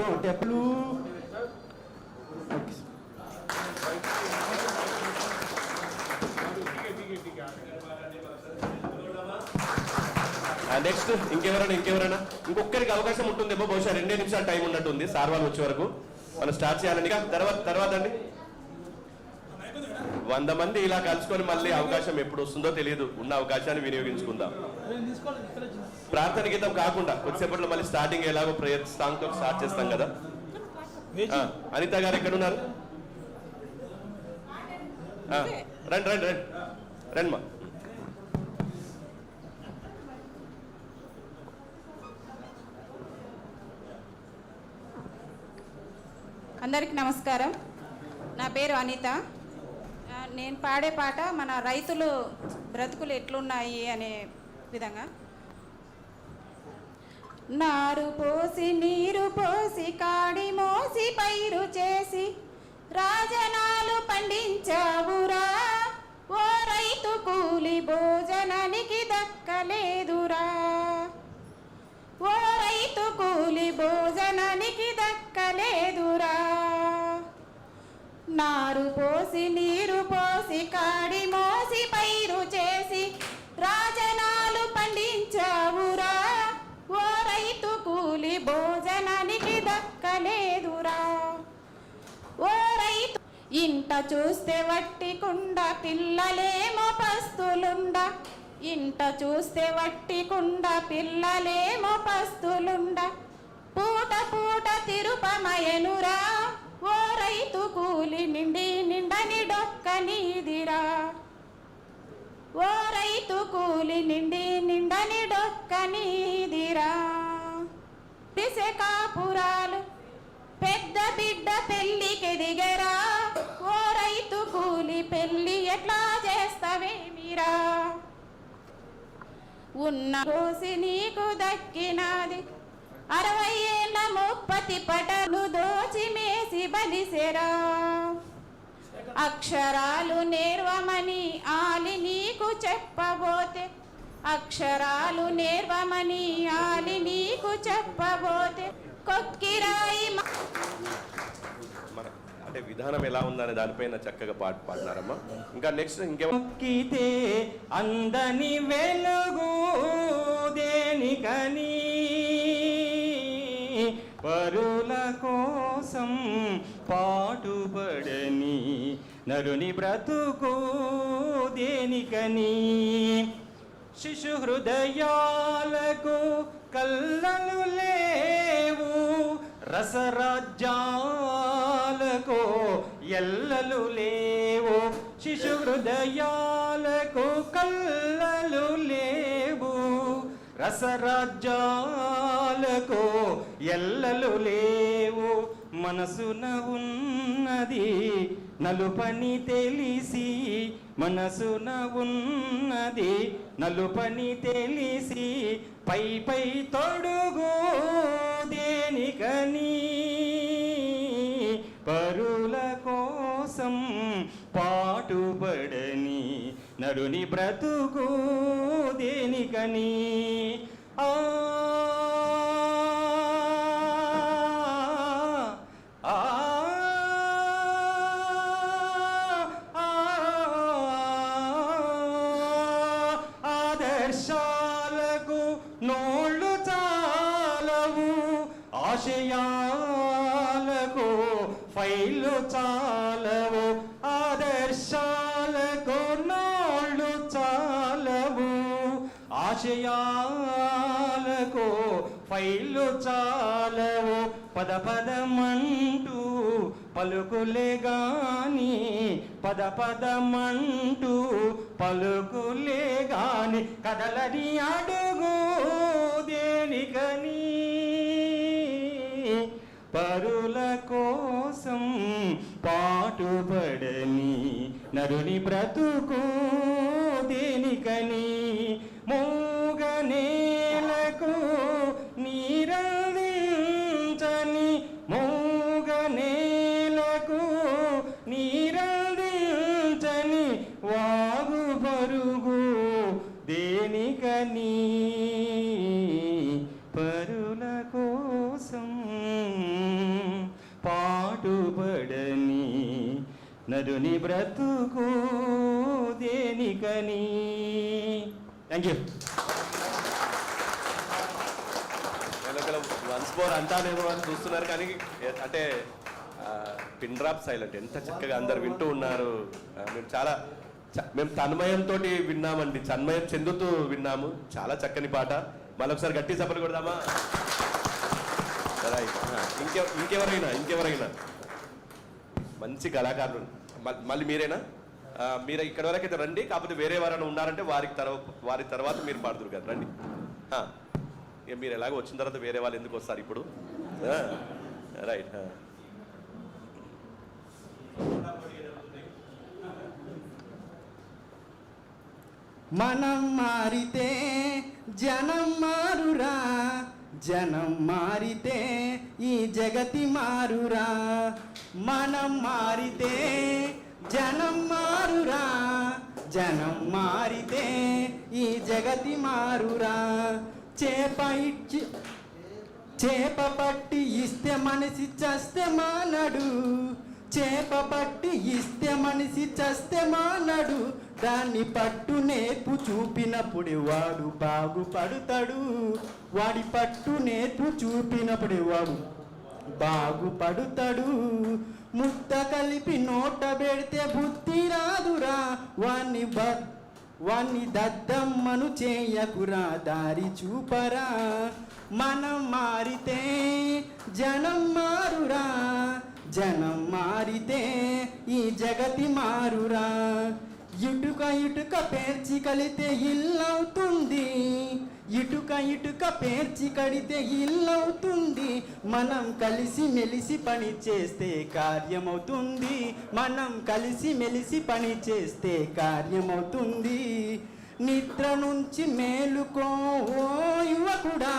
छोटे प्लू నెక్స్ట్ ఇంకెవరైనా ఇంకొకరికి అవకాశం ఉంటుందేమో, బహుశా 2 నిమిషాలు టైం ఉన్నట్టుంది సార్ వాళ్ళు వచ్చే వరకు. మనం స్టార్ట్ చేయాలని తర్వాత అండి 100 మంది ఇలా కలుసుకొని మళ్ళీ అవకాశం ఎప్పుడు వస్తుందో తెలియదు. ఉన్న అవకాశాన్ని వినియోగించుకుందాం. ప్రార్థన గీతం కాకుండా కొద్దిసేపట్లో మళ్ళీ స్టార్టింగ్ ఎలాగో ప్రేయర్ సాంగ్ తో స్టార్ట్ చేస్తాం కదా. అనిత గారు ఎక్కడ ఉన్నారు? రండి మా. అందరికి నమస్కారం. నా పేరు అనిత. నేను పాడే పాట మన రైతులు బ్రతుకులు ఎట్లున్నాయి అనే విధంగా. నారు పోసి నీరు పోసి కాడి మోసి పైరు చేసి రాజనాలు పండించావురా, ఓ రైతు కూలి భోజనానికి దక్కలేదురా, ఓ రైతు కూలి భోజనానికి దక్కలేదురా. నారు పోసి నీరు పోసి కాడి మోసి పైరు చేసి రాజనాలు పండించావురా, ఓ రైతు కూలి భోజనానికి దక్కలేదురా, ఓ రైతు. ఇంట చూస్తే వట్టి కుండ పిల్లలేమో పస్తులుండ, ఇంట చూస్తే వట్టి కుండ పిల్లలేమో పస్తులుండ, పూట పూట తిరుపమయనురా, ఓ రైతు కూలి నిండని డొక్క నీదిరా, ఓ రైతు కూలి నిండని డొక్క నీదిరా. దిశ కాపురాలు పెద్ద బిడ్డ పెళ్ళికెదిగరా, ఓ రైతు కూలి పెళ్ళి ఎట్లా చేస్తావేమిరా, ఉన్న కోసి నీకు దక్కినాది 60 ఏళ్ళ ముప్పతి పటలు దోచి మేసి బలిసెరా. అక్షరాలు నేర్వమని ఆలి నీకు చెప్పబోతే, అక్షరాలు నేర్వమని ఆలి నీకు చెప్పబోతే కొక్కిరాయి. అంటే విధానం ఎలా ఉందనే దానిపైన చక్కగా పాడినారమ్మా. ఇంకా నెక్స్ట్ ఇంకేమో. అందని వెలుగు దేనికని, పరుల కోసం పాటుపడని నరుని బ్రతుకు దేనికని, శిశు హృదయాలకు కల్లలు లేవు, రసరాజ్యాలకు ఎల్లలు లేవు, శిశు హృదయాలకు కల్లలు లేవు, రసరాజ్యాలకు ఎల్లలు లేవు. మనసున ఉన్నది నలుపని తెలిసి, మనసున ఉన్నది నలుపని తెలిసి, పై పై తొడుగు దేనికని, పరుల కోసం పాటుపడని నరుని బ్రతుకు దేనికని. ఆదర్శాలకు నోళ్ళు చాలవు, ఆశయాలకు ఫైలు చాలవు, ఆదర్శాలకు నోళ్ళు చాలవు, ఆశయాలకు ఫైలు చాలవు. పద పదమంటూ పలుకులే గాని, పద పదమంటూ పలుకులే గాని, కదలని అడుగు దేనికని, పరుల కోసం పాటుపడని నరుని బ్రతుకు దేనికని. మూగనేలకు నీరందించని, మూగనేలకు నీరందించని వాగు పరుగు దేనికని, పరుల కోసం నరుని బ్రతుకు దేనికని. Thank you. వన్స్ మోర్ అంటానేమో అని చూస్తున్నారు కానీ అంటే పిన్ డ్రాప్ సైలెంట్ ఎంత చక్కగా అందరు వింటూ ఉన్నారు. మేము తన్మయంతో విన్నామండి, తన్మయం చెందుతూ విన్నాము. చాలా చక్కని పాట. మళ్ళొకసారి గట్టి సపోర్ట్ కొడదామా? ఇంకెవరైనా మంచి కళాకారులు మళ్ళీ మీరేనా? మీరు ఇక్కడ వరకు అయితే రండి, కాకపోతే వేరే ఎవరైనా ఉన్నారంటే వారి తర్వాత మీరు పాడుతురు కదా, రండి. ఇక మీరు ఎలాగో వచ్చిన తర్వాత వేరే వాళ్ళు ఎందుకు వస్తారు ఇప్పుడు? రైట్. మనం మారితే జనం మారురా, జనం మారితే ఈ జగతి మారురా. మనం మారితే జనం మారురా, జనం మారితే ఈ జగతి మారురా. చేప పట్టి ఇస్తే మనిషి చస్తే మానడు, చేప పట్టి ఇస్తే మనిషి చస్తే మానడు. దాన్ని పట్టు నేర్పు చూపినప్పుడే వాడు బాగుపడతాడు, వాడి పట్టు నేర్పు చూపినప్పుడే వాడు బాగుపడతాడు. ముద్ద కలిపి నోట పెడితే బుద్ధి రాదురా, వాణ్ణి దద్దమ్మను చేయకురా, దారి చూపరా. మనం మారితే జనం మారురా, జనం మారితే ఈ జగతి మారురా. ఇటుక పేర్చి కలితే ఇల్లవుతుంది, ఇటుక పేర్చి కడితే ఇల్లవుతుంది. మనం కలిసి మెలిసి పని చేస్తే కార్యమవుతుంది, మనం కలిసి మెలిసి పని చేస్తే కార్యమవుతుంది. నిద్ర నుంచి మేలుకో ఓ యువకుడా,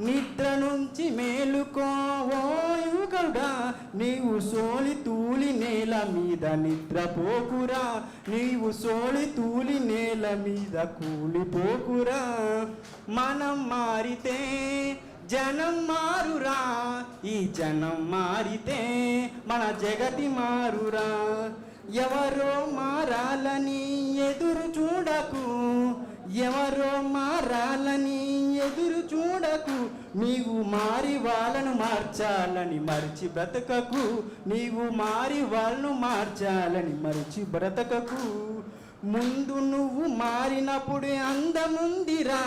నిద్ర నుంచి మేలుకో ఓ యువకుడా. నీవు సోలి తూలి నేల మీద నిద్రపోకురా, నీవు సోలి తూలి నేల మీద కూలిపోకురా. మనం మారితే జనం మారురా, ఈ జనం మారితే మన జగతి మారురా. ఎవరో మారాలని ఎదురు చూడకు, ఎవరో మారాలని ఎదురు చూడకు. నీవు మారి వాళ్ళను మార్చాలని మరిచి బ్రతకకు, నీవు మారి వాళ్ళను మార్చాలని మరిచి బ్రతకకు. ముందు నువ్వు మారినప్పుడే అందముందిరా,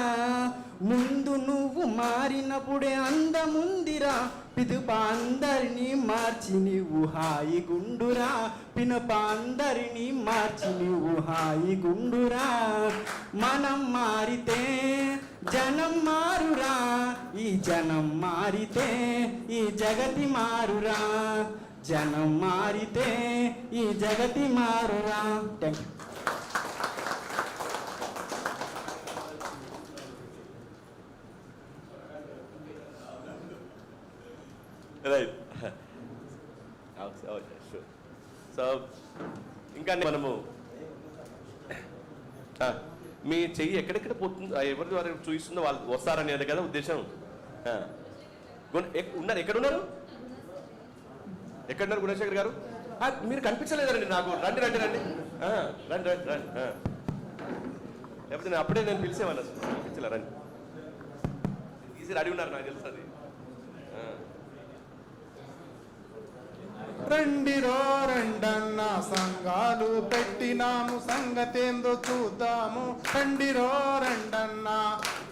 ముందు నువ్వు మారినప్పుడే అందముందిరా. పిదుప అందరినీ మార్చి నీవు హాయి గుండురా, పినుప అందరినీ మార్చి నీవు హాయి గుండురా. మనం మారితే జనం మారురా, ఈ జనం మారితే ఈ జగతి మారురా. జనం మారితే ఈ జగతి మారురా. Thank you. రైట్. సో ఇంకా మనము మీ చెయ్యి ఎక్కడెక్కడ పోతుంది, ఎవరి ద్వారా చూపిస్తుందో వాళ్ళు వస్తారనేది కదా ఉద్దేశం. ఉన్నారు, ఎక్కడున్నారు, ఎక్కడున్నారు గుణశేఖర్ గారు? మీరు కనిపించలేదండి నాకు. రండి రండి రండి రండి రండి రండి. లేకపోతే నేను అప్పుడే పిలిచేవాను, అసలు కనిపించలే. రండి, ఈజీ రెడీ ఉన్నారు నాకు తెలుసు అది. రండిరో రండన్న సంఘాలు పెట్టినాము, సంగతేందో చూద్దాము. రండిరో రండన్న,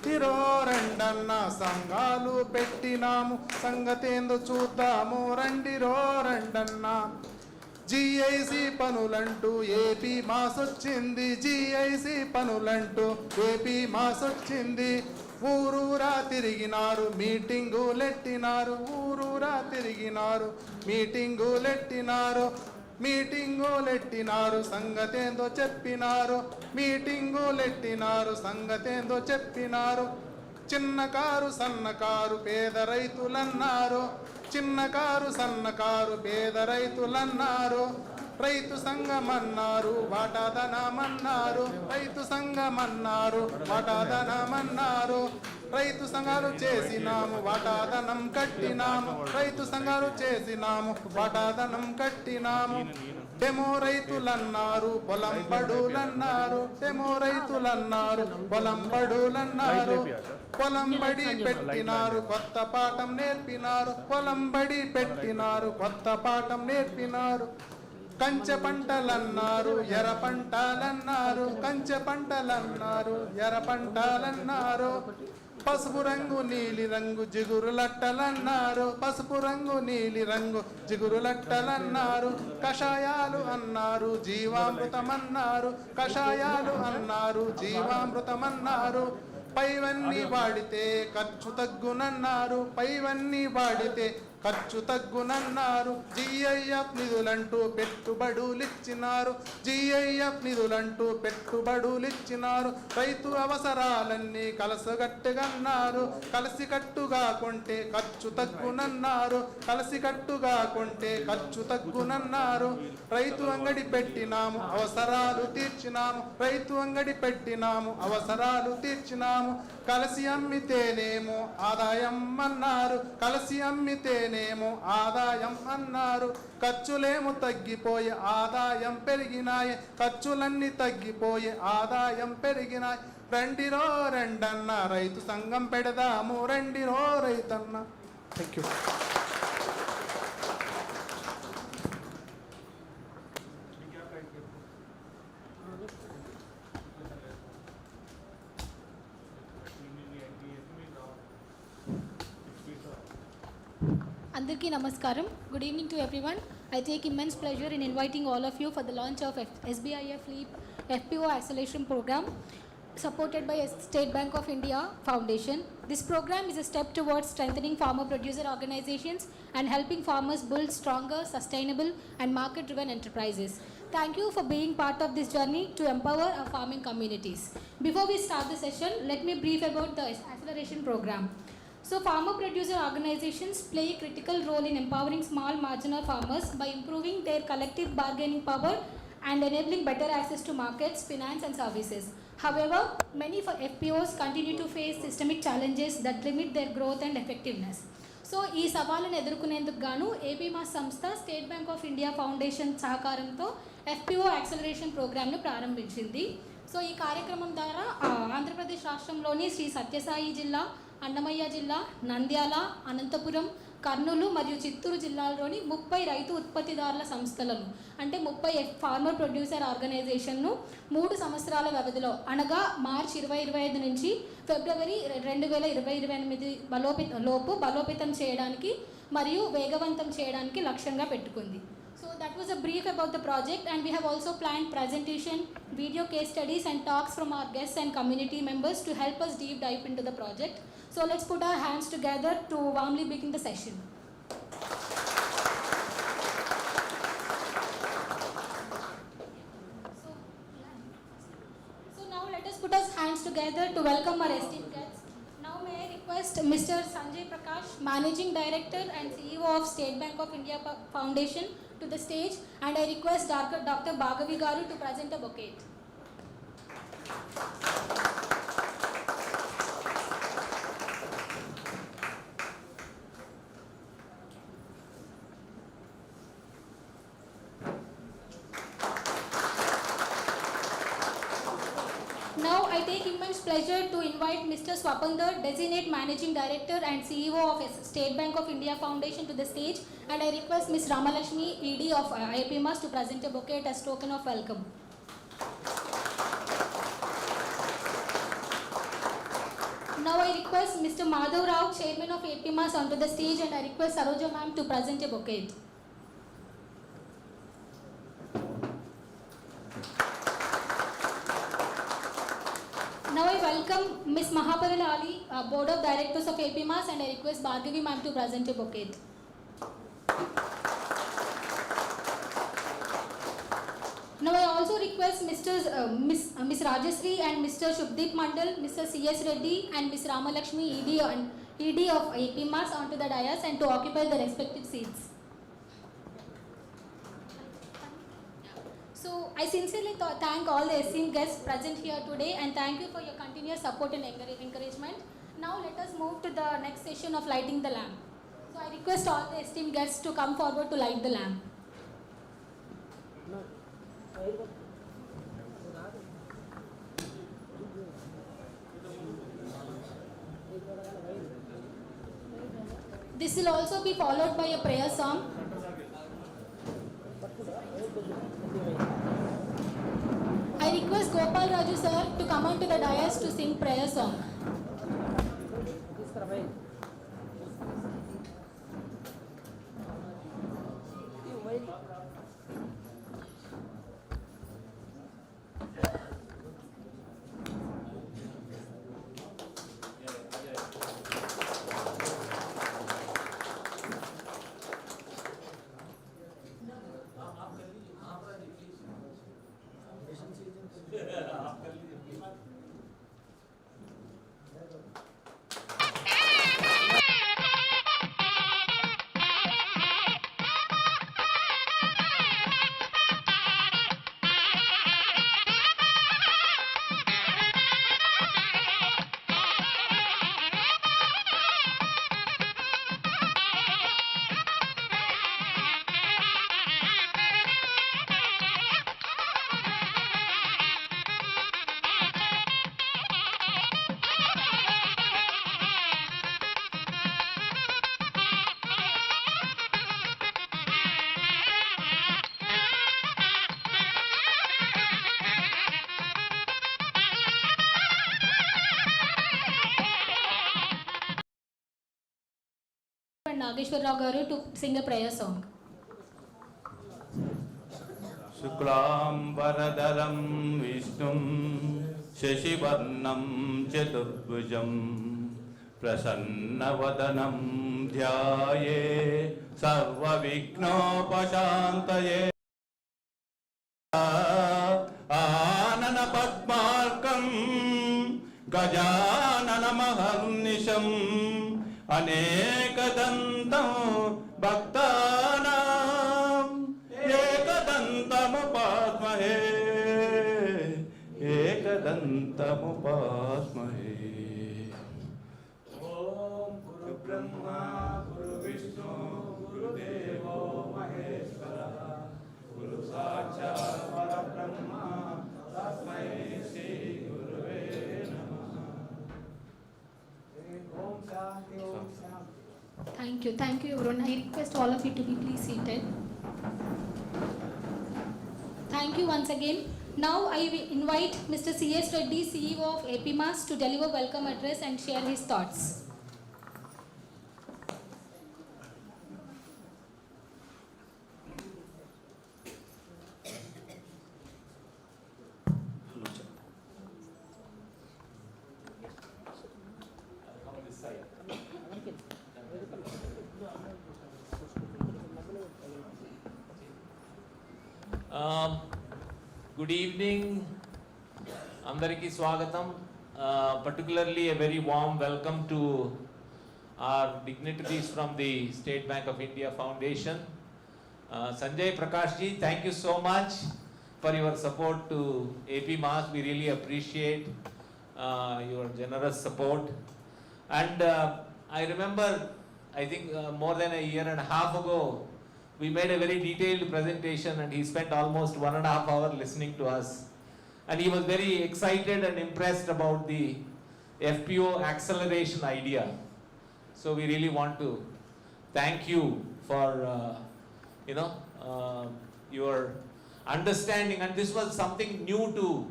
తిరో రండన్న సంఘాలు పెట్టినాము, సంగతేందో చూద్దాము. రండిరో రండన్న. జిఐసి పనులంటూ ఏపీ మాసొచ్చింది, జిఐసి పనులంటూ ఏపీ మాసొచ్చింది. ఊరూరా తిరిగినారు, మీటింగులెట్టినారు, ఊరూరా తిరిగినారు, మీటింగులెట్టినారు, మీటింగులెట్టినారు, సంగతేందో చెప్పినారు, మీటింగులెట్టినారు, సంగతేందో చెప్పినారు. చిన్నకారు సన్నకారు పేద రైతులన్నారు, చిన్నకారు సన్నకారు పేద రైతులన్నారు. రైతు సంఘం అన్నారు వాటాదనమన్నారు, రైతు సంఘం అన్నారు వాటాదనమన్నారు. రైతు సంఘాలు చేసినాము వాటాదనం కట్టినాము, రైతు సంఘాలు చేసినాము వాటాదనం కట్టినాము. డెమో రైతులన్నారు పొలం బడులన్నారు, డెమో రైతులన్నారు పొలం బడులన్నారు. పొలం బడి పెట్టినారు కొత్త పాఠం నేర్పినారు, పొలం బడి పెట్టినారు కొత్త పాఠం నేర్పినారు. కంచె పంటలన్నారు ఎర్ర పంటలన్నారు, కంచె పంటలన్నారు ఎర్ర పంటలన్నారు. పసుపు రంగు నీలి రంగు జిగురులట్టలన్నారు, పసుపు రంగు నీలి రంగు జిగురులట్టలన్నారు. కషాయాలు అన్నారు జీవామృతమన్నారు, కషాయాలు అన్నారు జీవామృతమన్నారు. పైవన్నీ వాడితే ఖర్చు తగ్గునన్నారు, పైవన్నీ వాడితే ఖర్చు తగ్గునన్నారు. GIF నిధులంటూ పెట్టుబడులిచ్చినారు, GIF నిధులంటూ పెట్టుబడులిచ్చినారు. రైతు అవసరాలన్నీ కలసగట్టుగన్నారు, కలిసికట్టుగా కొంటే ఖర్చు తగ్గునన్నారు, కలిసికట్టుగా కొంటే ఖర్చు తగ్గునన్నారు. రైతు అంగడి పెట్టినాము అవసరాలు తీర్చినాము, రైతు అంగడి పెట్టినాము అవసరాలు తీర్చినాము. కలిసి అమ్మితేనేమో ఆదాయం అన్నారు, కలిసి అమ్మితేనేమో ఆదాయం అన్నారు. ఖర్చులేమో తగ్గిపోయే ఆదాయం పెరిగినాయి, ఖర్చులన్నీ తగ్గిపోయే ఆదాయం పెరిగినాయి. రండిరో రెండన్న రైతు సంఘం పెడదాము, రండిరో రైతన్న. Thank you. Andarki Namaskaram. Good evening to everyone. I take immense pleasure in inviting all of you for the launch of SBIF LEAP FPO Acceleration Program supported by State Bank of India Foundation. This program is a step towards strengthening farmer producer organizations and helping farmers build stronger, sustainable and market-driven enterprises. Thank you for being part of this journey to empower our farming communities. Before we start the session, let me brief about the acceleration program. So farmer producer organizations play a critical role in empowering small marginal farmers by improving their collective bargaining power and enabling better access to markets, finance and services. However, many FPOs continue to face systemic challenges that limit their growth and effectiveness. So ఈ సవాళ్ళను ఎదుర్కొనేందుకు గాను ఏపీమా సంస్థ state bank of India foundation సహకారంతో FPO acceleration ప్రోగ్రామ్ను ప్రారంభించింది. So ఈ కార్యక్రమం ద్వారా ఆంధ్రప్రదేశ్ రాష్ట్రంలోని శ్రీ సత్యసాయి జిల్లా, అన్నమయ్య జిల్లా, నంద్యాల, అనంతపురం, కర్నూలు మరియు చిత్తూరు జిల్లాల్లోని 30 రైతు ఉత్పత్తిదారుల సంస్థలను అంటే 30 ఫార్మర్ ప్రొడ్యూసర్ ఆర్గనైజేషన్ను 3 సంవత్సరాల వ్యవధిలో అనగా మార్చ్ 2025 నుంచి ఫిబ్రవరి 2028 లోపు బలోపేతం చేయడానికి మరియు వేగవంతం చేయడానికి లక్ష్యంగా పెట్టుకుంది. So that was a brief about the project, and we have also planned presentation, video case studies and talks from our guests and community members to help us deep dive into the project. So let's put our hands together to warmly begin the session. So now let us put our hands together to welcome our esteemed guests. Now may I request Mr. Sanjay Prakash, Managing Director and CEO of State Bank of India Foundation to the stage, and I request Dr. Bhagavi Garu to present a bouquet. Now I take immense pleasure to invite Mr. Swapandar, Designate Managing Director and CEO of State Bank of India Foundation to the stage, and I request Ms. Ramalakshmi, ED of IPMAS to present a bouquet as token of welcome. Now I request Mr. Madhav Rao, Chairman of IPMAS onto the stage, and I request Saroja ma'am to present a bouquet. Now I welcome Ms. Mahaparil Ali, Board of Directors of APMAS, and I request Bhargavi ma'am to present a bouquet. Now I also request Ms. Rajasri and Mr. Shubdeep Mandal, Mr. C.S. Reddy and Ms. Ramalakshmi, ED of APMAS onto the dais and to occupy the respective seats. So I sincerely thank all the esteemed guests present here today and thank you for your continuous support and encouragement. Now let us move to the next session of lighting the lamp. So I request all the esteemed guests to come forward to light the lamp. This will also be followed by a prayer song. I request Gopal Raju sir to come onto the dais to sing prayer song. Nageshwar Rao garu to sing a prayer song. शुक्लांबरधरं विष्णुं शशिवर्णं चतुर्भुजं प्रसन्नवदनं ध्याये सर्वविघ्नोपशान्तये आनन पद्मार्कं गजाननमहर्निशम् अनेकदन्तं भक्तानां एकदन्तमुपास्महे एकदन्तमुपास्महे ॐ गुरुब्रह्मा गुरुविष्णु गुरुदेवो महेश्वरः गुरु साक्षात् परब्रह्म तस्मै श्री गुरुवे नमः। Om Shanti Om Shanti. Thank you everyone. I request all of you to be please seated. Thank you once again. Now I will invite Mr. C.S. Reddy, CEO of APMAS, to deliver welcome address and share his thoughts. Good evening, Andariki Swagatam. Particularly a very warm welcome to our dignitaries from the State Bank of India Foundation. Sanjay Prakashji, thank you so much for your support to APMAS. We really appreciate your generous support. And I remember, I think more than a year and a half ago, we made a very detailed presentation and he spent almost 1.5 hours listening to us. And he was very excited and impressed about the FPO acceleration idea. So we really want to thank you for, your understanding. And this was something new to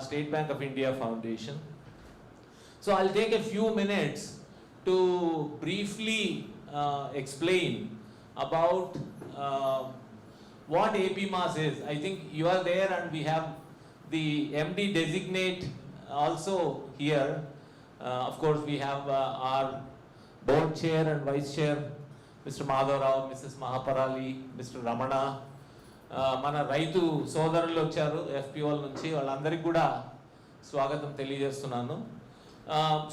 State Bank of India Foundation. So I'll take a few minutes to briefly explain about what APMAS is. I think you are there and we have the MD designate also here. Of course, we have our board chair and vice chair, Mr. Madhav Rao, Mrs. Mahaparali, Mr. Ramana. మన రైతు సోదరులు వచ్చారు FPOల నుంచి, వాళ్ళందరికీ కూడా స్వాగతం తెలియజేస్తున్నాను.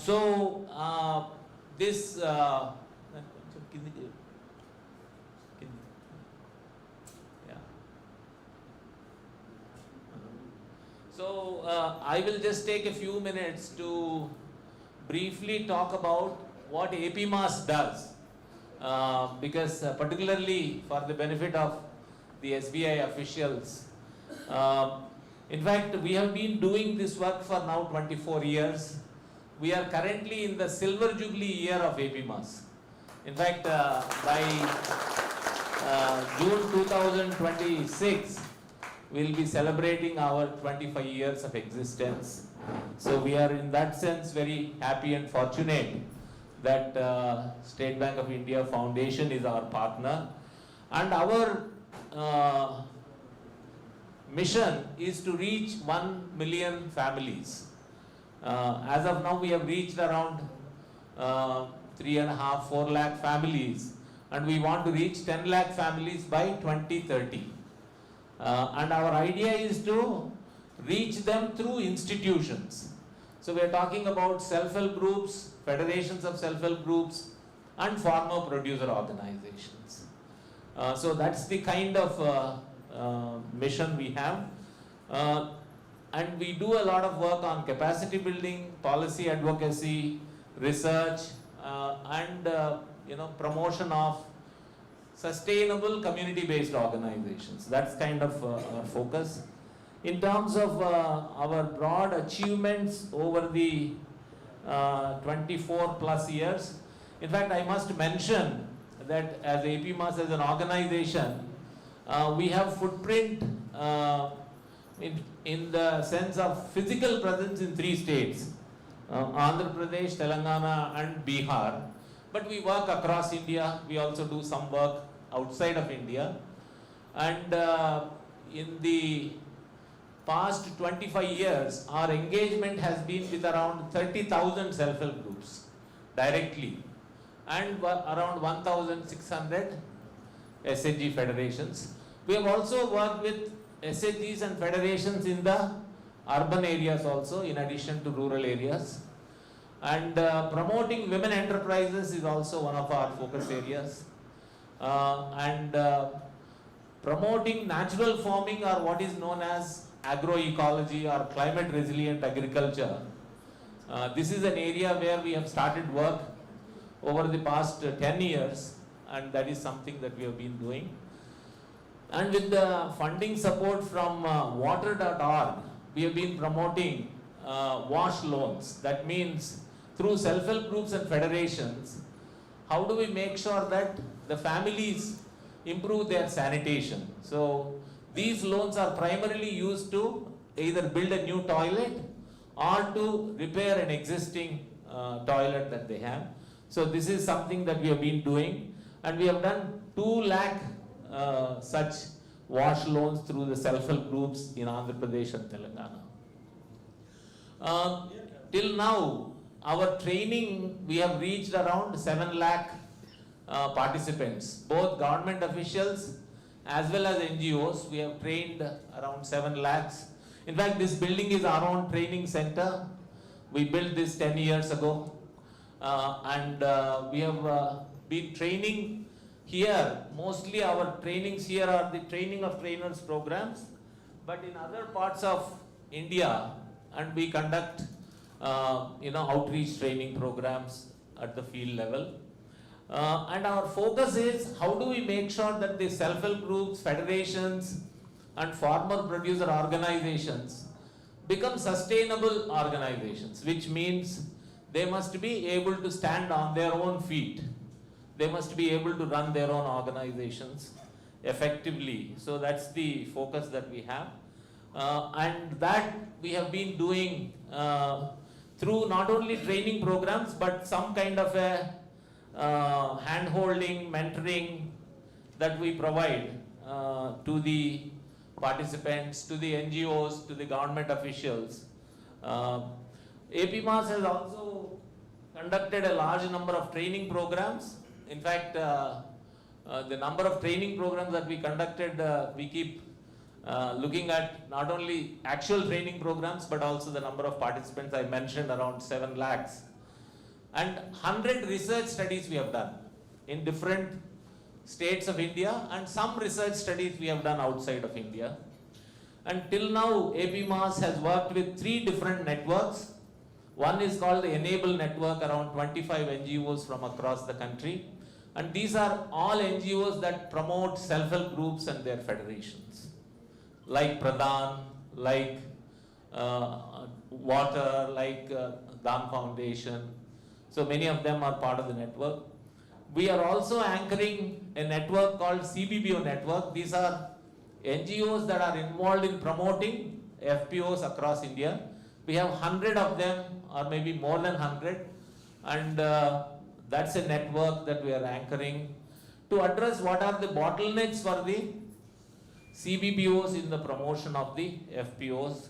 So this So I will just take a few minutes to briefly talk about what APMAS does, because particularly for the benefit of the SBI officials. In fact, we have been doing this work for now 24 years. We are currently in the silver jubilee year of APMAS. In fact, by June 2026, we'll be celebrating our 25 years of existence. So we are in that sense very happy and fortunate that State Bank of India Foundation is our partner. And our mission is to reach 1 million families. As of now, we have reached around 3.5–4 lakh families, and we want to reach 10 lakh families by 2030. And our idea is to reach them through institutions. So we are talking about self-help groups, federations of self-help groups, and farmer producer organizations. So that's the kind of mission we have. And we do a lot of work on capacity building, policy advocacy, research, and promotion of sustainable community-based organizations. That's kind of our focus. In terms of our broad achievements over the 24 plus years, in fact, I must mention that as APMAS as an organization, we have footprint in the sense of physical presence in 3 states, Andra Pradesh, Telangana and Bihar. But we work across India. We also do some work outside of India. And in the past 25 years, our engagement has been with around 30,000 self-help groups directly and around 1,600 SHG federations. We have also worked with SHGs and federations in the urban areas also, in addition to rural areas. And promoting women enterprises is also one of our focus areas. Promoting natural farming, or what is known as agroecology or climate resilient agriculture. This is an area where we have started work over the past 10 years, and that is something that we have been doing. And with the funding support from water.org, we have been promoting wash loans. That means through self-help groups and federations, how do we make sure that the families improve their sanitation? So these loans are primarily used to either build a new toilet or to repair an existing toilet that they have. So this is something that we have been doing, and we have done 2 lakh such wash loans through the self-help groups in Andhra Pradesh and Telangana. Till now, our training, we have reached around 7 lakh participants, both government officials as well as NGOs. We have trained around 7 lakhs. In fact, this building is our own training center. We built this 10 years ago. We have been training here. Mostly our trainings here are the training of trainers programs, but in other parts of India, and we conduct outreach training programs at the field level. And our focus is how do we make sure that the self-help groups, federations and farmer producer organizations become sustainable organizations, which means they must be able to stand on their own feet. They must be able to run their own organizations effectively. So that's the focus that we have. And that we have been doing through not only training programs, but some kind of a hand-holding, mentoring that we provide to the participants, to the NGOs, to the government officials. APMAS has also conducted a large number of training programs. In fact, the number of training programs that we conducted, we keep looking at not only actual training programs, but also the number of participants. I mentioned around 7 lakhs. And 100 research studies we have done in different states of India, and some research studies we have done outside of India. And till now, AP Mass has worked with 3 different networks. One is called the Enable Network, around 25 NGOs from across the country. And these are all NGOs that promote self-help groups and their federations, like Pradhan, like Water, like Dan Foundation. So many of them are part of the network. We are also anchoring a network called CBBO network. These are NGOs that are involved in promoting FPOs across India. We have 100 of them, or maybe more than 100, and that's a network that we are anchoring to address what are the bottlenecks for the CBBOs in the promotion of the FPOs.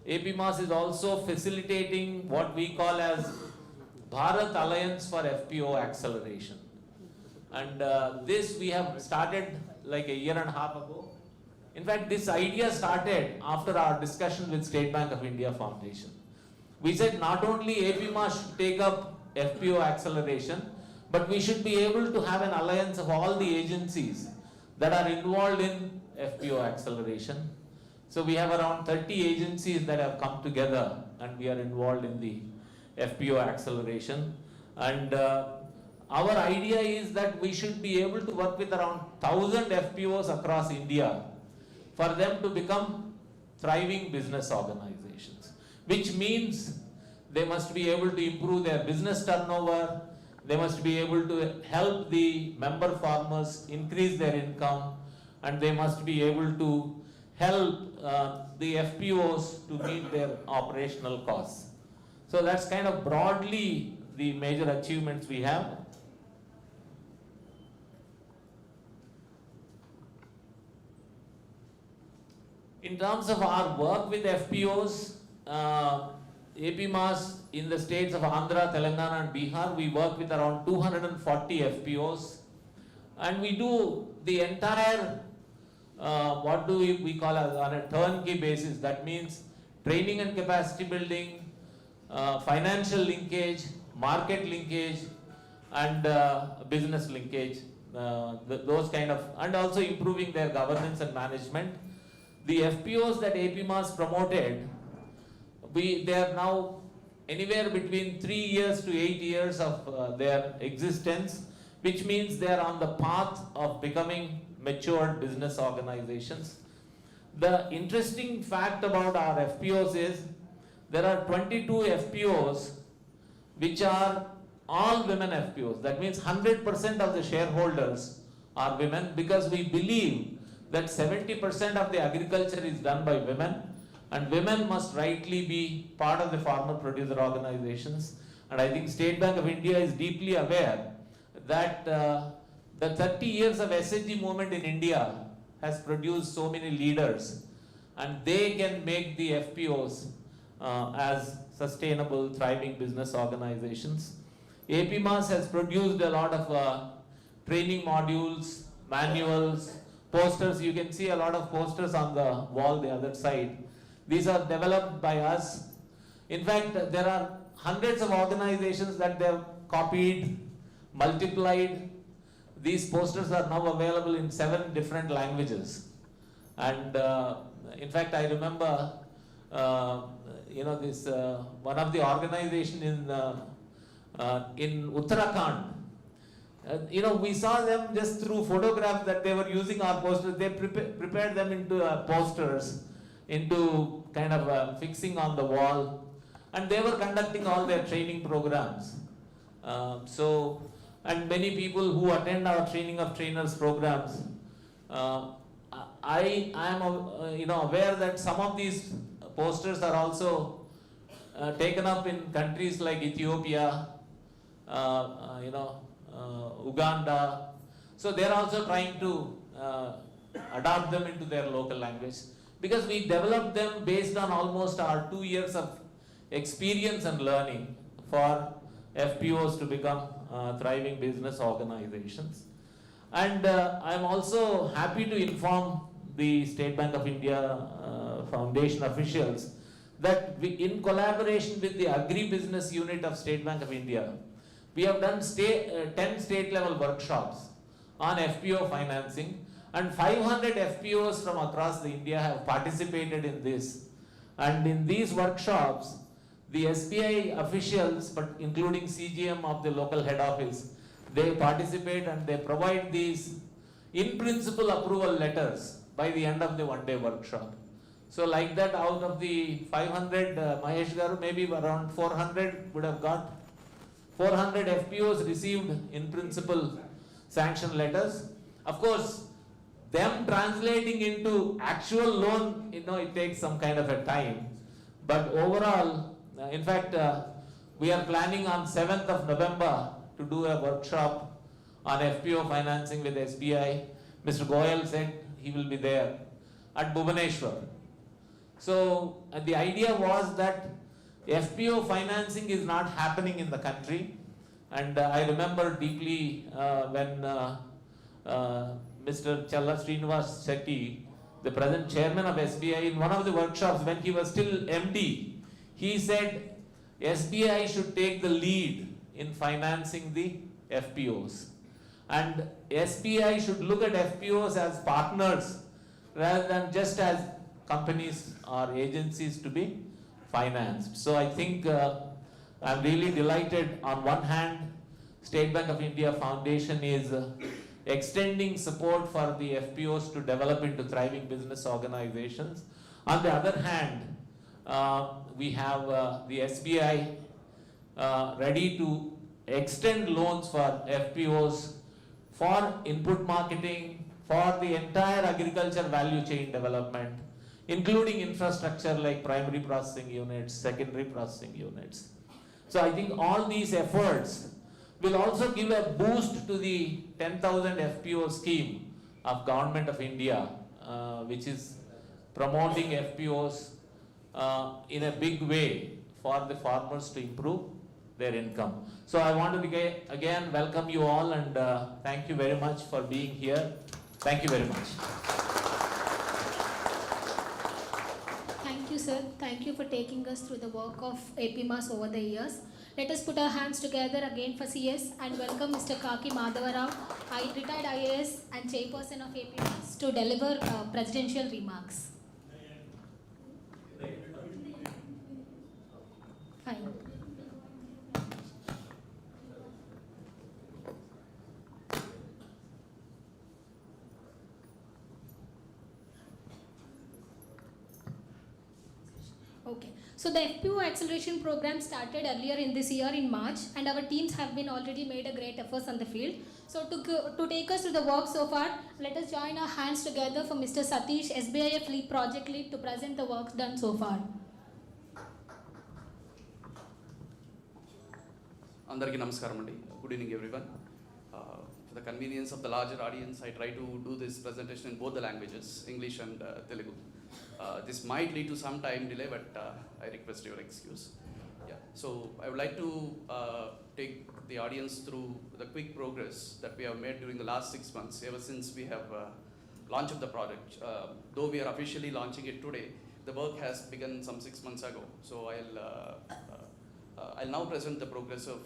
AP Mass is also facilitating what we call as Bharat Alliance for FPO Acceleration. And this we have started like a year and a half ago. In fact, this idea started after our discussion with State Bank of India Foundation. We said not only AP Mass should take up FPO acceleration, but we should be able to have an alliance of all the agencies that are involved in FPO acceleration. So we have around 30 agencies that have come together and we are involved in the FPO acceleration. And our idea is that we should be able to work with around 1,000 FPOs across India for them to become thriving business organizations, which means they must be able to improve their business turnover, they must be able to help the member farmers increase their income, and they must be able to help the FPOs to meet their operational costs. So that's kind of broadly the major achievements we have. In terms of our work with FPOs, AP Mass in the states of Andhra, Telangana and Bihar, we work with around 240 FPOs, and we do the entire, what do we call as on a turnkey basis. That means training and capacity building, financial linkage, market linkage and business linkage, those kind of, and also improving their governance and management. The FPOs that AP Mass promoted, they are now anywhere between 3 years to 8 years of their existence, which means they are on the path of becoming matured business organizations. The interesting fact about our FPOs is there are 22 FPOs which are all women FPOs. That means 100% of the shareholders are women, because we believe that 70% of the agriculture is done by women, and women must rightly be part of the farmer producer organizations. And I think State Bank of India is deeply aware that the 30 years of SHG movement in India has produced so many leaders, and they can make the FPOs as sustainable, thriving business organizations. AP Mass has produced a lot of training modules, manuals, posters. You can see a lot of posters on the wall the other side. These are developed by us. In fact, there are hundreds of organizations that they have copied, multiplied. These posters are now available in 7 different languages. And in fact, I remember, this one of the organization in Uttarakhand. We saw them just through photographs that they were using our posters. They prepared them into posters, into kind of fixing on the wall, and they were conducting all their training programs. And many people who attend our training of trainers programs, I am aware that some of these posters are also taken up in countries like Ethiopia, Uganda. So they are also trying to adapt them into their local language, because we developed them based on almost our 2 years of experience and learning for FPOs to become thriving business organizations. And I'm also happy to inform the State Bank of India Foundation officials that we, in collaboration with the Agri-Business Unit of State Bank of India, we have done 10 state level workshops on FPO financing, and 500 FPOs from across the India have participated in this. And in these workshops, the SBI officials, but including CGM of the local head office, they participate and they provide these in principle approval letters by the end of the one-day workshop. So like that, out of the 500, Mahesh Garu, maybe around 400 would have got 400 FPOs received in principle sanction letters. Of course, them translating into actual loan, it takes some kind of a time. But overall, in fact, we are planning on 7th of November to do a workshop on FPO financing with SBI. Mr. Goyal said he will be there at Bhubaneswar. So the idea was that FPO financing is not happening in the country, and I remember deeply when Mr. Challa Srinivas Shetty, the present chairman of SBI, in one of the workshops when he was still MD, he said SBI should take the lead in financing the FPOs, and SBI should look at FPOs as partners rather than just as companies or agencies to be financed. So I think I'm really delighted. On one hand, State Bank of India Foundation is extending support for the FPOs to develop into thriving business organizations. On the other hand, we have the SBI ready to extend loans for FPOs for input marketing, for the entire agriculture value chain development, including infrastructure like primary processing units, secondary processing units. So I think all these efforts will also give a boost to the 10,000 FPO scheme of Government of India, which is promoting FPOs in a big way for the farmers to improve their income. So I want to again welcome you all, and thank you very much for being here. Thank you very much. Thank you, sir. Thank you for taking us through the work of APMAS over the years. Let us put our hands together again for CS and welcome Mr. Kaki Madhavarao, retired IAS and chairperson of APMAS, to deliver presidential remarks. Fine. Okay, so the FPO acceleration program started earlier in this year in March, and our teams have been already made a great efforts on the field. So to take us through the work so far, let us join our hands together for Mr. Satish, SBIF Lead Project Lead, to present the works done so far. Andariki namaskaram andi. Good evening everyone. For the convenience of the larger audience, I try to do this presentation in both the languages, English and Telugu. This might lead to some time delay, but I request your excuse. Yeah. So I would like to take the audience through the quick progress that we have made during the last 6 months, ever since we have launched the product. Though we are officially launching it today, the work has begun some 6 months ago. So I'll now present the progress of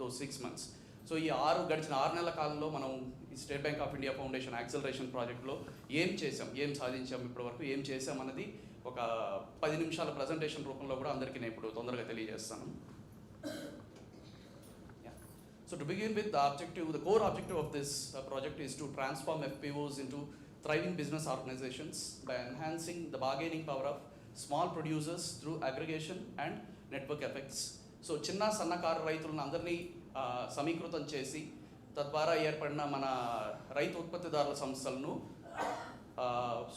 those 6 months. So ఈ గడిచిన 6 నెలల కాలంలో మనం ఈ state bank of India foundation acceleration ప్రాజెక్ట్లో ఏం చేసాం, ఏం సాధించాం, ఇప్పటివరకు ఏం చేసాం అన్నది ఒక 10 నిమిషాల ప్రజెంటేషన్ రూపంలో కూడా అందరికీ నేను ఇప్పుడు తొందరగా తెలియజేస్తాను. So to begin with, the core objective of this project is to transform FPOs into thriving business organizations by enhancing the bargaining power of small producers through aggregation and network effects. So చిన్న సన్నకారు రైతులను అందరినీ సమీకృతం చేసి తద్వారా ఏర్పడిన మన రైతు ఉత్పత్తిదారుల సంస్థలను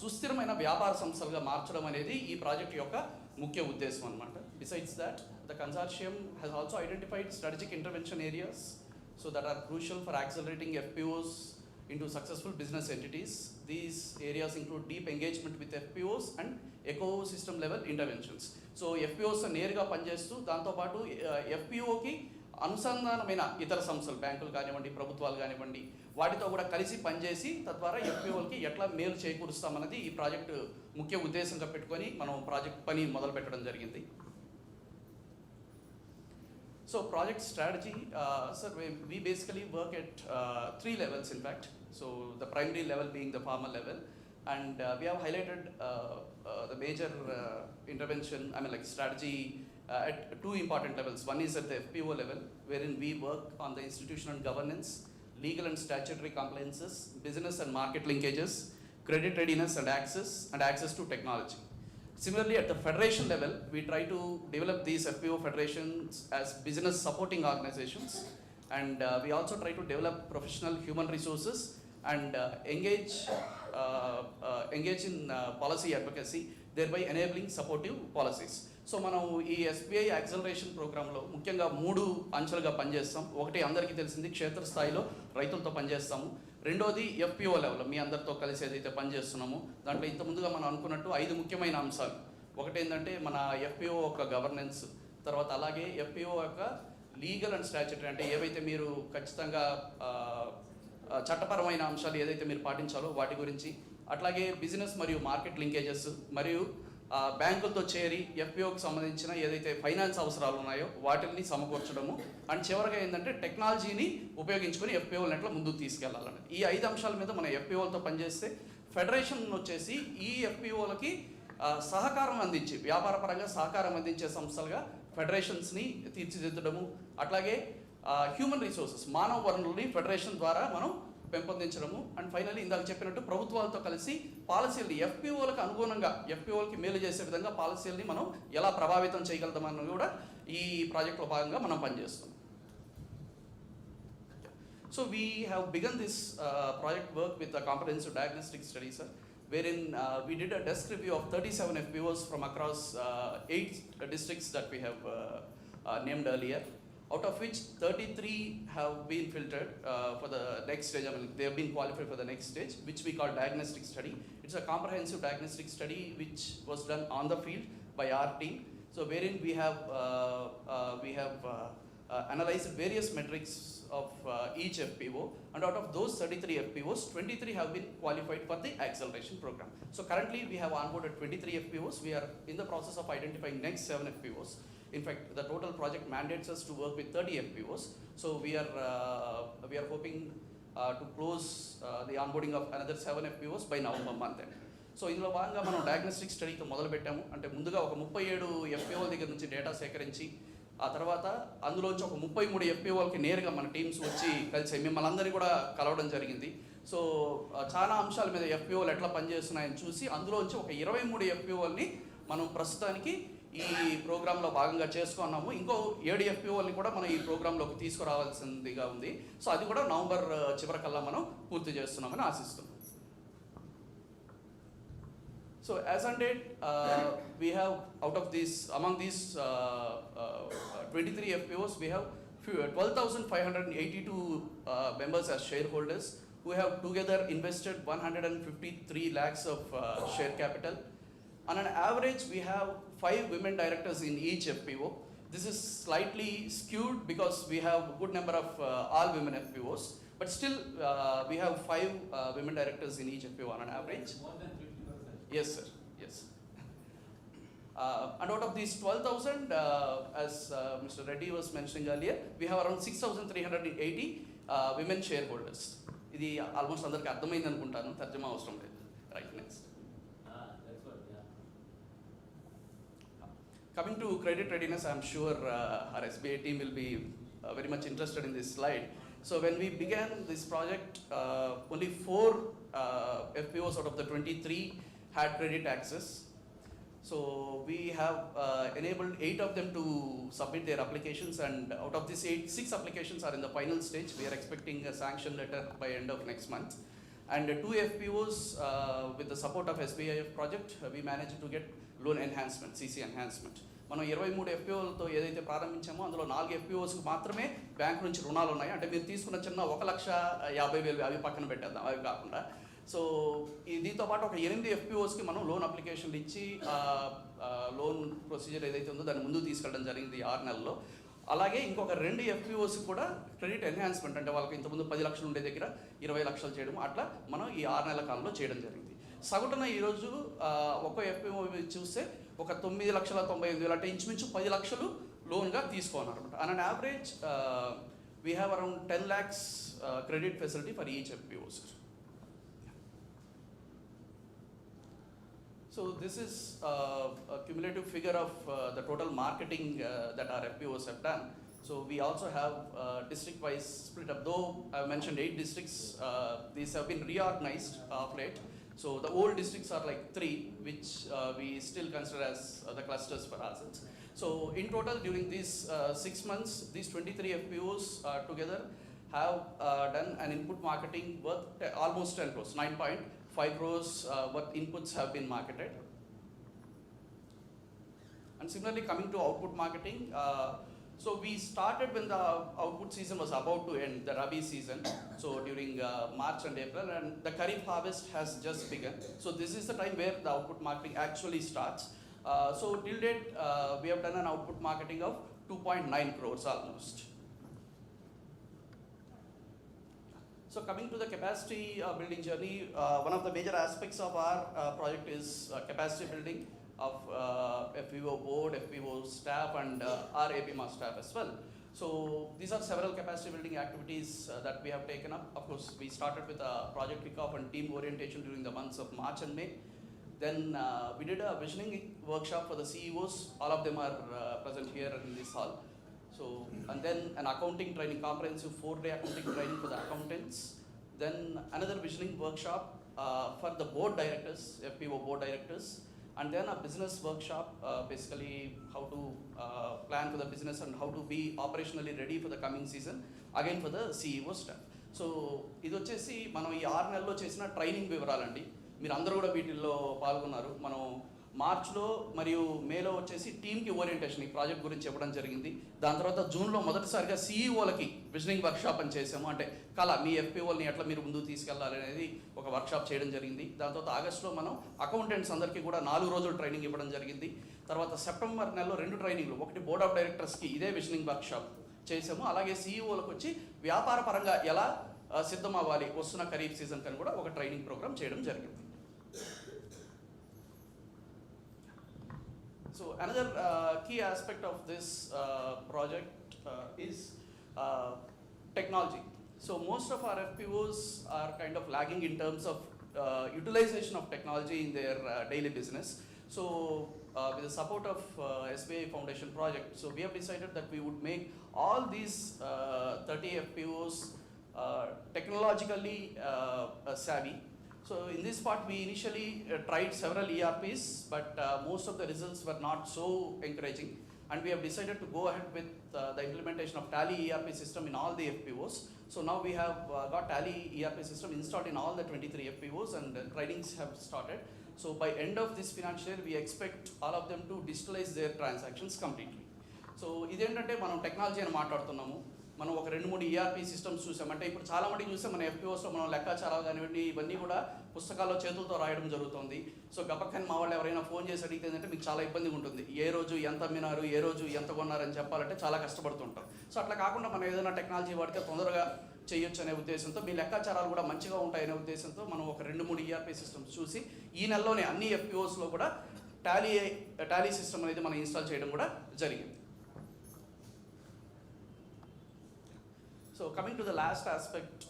సుస్థిరమైన వ్యాపార సంస్థలుగా మార్చడం అనేది ఈ ప్రాజెక్ట్ యొక్క ముఖ్య ఉద్దేశం అన్నమాట. Besides that, the consortium has also identified strategic intervention areas so that are crucial for accelerating FPOs into successful business entities. These areas include deep engagement with FPOs and ecosystem level interventions. So FPOs నేరుగా పనిచేస్తూ దాంతోపాటు FPOకి అనుసంధానమైన ఇతర సంస్థలు, బ్యాంకులు కానివ్వండి, ప్రభుత్వాలు కానివ్వండి, వాటితో కూడా కలిసి పనిచేసి తద్వారా FPOలకి ఎట్లా మేలు చేకూరుస్తామన్నది ఈ ప్రాజెక్టు ముఖ్య ఉద్దేశంగా పెట్టుకొని మనం ప్రాజెక్ట్ పని మొదలు పెట్టడం జరిగింది. So project strategy, sir, we basically work at 3 levels in fact. So the primary level being the farmer level, and we have highlighted the major intervention, strategy at 2 important levels. One is at the FPO level, wherein we work on the institutional governance, legal and statutory compliances, business and market linkages, credit readiness and access to technology. Similarly, at the federation level, we try to develop these FPO federations as business supporting organizations, and we also try to develop professional human resources and engage in policy advocacy, thereby enabling supportive policies. So మనం ఈ SBI acceleration ప్రోగ్రాంలో ముఖ్యంగా 3 అంచెలుగా పనిచేస్తాం. ఒకటి అందరికీ తెలిసింది క్షేత్రస్థాయిలో రైతులతో పనిచేస్తాము. రెండోది ఎఫ్పిఓ లెవెల్, మీ అందరితో కలిసి ఏదైతే పనిచేస్తున్నామో దాంట్లో ఇంత ముందుగా మనం అనుకున్నట్టు 5 ముఖ్యమైన అంశాలు. ఒకటి ఏంటంటే మన ఎఫ్పిఓ యొక్క గవర్నెన్స్, తర్వాత అలాగే ఎఫ్పిఓ యొక్క లీగల్ అండ్ స్టాచ్యుటరీ, అంటే ఏవైతే మీరు ఖచ్చితంగా చట్టపరమైన అంశాలు ఏదైతే మీరు పాటించాలో వాటి గురించి, అట్లాగే బిజినెస్ మరియు మార్కెట్ లింకేజెస్, మరియు బ్యాంకులతో చేరి ఎఫ్పిఓకి సంబంధించిన ఏదైతే ఫైనాన్స్ అవసరాలు ఉన్నాయో వాటిని సమకూర్చడము, అండ్ చివరిగా ఏంటంటే టెక్నాలజీని ఉపయోగించుకొని ఎఫ్పిఓలను ఎట్లా ముందుకు తీసుకెళ్లాలని. ఈ 5 అంశాల మీద మన ఎఫ్పిఓలతో పనిచేస్తే ఫెడరేషన్ వచ్చేసి ఈ ఎఫ్పిఓలకి సహకారం అందించి వ్యాపారపరంగా సహకారం అందించే సంస్థలుగా ఫెడరేషన్స్ని తీర్చిదిద్దడము, అట్లాగే హ్యూమన్ రిసోర్సెస్ మానవ వనరులని ఫెడరేషన్ ద్వారా మనం పెంపొందించడము, అండ్ ఫైనల్లీ ఇందాక చెప్పినట్టు ప్రభుత్వాలతో కలిసి పాలసీలని ఎఫ్పిఓలకు అనుగుణంగా ఎఫ్పిఓలకి మేలు చేసే విధంగా పాలసీలని మనం ఎలా ప్రభావితం చేయగలుగుతామని కూడా ఈ ప్రాజెక్టులో భాగంగా మనం పనిచేస్తాం. So we have begun this project work with a comprehensive diagnostic study, sir, wherein we did a desk review of 37 FPOs from across 8 districts that we have named earlier, out of which 33 have been filtered for the next stage. They have been qualified for the next stage, which we call diagnostic study. It's a comprehensive diagnostic study which was done on the field by our team. So wherein we have analyzed various metrics of each FPO, and out of those 33 FPOs, 23 have been qualified for the acceleration program. So currently we have onboarded 23 FPOs. We are in the process of identifying next 7 FPOs. In fact, the total project mandates us to work with 30 FPOs. So we are hoping to close the onboarding of another 7 FPOs by November month end. So ఇందులో భాగంగా మనం diagnostic స్టడీతో మొదలు పెట్టాము. అంటే ముందుగా ఒక 37 ఎఫ్పిఓల దగ్గర నుంచి డేటా సేకరించి, ఆ తర్వాత అందులోంచి ఒక 33 ఎఫ్పిఓలకి నేరుగా మన టీమ్స్ వచ్చి కలిసి మిమ్మల్ని అందరినీ కూడా కలవడం జరిగింది. సో చాలా అంశాల మీద ఎఫ్పిఓలు ఎట్లా పనిచేస్తున్నాయని చూసి అందులోంచి ఒక 23 ఎఫ్పిఓల్ని మనం ప్రస్తుతానికి ఈ ప్రోగ్రాంలో భాగంగా చేసుకున్నాము. ఇంకో 7 ఎఫ్పిఓల్ని కూడా మనం ఈ ప్రోగ్రాంలోకి తీసుకురావాల్సిందిగా ఉంది. సో అది కూడా నవంబర్ చివరికల్లా మనం పూర్తి చేస్తున్నామని ఆశిస్తున్నాం. So as on date, we have among these 23 FPOs, we have 12,582 members as shareholders who have together invested 153 lakhs of share capital. On an average, we have 5 women directors in each FPO. This is slightly skewed because we have a good number of all women FPOs, but still we have 5 women directors in each FPO on an average. More than 50%. Yes, sir. Yes. And out of these 12,000, as Mr. Reddy was mentioning earlier, we have around 6,380 women shareholders. This is almost andarki ardhamaindi anukuntanu, tarjuma avasaram ledhu. Right, next. That's what, yeah. Coming to credit readiness, I'm sure our SBI team will be very much interested in this slide. So when we began this project, only 4 FPOs out of the 23 had credit access. So we have enabled 8 of them to submit their applications, and out of these 8, 6 applications are in the final stage. We are expecting a sanction letter by end of next month. And 2 FPOs, with the support of SBIF project, we managed to get loan enhancement, CC enhancement. మనం 23 ఎఫ్పిఓలతో ఏదైతే ప్రారంభించామో అందులో 4 ఎఫ్పిఓస్కి మాత్రమే bank నుంచి రుణాలు ఉన్నాయి. అంటే మీరు తీసుకున్న చిన్న 1,50,000 అవి పక్కన పెట్టేద్దాం, అవి కాకుండా. సో దీంతో పాటు ఒక 8 ఎఫ్పిఓస్కి మనం లోన్ అప్లికేషన్లు ఇచ్చి లోన్ ప్రొసీజర్ ఏదైతే ఉందో దాన్ని ముందుకు తీసుకెళ్ళడం జరిగింది 6 నెలల్లో. అలాగే ఇంకొక 2 ఎఫ్పిఓస్కి కూడా క్రెడిట్ ఎన్హాన్స్మెంట్, అంటే వాళ్ళకి ఇంతకుముందు 10 లక్షలు ఉండే దగ్గర 20 లక్షలు చేయడం, అట్లా మనం ఈ 6 నెలల కాలంలో చేయడం జరిగింది. సగటున ఈరోజు ఒక్కో ఎఫ్పిఓ చూస్తే ఒక 9,98,000, అంటే ఇంచుమించు 10 లక్షలు లోన్గా తీసుకోవాలన్నమాట. On an average, we have around 10 lakhs credit facility for each FPO, sir. So this is a cumulative figure of the total marketing that our FPOs have done. So we also have district-wise split up. Though I mentioned 8 districts, these have been reorganized of late. So the old districts are like 3, which we still consider as the clusters for ourselves. So in total, during these 6 months, these 23 FPOs together have done an input marketing worth almost 10 crores, 9.5 crores worth inputs have been marketed. And similarly, coming to output marketing, so we started when the output season was about to end, the Rabi season, so during March and April, and the Kharif harvest has just begun. So this is the time where the output marketing actually starts. So till date, we have done an output marketing of 2.9 crores almost. So coming to the capacity building journey, one of the major aspects of our project is capacity building of FPO board, FPO staff, and our APMA staff as well. So these are several capacity building activities that we have taken up. Of course, we started with a project kickoff and team orientation during the months of March and May. Then we did a visioning workshop for the CEOs. All of them are present here in this hall. So, and then an accounting training, comprehensive 4-day accounting training for the accountants. Then another visioning workshop for the board directors, FPO board directors. And then a business workshop, basically how to plan for the business and how to be operationally ready for the coming season, again for the CEO staff. So ఇది వచ్చేసి మనం ఈ 6 నెలల్లో చేసిన training వివరాలండి. మీరు అందరూ కూడా వీటిల్లో పాల్గొన్నారు. మనం మార్చ్లో మరియు మేలో వచ్చేసి టీమ్కి ఓరియంటేషన్ ఈ ప్రాజెక్ట్ గురించి చెప్పడం జరిగింది. దాని తర్వాత జూన్లో మొదటిసారిగా సీఈఓలకి విజనింగ్ వర్క్షాప్ అని చేసాము. అంటే మీ ఎఫ్పిఓల్ని ఎట్లా మీరు ముందుకు తీసుకెళ్ళాలి అనేది ఒక వర్క్షాప్ చేయడం జరిగింది. దాని తర్వాత ఆగస్టులో మనం అకౌంటెంట్స్ అందరికీ కూడా 4 రోజులు ట్రైనింగ్ ఇవ్వడం జరిగింది. తర్వాత సెప్టెంబర్ నెలలో 2 ట్రైనింగ్లు, ఒకటి బోర్డ్ ఆఫ్ డైరెక్టర్స్కి ఇదే విజనింగ్ వర్క్షాప్ చేసాము. అలాగే సీఈఓలకు వచ్చి వ్యాపార పరంగా ఎలా సిద్ధం అవ్వాలి వస్తున్న ఖరీఫ్ సీజన్ కని కూడా ఒక ట్రైనింగ్ ప్రోగ్రామ్ చేయడం జరిగింది. So another key aspect of this project is technology. So most of our FPOs are kind of lagging in terms of utilization of technology in their daily business. So with the support of SBIF Foundation project, so we have decided that we would make all these 30 FPOs technologically savvy. So in this part, we initially tried several ERPs, but most of the results were not so encouraging. And we have decided to go ahead with the implementation of Tally ERP system in all the FPOs. So now we have got Tally ERP system installed in all the 23 FPOs, and trainings have started. So by end of this financial year, we expect all of them to digitalize their transactions completely. So ఇదేంటంటే మనం technology అని మాట్లాడుతున్నాము. మనం ఒక 2-3 ERP systems చూసామంటే ఇప్పుడు చాలా మటుకు చూసాం మన FPOస్లో మనం లెక్కాచారాలు కానివ్వండి ఇవన్నీ కూడా పుస్తకాల్లో చేతులతో రాయడం జరుగుతుంది. సో గబక్కని మా వాళ్ళు ఎవరైనా ఫోన్ చేసి అడిగితే ఏంటంటే మీకు చాలా ఇబ్బందిగా ఉంటుంది. ఏ రోజు ఎంత అమ్మినారు, ఏ రోజు ఎంత కొన్నారని చెప్పాలంటే చాలా కష్టపడుతుంటాం. సో అట్లా కాకుండా మనం ఏదైనా టెక్నాలజీ వాడితే తొందరగా చేయొచ్చు అనే ఉద్దేశంతో, మీ లెక్కాచారాలు కూడా మంచిగా ఉంటాయనే ఉద్దేశంతో మనం ఒక 2-3 ERP సిస్టమ్స్ చూసి ఈ నెలలోనే అన్ని FPOస్లో కూడా టాలీ సిస్టమ్ అనేది మనం ఇన్స్టాల్ చేయడం కూడా జరిగింది. So coming to the last aspect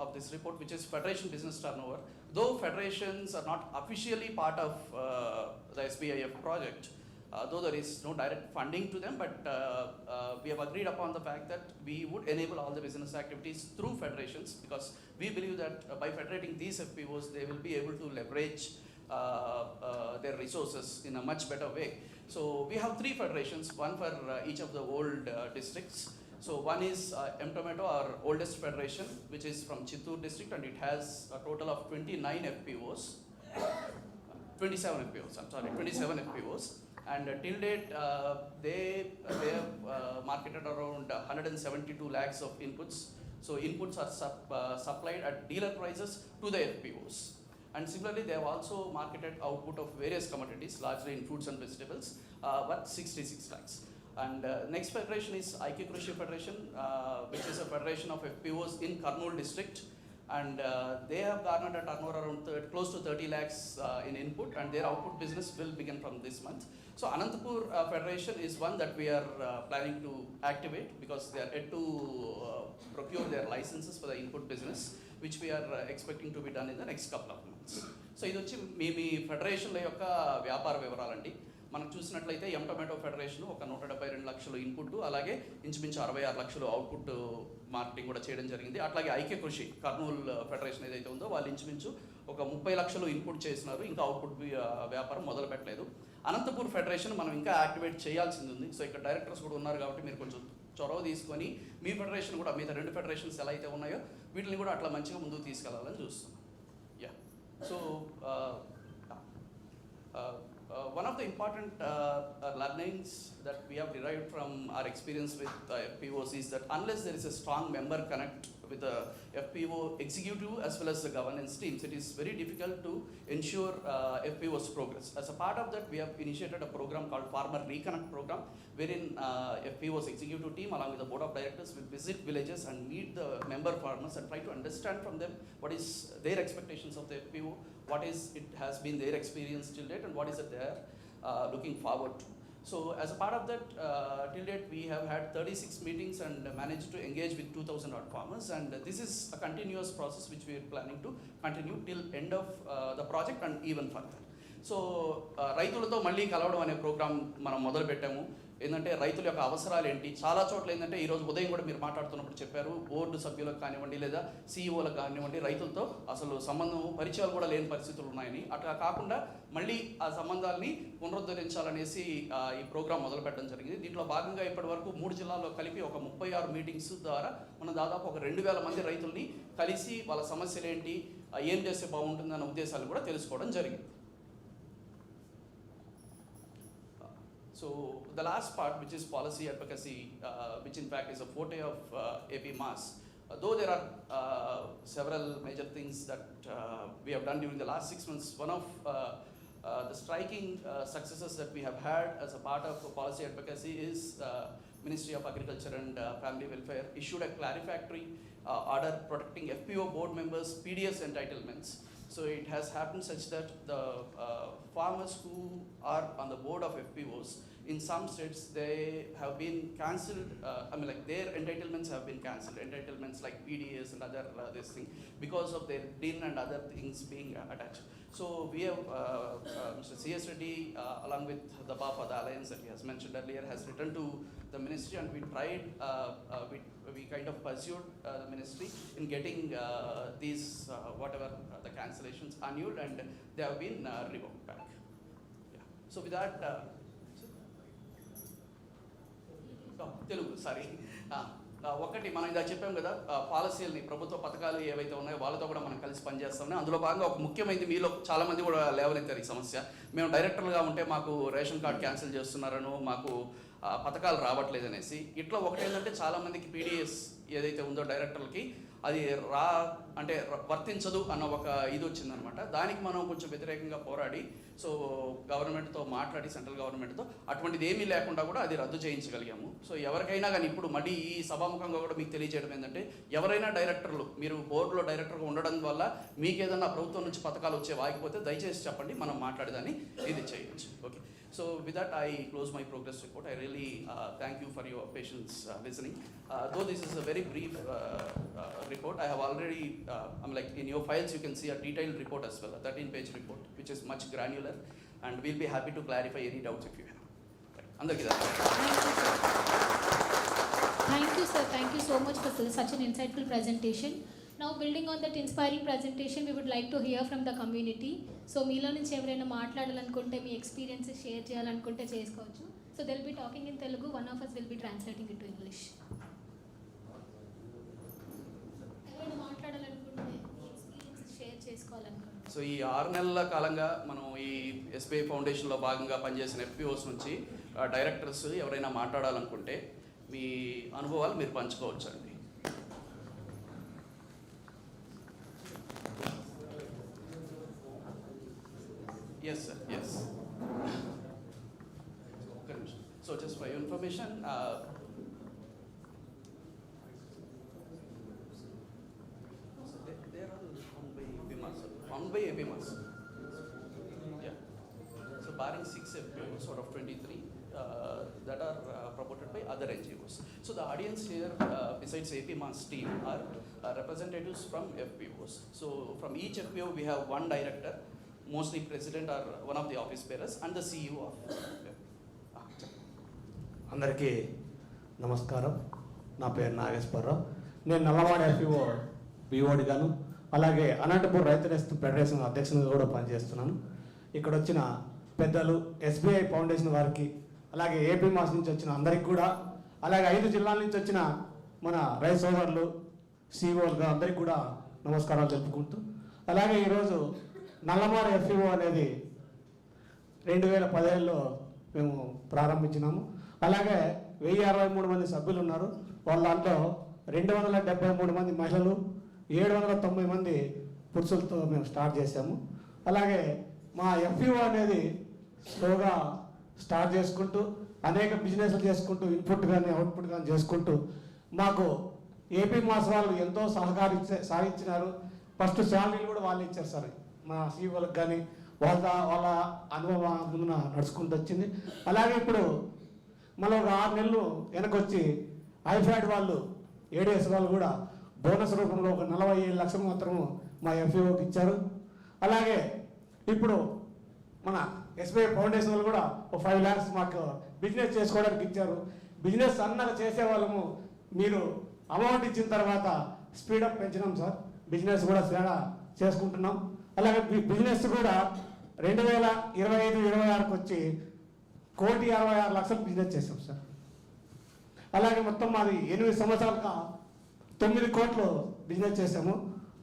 of this report, which is federation business turnover. Though federations are not officially part of the SBIF project, though there is no direct funding to them, but we have agreed upon the fact that we would enable all the business activities through federations, because we believe that by federating these FPOs, they will be able to leverage their resources in a much better way. So we have 3 federations, one for each of the old districts. So one is M-Tomato, our oldest federation, which is from Chittoor district, and it has a total of 27 FPOs, I'm sorry, 27 FPOs. And till date, they have marketed around 172 lakhs of inputs. So inputs are supplied at dealer prices to the FPOs. And similarly, they have also marketed output of various commodities, largely in fruits and vegetables, worth 66 lakhs. And next federation is IQ Krishi Federation, which is a federation of FPOs in Kurnool district. and they have garnered a turnover around close to 30 lakhs in input, and their output business will begin from this month. So Anantapur Federation is one that we are planning to activate, because they are yet to procure their licenses for the input business, which we are expecting to be done in the next couple of months. So ఇది వచ్చి మీ ఫెడరేషన్ల యొక్క వ్యాపార వివరాలండి. మనం చూసినట్లయితే ఎం tomato federation ఒక 172 లక్షలు input, అలాగే ఇంచుమించు 66 లక్షలు అవుట్పుట్ మార్కెటింగ్ కూడా చేయడం జరిగింది. అట్లాగే ఐక్య కృషి కర్నూలు ఫెడరేషన్ ఏదైతే ఉందో వాళ్ళు ఇంచుమించు ఒక 30 లక్షలు ఇన్పుట్ చేసినారు, ఇంకా అవుట్పుట్ వ్యాపారం మొదలు పెట్టలేదు. అనంతపూర్ ఫెడరేషన్ మనం ఇంకా యాక్టివేట్ చేయాల్సింది ఉంది. సో ఇక్కడ డైరెక్టర్స్ కూడా ఉన్నారు కాబట్టి మీరు కొంచెం చొరవ తీసుకొని మీ ఫెడరేషన్ కూడా, మిగతా 2 ఫెడరేషన్స్ ఎలా అయితే ఉన్నాయో వీటిని కూడా అట్లా మంచిగా ముందుకు తీసుకెళ్లాలని చూస్తున్నాం. Yeah, so one of the important learnings that we have derived from our experience with FPOs is that unless there is a strong member connect with the FPO executive as well as the governance teams, it is very difficult to ensure FPOs progress. As a part of that, we have initiated a program called Farmer Reconnect program, wherein FPOs executive team along with the board of directors will visit villages and meet the member farmers and try to understand from them what is their expectations of the FPO, what is it has been their experience till date, and what is it they are looking forward to. So as a part of that, till date we have had 36 meetings and managed to engage with 2,000 odd farmers, and this is a continuous process which we are planning to continue till end of the project and even further. So రైతులతో మళ్ళీ కలవడం అనే programme మనం మొదలు పెట్టాము. ఏంటంటే రైతుల యొక్క అవసరాలు ఏంటి, చాలా చోట్ల ఏంటంటే ఈరోజు ఉదయం కూడా మీరు మాట్లాడుతున్నప్పుడు చెప్పారు, బోర్డు సభ్యులకు కానివ్వండి లేదా సీఈఓలకు కానివ్వండి రైతులతో అసలు సంబంధం పరిచయాలు కూడా లేని పరిస్థితులు ఉన్నాయని, అట్లా కాకుండా మళ్ళీ ఆ సంబంధాలని పునరుద్ధరించాలనేసి ఈ ప్రోగ్రాం మొదలు పెట్టడం జరిగింది. దీంట్లో భాగంగా ఇప్పటి వరకు 3 జిల్లాల్లో కలిపి ఒక 36 మీటింగ్స్ ద్వారా మనం దాదాపు ఒక 2,000 మంది రైతుల్ని కలిసి వాళ్ళ సమస్యలు ఏంటి, ఏం చేస్తే బాగుంటుందన్న ఉద్దేశాలు కూడా తెలుసుకోవడం జరిగింది. So the last part, which is policy advocacy, which in fact is a forte of AP Mass, though there are several major things that we have done during the last 6 months, one of the striking successes that we have had as a part of policy advocacy is Ministry of Agriculture and Family Welfare issued a clarifactory order protecting FPO board members' PDS entitlements. So it has happened such that the farmers who are on the board of FPOs, in some states they have been cancelled, their entitlements have been cancelled, entitlements like PDS and other this thing, because of their DIN and other things being attached. So we have Mr. C.S. Reddy along with the PAPA, the alliance that he has mentioned earlier, has returned to the ministry, and we tried, we kind of pursued the ministry in getting these whatever the cancellations annulled, and they have been revoked back. Yeah. So with that, Telugu sorry ఒకటి మనం ఇలా చెప్పాం కదా, పాలసీలని ప్రభుత్వ పథకాలు ఏవైతే ఉన్నాయో వాళ్ళతో కూడా మనం కలిసి పనిచేస్తామని, అందులో భాగంగా ఒక ముఖ్యమైనది మీలో చాలామంది కూడా లేవనెత్తారు ఈ సమస్య. మేము డైరెక్టర్లుగా ఉంటే మాకు రేషన్ కార్డ్ క్యాన్సిల్ చేస్తున్నారనో, మాకు పథకాలు రావట్లేదు అనేసి. ఇట్లా ఒకటి ఏంటంటే చాలామందికి పీడిఎస్ ఏదైతే ఉందో డైరెక్టర్లకి అది వర్తించదు అన్న ఒక ఇది వచ్చిందనమాట. దానికి మనం కొంచెం వ్యతిరేకంగా పోరాడి, సో గవర్నమెంట్తో మాట్లాడి సెంట్రల్ గవర్నమెంట్తో అటువంటిది ఏమీ లేకుండా కూడా అది రద్దు చేయించగలిగాము. సో ఎవరికైనా కానీ ఇప్పుడు మళ్ళీ ఈ సభాముఖంగా కూడా మీకు తెలియజేయడం ఏంటంటే, ఎవరైనా డైరెక్టర్లు మీరు బోర్డులో డైరెక్టర్గా ఉండడం వల్ల మీకు ఏదైనా ప్రభుత్వం నుంచి పథకాలు వచ్చే వాగిపోతే దయచేసి చెప్పండి, మనం మాట్లాడేదాన్ని ఇది చేయొచ్చు. Okay, so with that I close my progress report. I really thank you for your patience listening. Though this is a very brief report, I have already in your files you can see a detailed report as well, a 13-page report which is much granular, and we'll be happy to clarify any doubts if you have. Andarki Thank you sir, thank you so much for such an insightful presentation. Now building on that inspiring presentation, we would like to hear from the community. So మీలో నుంచి ఎవరైనా మాట్లాడాలనుకుంటే, మీ experiences share చేయాలనుకుంటే చేసుకోవచ్చు. So they'll be talking in Telugu, one of us will be translating it to English. ఎవరైనా మాట్లాడాలనుకుంటే, మీ experiences share చేసుకోవాలనుకుంటే. So ఈ 6 నెలల కాలంగా మనం ఈ SBI ఫౌండేషన్లో భాగంగా పనిచేసిన FPOs నుంచి డైరెక్టర్స్ ఎవరైనా మాట్లాడాలనుకుంటే మీ అనుభవాలు మీరు పంచుకోవచ్చు అండి. Yes, sir. Yes. So just for your information, there by AP Mass. Yeah. So barring 6 FPOs out of 23 that are promoted by other NGOs. So the audience here, besides AP Mass team, are representatives from FPOs. So from each FPO we have one director, mostly president or one of the office bearers, and the CEO of అందరికీ నమస్కారం. నా పేరు నాగేశ్వరరావు. నేను నల్లవాడ FPO బీఓడిగాను, అలాగే అనంతపూర్ రైతు నేస్తం federation అధ్యక్షునిగా కూడా పనిచేస్తున్నాను. ఇక్కడ వచ్చిన పెద్దలు, ఎస్బీఐ ఫౌండేషన్ వారికి, అలాగే ఏపీ మాస్ నుంచి వచ్చిన అందరికి కూడా, అలాగే 5 జిల్లాల నుంచి వచ్చిన మన రైతు సోదరులు, సిఓలుగా అందరికి కూడా నమస్కారాలు తెలుపుకుంటూ, అలాగే ఈరోజు నల్లమాడ ఎఫ్పిఓ అనేది 2015లో మేము ప్రారంభించినాము. అలాగే 1063 మంది సభ్యులు ఉన్నారు. వాళ్ళ దాంట్లో 273 మంది మహిళలు, 790 మంది పురుషులతో మేము స్టార్ట్ చేసాము. అలాగే మా ఎఫ్పిఓ అనేది స్లోగా స్టార్ట్ చేసుకుంటూ అనేక బిజినెస్లు చేసుకుంటూ ఇన్పుట్ కానీ అవుట్పుట్ కానీ చేసుకుంటూ మాకు ఏపీ మాస్ వాళ్ళు ఎంతో సాగించినారు. ఫస్ట్ శాలరీలు కూడా వాళ్ళు ఇచ్చారు సార్ మా సీఓలకు కానీ, వాళ్ళ అనుభవం ముందున నడుచుకుంటూ వచ్చింది. అలాగే ఇప్పుడు మళ్ళీ ఒక 6 నెలలు వెనకొచ్చి ఐఫ్యాడ్ వాళ్ళు, ఏడిఎస్ వాళ్ళు కూడా బోనస్ రూపంలో ఒక 47 లక్షలు మాత్రము మా ఎఫ్పిఓకి ఇచ్చారు. అలాగే ఇప్పుడు మన ఎస్బీఐ ఫౌండేషన్ వాళ్ళు కూడా ఒక 5 lakhs మాకు బిజినెస్ చేసుకోవడానికి ఇచ్చారు. బిజినెస్ సన్నగా చేసేవాళ్ళము మీరు అమౌంట్ ఇచ్చిన తర్వాత స్పీడప్ పెంచినాం సార్. బిజినెస్ కూడా తేడా చేసుకుంటున్నాం. అలాగే బిజినెస్ కూడా 2025-26కి వచ్చి 1,66,00,000 బిజినెస్ చేసాం సార్. అలాగే మొత్తం మాది 8 సంవత్సరాలుగా 9 కోట్లు బిజినెస్ చేసాము.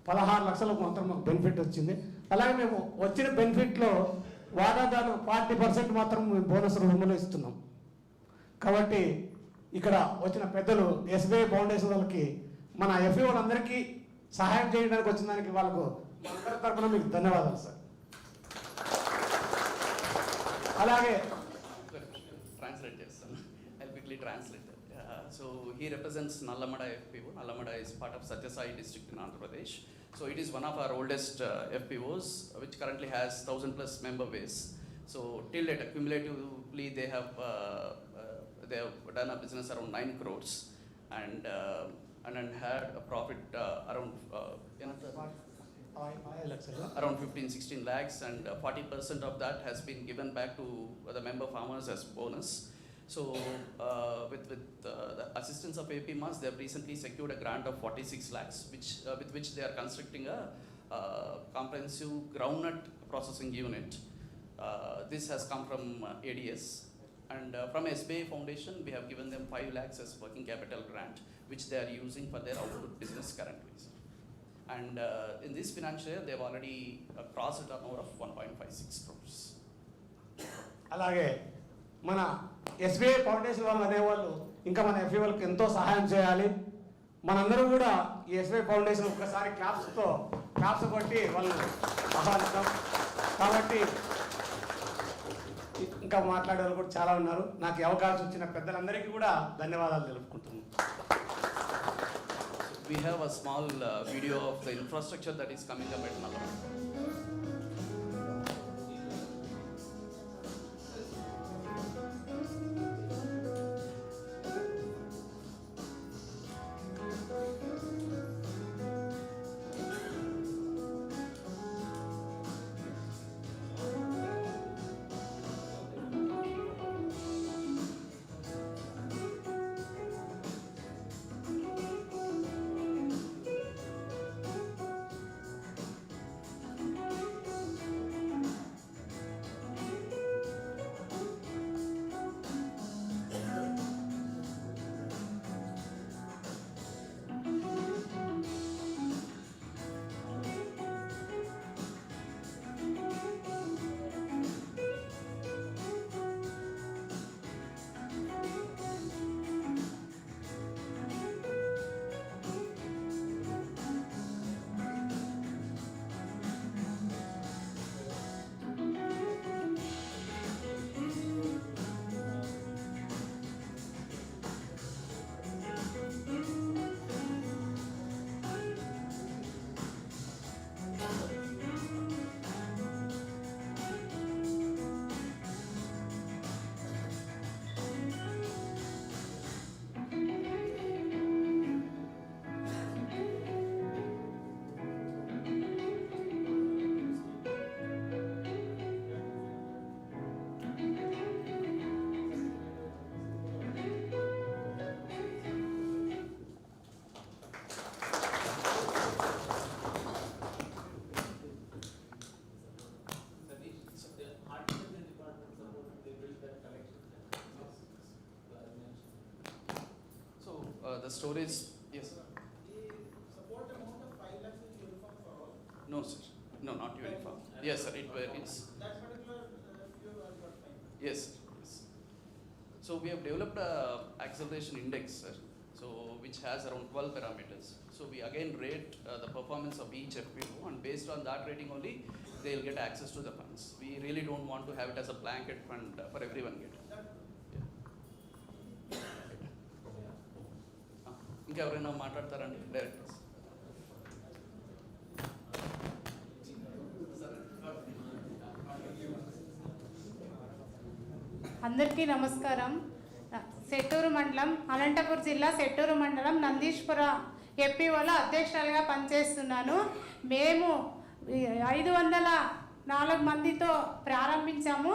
16 లక్షలకు మాత్రం మాకు బెనిఫిట్ వచ్చింది. అలాగే మేము వచ్చిన బెనిఫిట్లో వాటాదారు 40% మాత్రం మేము బోనస్ రూపంలో ఇస్తున్నాం. కాబట్టి ఇక్కడ వచ్చిన పెద్దలు ఎస్బీఐ ఫౌండేషన్ వాళ్ళకి, మన ఎఫ్ఈ వాళ్ళందరికీ సహాయం చేయడానికి వచ్చిన దానికి వాళ్ళకు అందరి తరఫున మీకు ధన్యవాదాలు సార్. అలాగే translate చేస్తాను. I'll quickly translate. So he represents Nallamada FPO. Nallamada is part of Satyasai district in Andra Pradesh. So it is one of our oldest FPOs, which currently has 1,000+ member base. So till date, cumulatively they have done a business around 9 crores and had a profit around 15-16 lakhs, and 40% of that has been given back to the member farmers as bonus. So with the assistance of AP Mass, they have recently secured a grant of 46 lakhs, with which they are constructing a comprehensive groundnut processing unit. This has come from ADS, and from SBIF Foundation we have given them 5 lakhs as working capital grant, which they are using for their output business currently. And in this financial year they have already crossed a turnover of 1.56 crores. అలాగే మన SBI foundation వాళ్ళు అనేవాళ్ళు ఇంకా మన FE వాళ్ళకి ఎంతో సహాయం చేయాలి. మనందరూ కూడా ఈ ఎస్బీఐ ఫౌండేషన్ ఒక్కసారి క్లాప్స్ కొట్టి వాళ్ళు ఆహ్వానిస్తాం. కాబట్టి ఇంకా మాట్లాడే వాళ్ళు కూడా చాలా ఉన్నారు. నాకు ఈ అవకాశం ఇచ్చిన పెద్దలందరికీ కూడా ధన్యవాదాలు తెలుపుకుంటున్నాను. We have a small video of the infrastructure that is coming up at Nallamada. the storage, yes. No, sir. No, not uniform. Yes, sir, it varies. Yes, sir. Yes. So we have developed a acceleration index, sir. So which has around 12 parameters. So we again rate the performance of each FPO, and based on that rating only, they'll get access to the funds. We really don't want to have it as a blanket fund for everyone get. ఇంకెవరైనా మాట్లాడతారండి directors? అందరికీ నమస్కారం. సెట్టూరు మండలం, అనంతపురం జిల్లా సెట్టూరు మండలం నందీశ్వర ఎఫ్పిఓలో అధ్యక్షురాలుగా పనిచేస్తున్నాను. మేము 504 మందితో ప్రారంభించాము.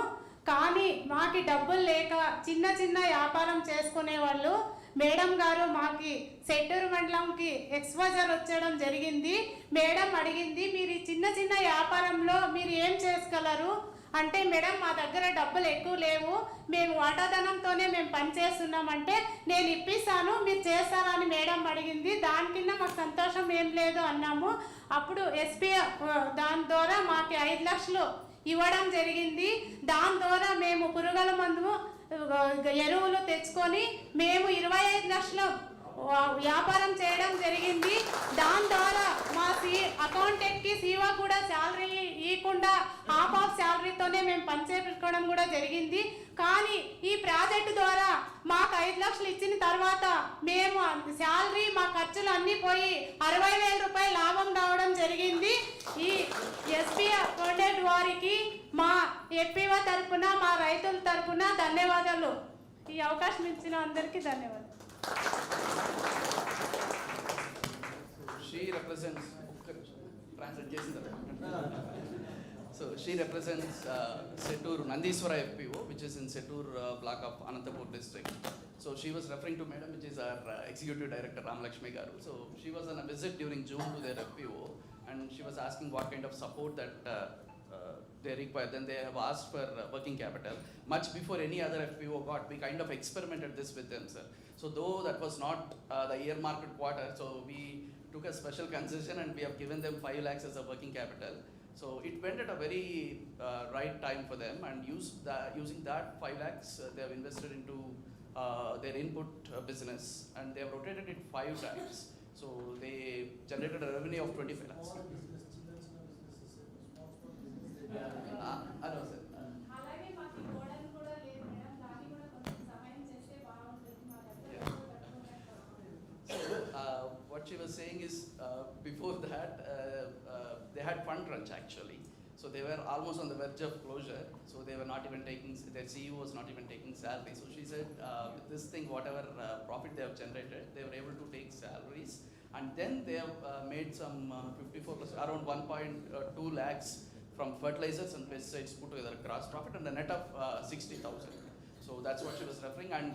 కానీ మాకు డబ్బులు లేక చిన్న చిన్న వ్యాపారం చేసుకునే వాళ్ళు మేడం గారు మాకి సెట్టూరు మండలంకి ఎక్స్పోజర్ వచ్చేయడం జరిగింది. మేడం అడిగింది, మీరు చిన్న చిన్న వ్యాపారంలో మీరు ఏం చేసుకోగలరు అంటే, మేడం మా దగ్గర డబ్బులు ఎక్కువ లేవు, మేము వాటాధనంతోనే మేము పనిచేస్తున్నామంటే, నేను ఇప్పిస్తాను మీరు చేస్తారా అని మేడం అడిగింది. దాని కింద మాకు సంతోషం ఏం లేదు అన్నాము. అప్పుడు SBIF దాని ద్వారా మాకు 5 లక్షలు ఇవ్వడం జరిగింది. దాని ద్వారా మేము పురుగుల మందు ఎరువులు తెచ్చుకొని మేము 25 లక్షలు వ్యాపారం చేయడం జరిగింది. దాని ద్వారా మా అకౌంటెంట్కి సీఓ కూడా శాలరీ ఇవ్వకుండా హాఫ్ ఆఫ్ శాలరీతోనే మేము పనిచేసుకోవడం కూడా జరిగింది. కానీ ఈ ప్రాజెక్టు ద్వారా మాకు 5 లక్షలు ఇచ్చిన తర్వాత మేము శాలరీ మా ఖర్చులు అన్నీ పోయి 60,000 రూపాయలు లాభం రావడం జరిగింది. ఈ SBIF ఫౌండెడ్ వారికి మా FPO తరపున, మా రైతుల తరపున ధన్యవాదాలు. ఈ అవకాశం ఇచ్చిన అందరికీ ధన్యవాదాలు. She represents, so she represents Settur Nandiswara FPO, which is in Settur block of Anantapur district. So she was referring to Madam, which is our Executive Director Ram Lakshmi Garu. So she was on a visit during June to their FPO, and she was asking what kind of support that they require. Then they have asked for working capital. Much before any other FPO got, we kind of experimented this with them, sir. So though that was not the earmarked quarter, so we took a special concession and we have given them 5 lakhs as a working capital. So it went at a very right time for them, and using that 5 lakhs, they have invested into their input business, and they have rotated it 5 times. So they generated a revenue of 25 lakhs. Hello, sir. What she was saying is, before that, they had fund crunch actually. So they were almost on the verge of closure. So they were not even taking, their CEO was not even taking salary. So she said, with this thing, whatever profit they have generated, they were able to take salaries. And then they have made some 54%, around 1.2 lakhs from fertilizers and pesticides put together gross profit, and a net of 60,000. So that's what she was referring, and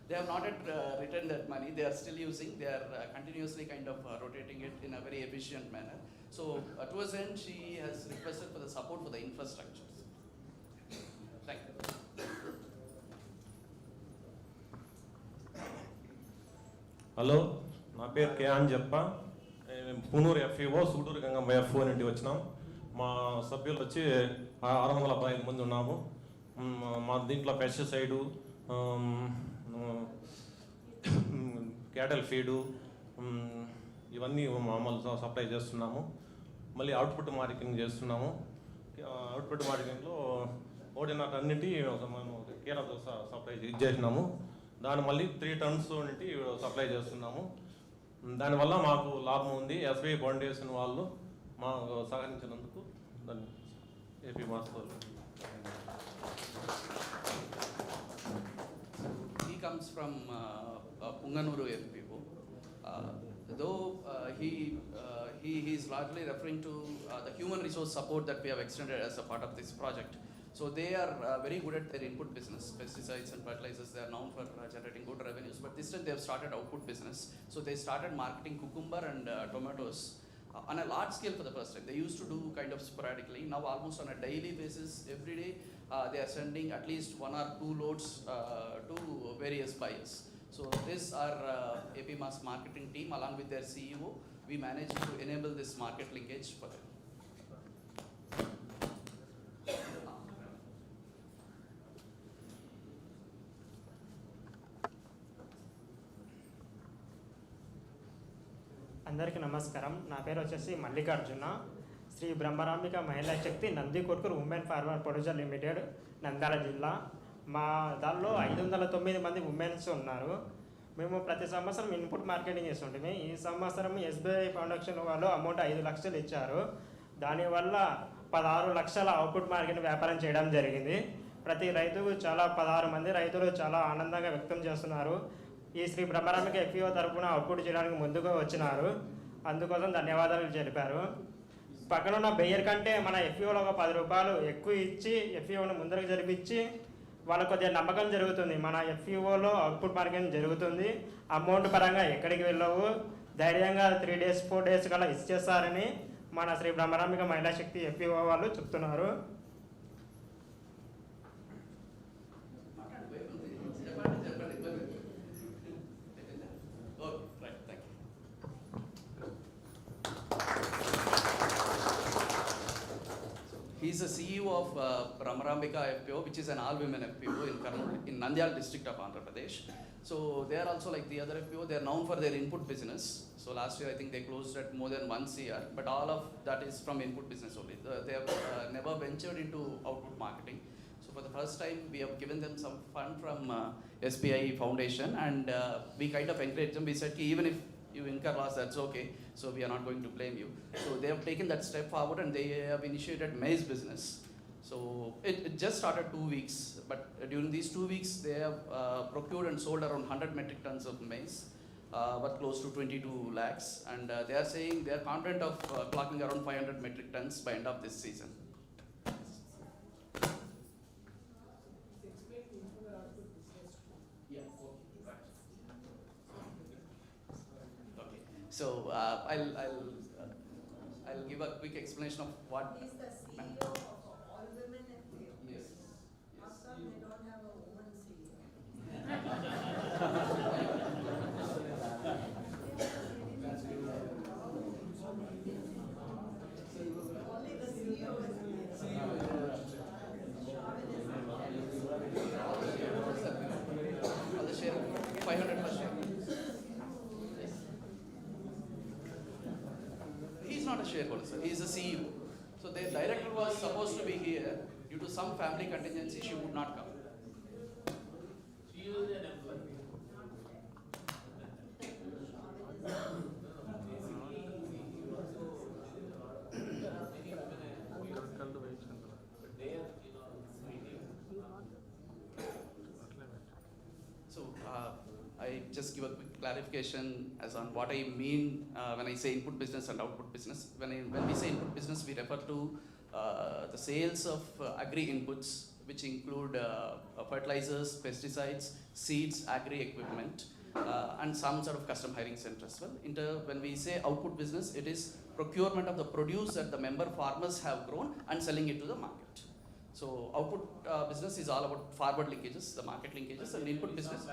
they have not yet returned that money. They are still using. They are continuously kind of rotating it in a very efficient manner. So towards the end, she has requested for the support for the infrastructures. Thank you. Hello, నా పేరు కే Anjappa. Punuru FPO, సూటూరు Gangamma FPO నుండి వచ్చినాం. మా సభ్యులు వచ్చి 615 మంది ఉన్నాము. మా దీంట్లో పెస్టిసైడు, క్యాటల్ ఫీడు, ఇవన్నీ మామూలు సప్లై చేస్తున్నాము. మళ్ళీ అవుట్పుట్ మార్కెటింగ్ చేస్తున్నాము. అవుట్పుట్ మార్కెటింగ్లో ఓడినాట్ అన్నింటి మేము కేరళ సప్లై చేసినాము. దాన్ని మళ్ళీ 3 టన్స్ నుండి సప్లై చేస్తున్నాము. దానివల్ల మాకు లాభం ఉంది. SBI ఫౌండేషన్ వాళ్ళు మాకు సహకరించినందుకు AP master. He comes from Punganuru FPO. Though he is largely referring to the human resource support that we have extended as a part of this project. So they are very good at their input business, pesticides and fertilizers. They are known for generating good revenues. But this time they have started output business. So they started marketing cucumber and tomatoes on a large scale for the first time. They used to do kind of sporadically. Now almost on a daily basis, every day, they are sending at least 1 or 2 loads to various buyers. So this our AP Mass marketing team along with their CEO, we managed to enable this market linkage for them. అందరికీ నమస్కారం. నా పేరు వచ్చేసి Mallikarjuna. Shri Brahmarambika Mahila Shakti Nandikotkur women farmer producer limited, Nandyal జిల్లా. మా దానిలో 509 మంది women's ఉన్నారు. మేము ప్రతి సంవత్సరం ఇన్పుట్ మార్కెటింగ్ చేస్తుంటే ఈ సంవత్సరం SBI ఫౌండేషన్ వాళ్ళు అమౌంట్ 5 లక్షలు ఇచ్చారు. దానివల్ల 16 లక్షల అవుట్పుట్ మార్కెట్ వ్యాపారం చేయడం జరిగింది. ప్రతి రైతుకు 16 మంది రైతులు చాలా ఆనందంగా వ్యక్తం చేస్తున్నారు. ఈ శ్రీ బ్రహ్మరాంబిక FPO తరఫున అవుట్పుట్ చేయడానికి ముందుగా వచ్చినారు. అందుకోసం ధన్యవాదాలు తెలిపారు. పక్కన ఉన్న బెయ్యర్ కంటే మన FPOలో ఒక 10 రూపాయలు ఎక్కువ ఇచ్చి FPOను ముందరకు జరిపించి వాళ్ళకు కొద్దిగా నమ్మకం జరుగుతుంది. మన FPOలో అవుట్పుట్ మార్కెటింగ్ జరుగుతుంది, అమౌంట్ పరంగా ఎక్కడికి వెళ్ళవు, ధైర్యంగా 3 days 4 days కల్లా ఇచ్చేస్తారని మన శ్రీ బ్రహ్మరాంబిక మహిళా శక్తి FPO వాళ్ళు చెప్తున్నారు. He's the CEO of Brahmarambika FPO, which is an all-women FPO in Nandyal district of Andra Pradesh. So they are also like the other FPO. They are known for their input business. So last year I think they closed at more than 1 CR, but all of that is from input business only. They have never ventured into output marketing. So for the first time, we have given them some fund from SBI Foundation, and we kind of encouraged them. We said, even if you incur loss, that's okay. So we are not going to blame you. So they have taken that step forward and they have initiated maize business. So it just started 2 weeks, but during these 2 weeks, they have procured and sold around 100 metric tons of maize, worth close to 22 lakhs. And they are saying they are confident of clocking around 500 metric tons by end of this season. So I'll give a quick explanation of what. He's the CEO of all women FPO. Yes. How come they don't have a woman CEO? Only the CEO is All the share 500 per share. He's not a shareholder, sir. He is a CEO. So their director was supposed to be here. Due to some family contingency, she would not come. She is an employee. So I just give a quick clarification as on what I mean when I say input business and output business. When we say input business, we refer to the sales of agri inputs, which include fertilizers, pesticides, seeds, agri equipment, and some sort of custom hiring center as well. When we say output business, it is procurement of the produce that the member farmers have grown and selling it to the market. So output business is all about forward linkages, the market linkages, and input business.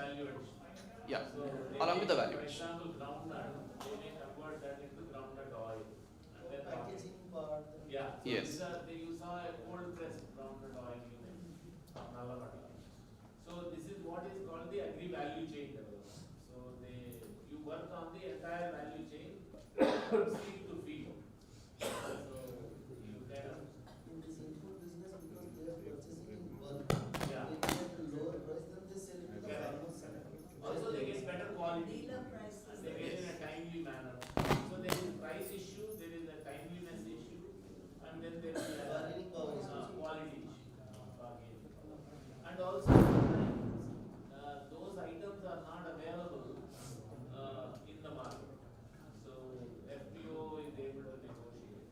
Yeah, So along with the valuation. For example, groundnut, they may convert that into groundnut oil. And then Packaging part. yeah. So Yes. you saw a cold pressed groundnut oil unit from Nallavada. So this is what is called the agri value chain development. So you work on the entire value chain from seed to feed. So you kind of In this input business, because they are purchasing in bulk, Yeah. they get a lower price than they sell it to the Correct. farmers. also they get better quality. dealer prices. And they get in a timely manner. So there is price issue, there is a timeliness issue, and then there is a Bargaining power is also. quality issue. Bargaining. And also sometimes those items are not available in the market. So FPO is able to negotiate.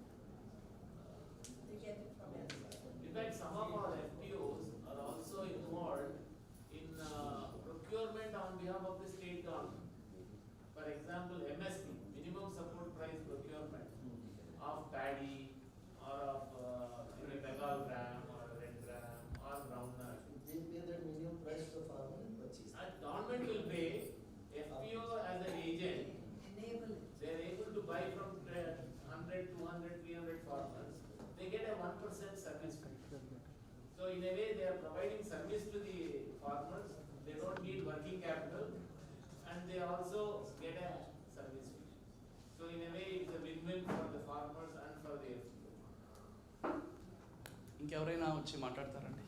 and service fee. So in a way they are providing service to the farmers. They don't need working capital and they also get a service fee. So in a way it's a win-win for the farmers and for the FPO. ఇంకెవరైనా వచ్చి మాట్లాడతారండి?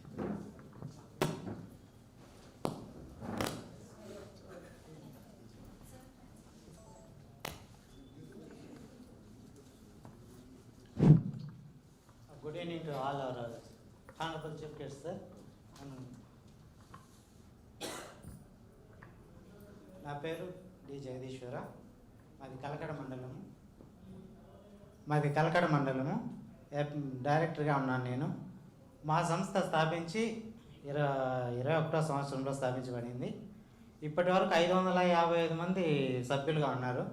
Good evening to all our honorable chief guests, sir. నా పేరు D జగదీశ్వర. మాది కలకడ మండలము. డైరెక్టర్గా ఉన్నాను నేను. మా సంస్థ స్థాపించి 21వ సంవత్సరంలో స్థాపించబడింది. ఇప్పటి వరకు 555 మంది సభ్యులుగా ఉన్నారు.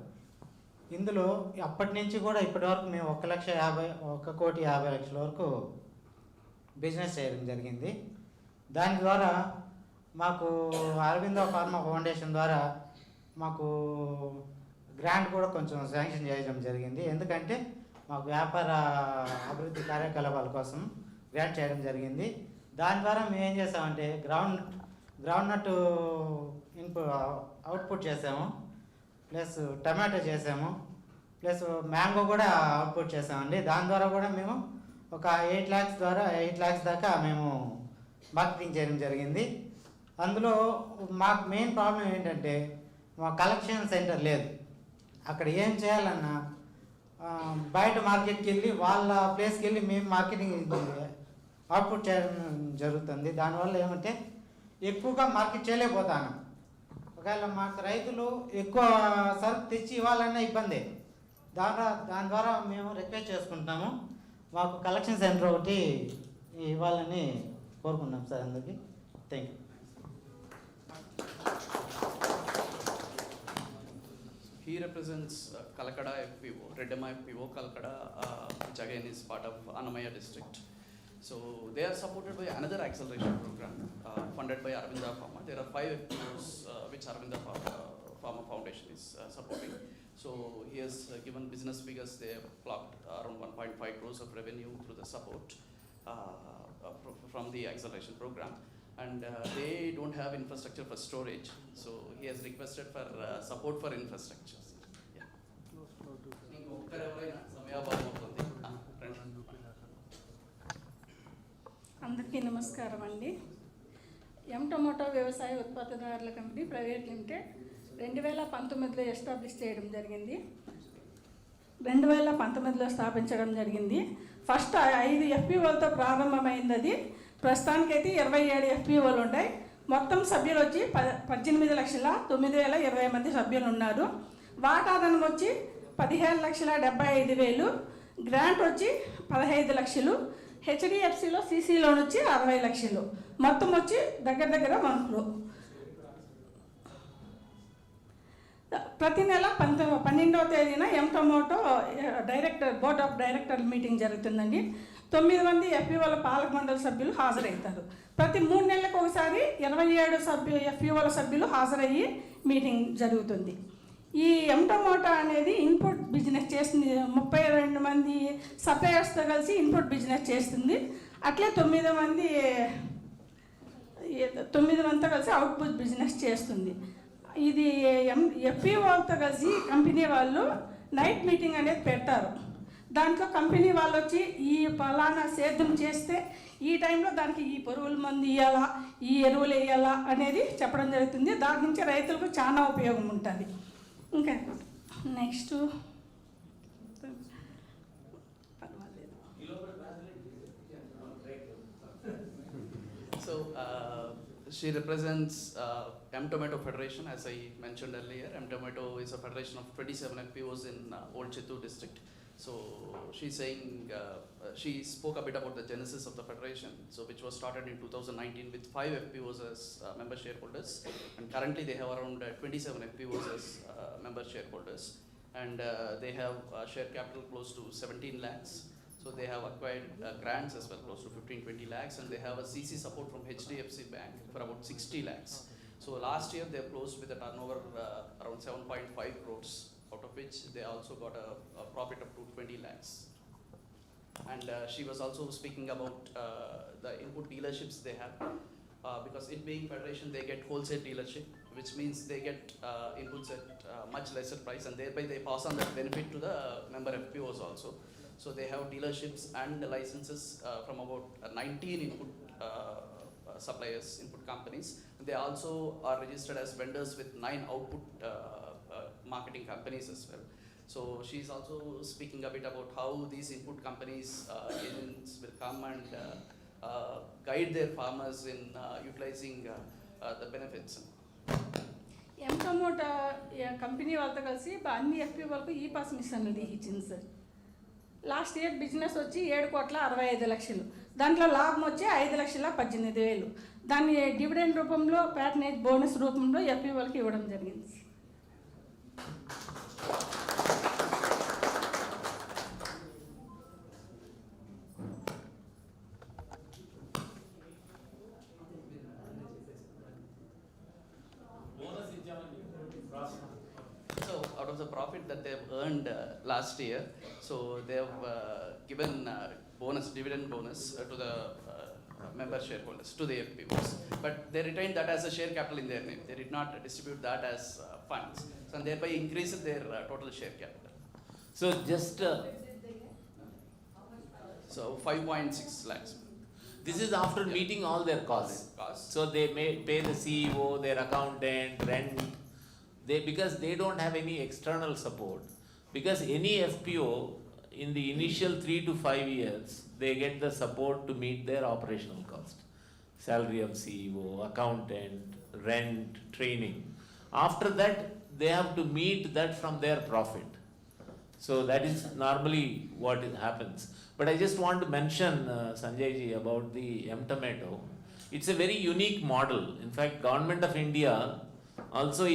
ఇందులో అప్పటి నుంచి కూడా ఇప్పటి వరకు మేము 1,50,00,000 వరకు బిజినెస్ చేయడం జరిగింది. దాని ద్వారా మాకు అరవిందో ఫార్మా ఫౌండేషన్ ద్వారా మాకు గ్రాంట్ కూడా కొంచెం శాంక్షన్ చేయడం జరిగింది. ఎందుకంటే మాకు వ్యాపార అభివృద్ధి కార్యకలాపాల కోసం గ్రాంట్ చేయడం జరిగింది. దాని ద్వారా మేము ఏం చేసామంటే గ్రౌండ్ నట్ అవుట్పుట్ చేసాము, ప్లస్ టమాటో చేసాము, ప్లస్ మ్యాంగో కూడా అవుట్పుట్ చేసామండి. దాని ద్వారా కూడా మేము ఒక 8 lakhs దాకా మేము మార్కెటింగ్ చేయడం జరిగింది. అందులో మాకు మెయిన్ ప్రాబ్లం ఏంటంటే మా కలెక్షన్ సెంటర్ లేదు. అక్కడ ఏం చేయాలన్నా బయట మార్కెట్కి వెళ్ళి వాళ్ళ ప్లేస్కి వెళ్ళి మేము మార్కెటింగ్ అవుట్పుట్ చేయడం జరుగుతుంది. దానివల్ల ఏమంటే ఎక్కువగా మార్కెట్ చేయలేకపోతాను. ఒకవేళ మాకు రైతులు ఎక్కువ సరుకు తెచ్చి ఇవ్వాలన్నా ఇబ్బంది. దాని ద్వారా మేము రిక్వెస్ట్ చేసుకుంటాము, మాకు కలెక్షన్ సెంటర్ ఒకటి ఇవ్వాలని కోరుకున్నాం సార్. అందరికీ thank you. He represents Kalakada FPO, Reddema FPO, Kalakada, which again is part of Annamaya district. So they are supported by another acceleration program funded by Aravinda Pharma. There are 5 FPOs which Aravinda Pharma Foundation is supporting. So he has given business figures. They have clocked around 1.5 crores of revenue through the support from the acceleration program. And they don't have infrastructure for storage. So he has requested for support for infrastructure. Yeah. అందరికీ నమస్కారం అండి. Tomato వ్యవసాయ ఉత్పత్తిదారుల company private limited 2019లో establish చేయడం జరిగింది. 2019లో స్థాపించడం జరిగింది. First 5 FPOలతో ప్రారంభమైంది. అది ప్రస్తుతానికైతే 27 FPOలు ఉన్నాయి. మొత్తం సభ్యులు వచ్చి 18,09,020 మంది సభ్యులు ఉన్నారు. వాటాదనం వచ్చి 15,75,000, గ్రాంట్ వచ్చి 15 లక్షలు, హెచ్డిఎఫ్సిలో సిసి లోన్ వచ్చి 60 లక్షలు, మొత్తం వచ్చి దగ్గర 1 crore. ప్రతి నెల 12వ తేదీన tomato board of director meeting జరుగుతుందండి. 9 మంది FPOల పాలక మండలి సభ్యులు హాజరవుతారు. ప్రతి 3 నెలలకు ఒకసారి 27 FPOల సభ్యులు హాజరయ్యి మీటింగ్ జరుగుతుంది. ఈ టొమాటో అనేది ఇన్పుట్ బిజినెస్ చేస్తుంది. 32 మంది సప్లయర్స్తో కలిసి ఇన్పుట్ బిజినెస్ చేస్తుంది. అట్లే 9 మందితో కలిసి అవుట్పుట్ బిజినెస్ చేస్తుంది. ఇది FPOలతో కలిసి కంపెనీ వాళ్ళు నైట్ మీటింగ్ అనేది పెడతారు. దాంట్లో కంపెనీ వాళ్ళు వచ్చి ఈ ఫలానా సేద్యం చేస్తే ఈ టైంలో దానికి ఈ పురుగుల మందు ఇవ్వాలా, ఈ ఎరువులు వేయాలా అనేది చెప్పడం జరుగుతుంది. దాని నుంచి రైతులకు చాలా ఉపయోగం ఉంటుంది. ఇంకా next So she represents Tomato Federation. As I mentioned earlier, Tomato is a federation of 27 FPOs in Old Chittoor district. So she's saying, she spoke a bit about the genesis of the federation, so which was started in 2019 with 5 FPOs as member shareholders, and currently they have around 27 FPOs as member shareholders, and they have share capital close to 17 lakhs. So they have acquired grants as well, close to 15-20 lakhs, and they have a CC support from HDFC Bank for about 60 lakhs. So last year they closed with a turnover around 7.5 crores, out of which they also got a profit up to 20 lakhs. And she was also speaking about the input dealerships they have. Because it being federation, they get wholesale dealership, which means they get inputs at much lesser price, and thereby they pass on that benefit to the member FPOs also. So they have dealerships and licenses from about 19 input suppliers, input companies. They also are registered as vendors with 9 output marketing companies as well. So she's also speaking a bit about how these input companies, agents will come and guide their farmers in utilizing the benefits. ఎంటమోట company వాళ్ళతో కలిసి అన్ని FP వాళ్ళకు ఈ pass machine అనేది ఇచ్చింది sir. Last year business వచ్చి 7,65,00,000, దాంట్లో లాభం వచ్చి 5,18,000. దాన్ని డివిడెండ్ రూపంలో ప్యాటర్నేజ్ బోనస్ రూపంలో ఎఫ్పీ వాళ్ళకి ఇవ్వడం జరిగింది. So out of the profit that they've earned last year, so they've given bonus, dividend bonus to the member shareholders, to the FPOs. But they retained that as a share capital in their name. They did not distribute that as funds, so and thereby increased their total share capital. So just so 5.6 lakhs. this is after meeting all their costs. So they may pay the CEO, their accountant, rent. Because they don't have any external support. Because any FPO in the initial 3 to 5 years, they get the support to meet their operational cost. Salary of CEO, accountant, rent, training. After that, they have to meet that from their profit. So that is normally what happens. But I just want to mention, Sanjay ji, about the M-Tomato. It's a very unique model. In fact, Government of India also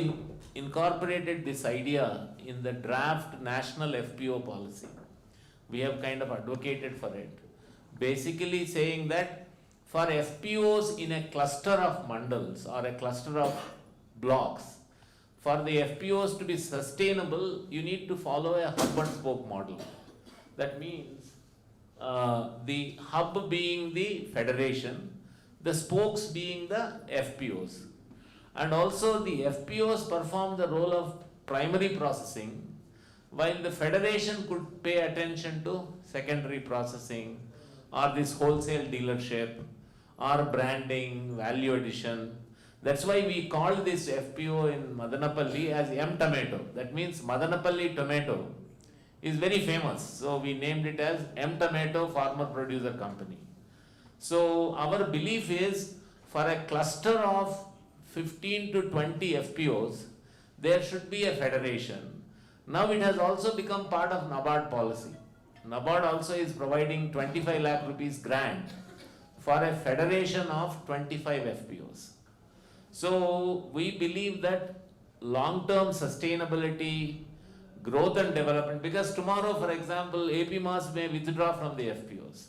incorporated this idea in the draft national FPO policy. We have kind of advocated for it. Basically saying that for FPOs in a cluster of mandals or a cluster of blocks, for the FPOs to be sustainable, you need to follow a hub and spoke model. That means the hub being the federation, the spokes being the FPOs. And also the FPOs perform the role of primary processing, while the federation could pay attention to secondary processing or this wholesale dealership or branding, value addition. That's why we call this FPO in Madanapalli as M-Tomato. That means Madanapalli tomato is very famous. So we named it as M-Tomato Farmer Producer Company. So our belief is for a cluster of 15 to 20 FPOs, there should be a federation. Now it has also become part of NABARD policy. NABARD also is providing 25 lakh rupees grant for a federation of 25 FPOs. So we believe that long-term sustainability, growth and development, because tomorrow, for example, AP Mas may withdraw from the FPOs.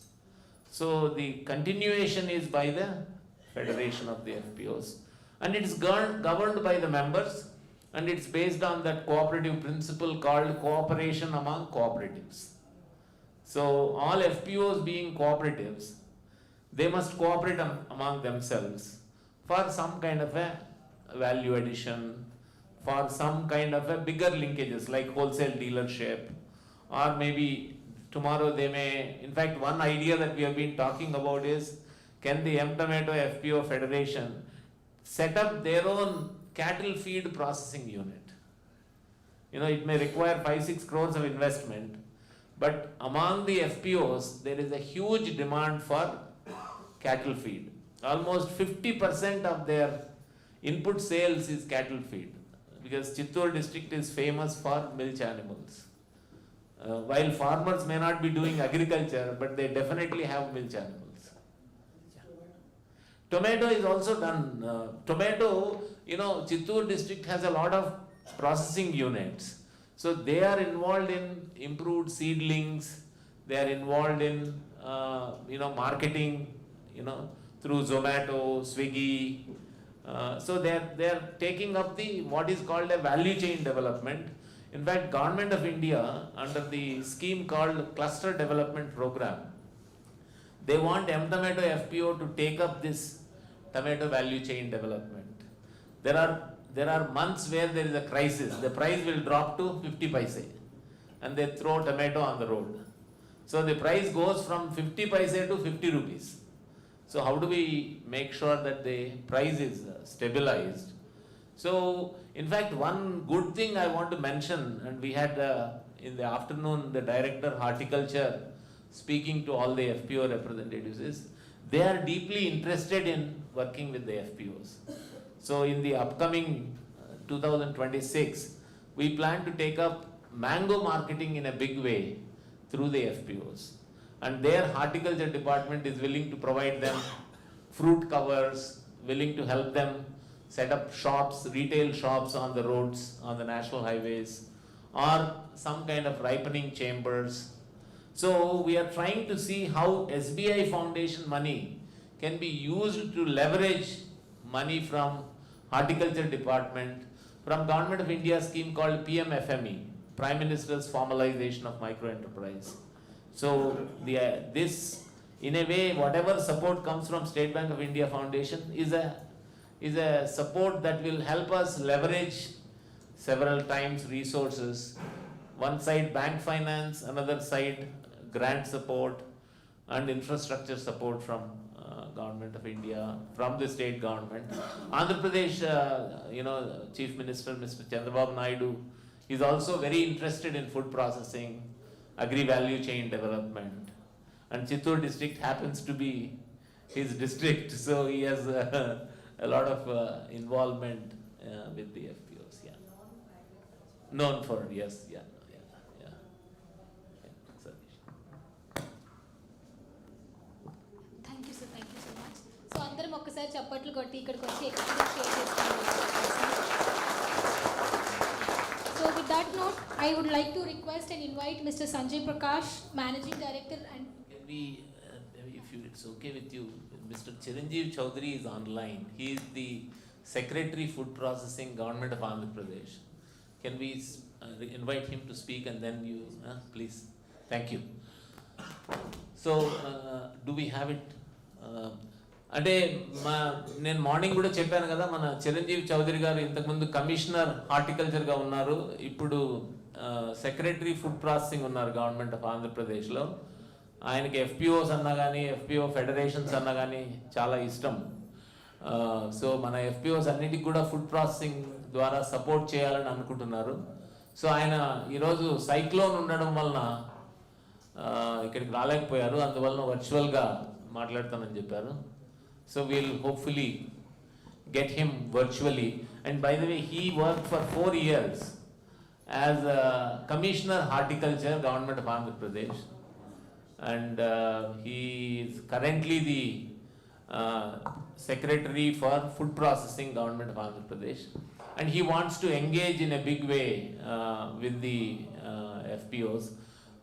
So the continuation is by the federation of the FPOs. And it is governed by the members, and it's based on that cooperative principle called cooperation among cooperatives. So all FPOs being cooperatives, they must cooperate among themselves for some kind of a value addition, for some kind of a bigger linkages like wholesale dealership, or maybe tomorrow they may, in fact one idea that we have been talking about is, can the M-Tomato FPO Federation set up their own cattle feed processing unit? You know, it may require 5-6 crores of investment, but among the FPOs, there is a huge demand for cattle feed. Almost 50% of their input sales is cattle feed, because Chittoor district is famous for milch animals. While farmers may not be doing agriculture, but they definitely have milch animals. Tomato is also done. Tomato, you know, Chittoor district has a lot of processing units. So they are involved in improved seedlings. They are involved in, marketing, through Zomato, Swiggy. So they are taking up what is called a value chain development. In fact, Government of India, under the scheme called Cluster Development Program, they want M Tomato FPO to take up this tomato value chain development. There are months where there is a crisis. The price will drop to 50 paise and they throw tomato on the road. So the price goes from 50 paise to 50 rupees. So how do we make sure that the price is stabilized? So in fact, one good thing I want to mention, and we had in the afternoon the Director Horticulture speaking to all the FPO representatives, is they are deeply interested in working with the FPOs. So in the upcoming 2026, we plan to take up mango marketing in a big way through the FPOs. And their horticulture department is willing to provide them fruit covers, willing to help them set up shops, retail shops on the roads, on the national highways, or some kind of ripening chambers. So we are trying to see how SBI Foundation money can be used to leverage money from horticulture department, from Government of India scheme called PMFME, Prime Minister's Formalization of Micro Enterprise. So this, in a way, whatever support comes from State Bank of India Foundation is a support that will help us leverage several times resources. One side bank finance, another side grant support and infrastructure support from Government of India, from the state government. Andra Pradesh, Chief Minister Mr. Chandrababu Naidu is also very interested in food processing, agri-value chain development. And Chittoor district happens to be his district, so he has a lot of involvement with the FPOs. Yeah. Known for, yes, yeah. Thank you, sir. Thank you so much. So, అందరం ఒక్కసారి చప్పట్లు కొట్టి ఇక్కడికి వచ్చి experience share చేసుకోవాలి. So, with that note, I would like to request and invite Mr. Sanjay Prakash, Managing Director, and Can we, if it's okay with you, Mr. Chiranjeev Chaudhary is online. He is the Secretary Food Processing, Government of Andhra Pradesh. Can we invite him to speak and then you, please? Thank you. So, do we have it? అంటే నేను morning కూడా చెప్పాను కదా, మన చిరంజీవి చౌదరి గారు ఇంతకుముందు commissioner హార్టికల్చర్గా ఉన్నారు, ఇప్పుడు సెక్రటరీ ఫుడ్ ప్రాసెసింగ్ ఉన్నారు గవర్నమెంట్ ఆఫ్ ఆంధ్రప్రదేశ్లో. ఆయనకి FPOs అన్నా కానీ FPO ఫెడరేషన్స్ అన్నా కానీ చాలా ఇష్టం. సో మన FPOs అన్నిటికి కూడా ఫుడ్ ప్రాసెసింగ్ ద్వారా సపోర్ట్ చేయాలని అనుకుంటున్నారు. సో ఆయన ఈరోజు సైక్లోన్ ఉండడం వలన ఇక్కడికి రాలేకపోయారు, అందువలన వర్చువల్గా మాట్లాడతానని చెప్పారు. So we'll hopefully get him virtually. And by the way, he worked for 4 years as a Commissioner Horticulture, Government of Andhra Pradesh. And he is currently the Secretary for Food Processing, Government of Andhra Pradesh. And he wants to engage in a big way with the FPOs.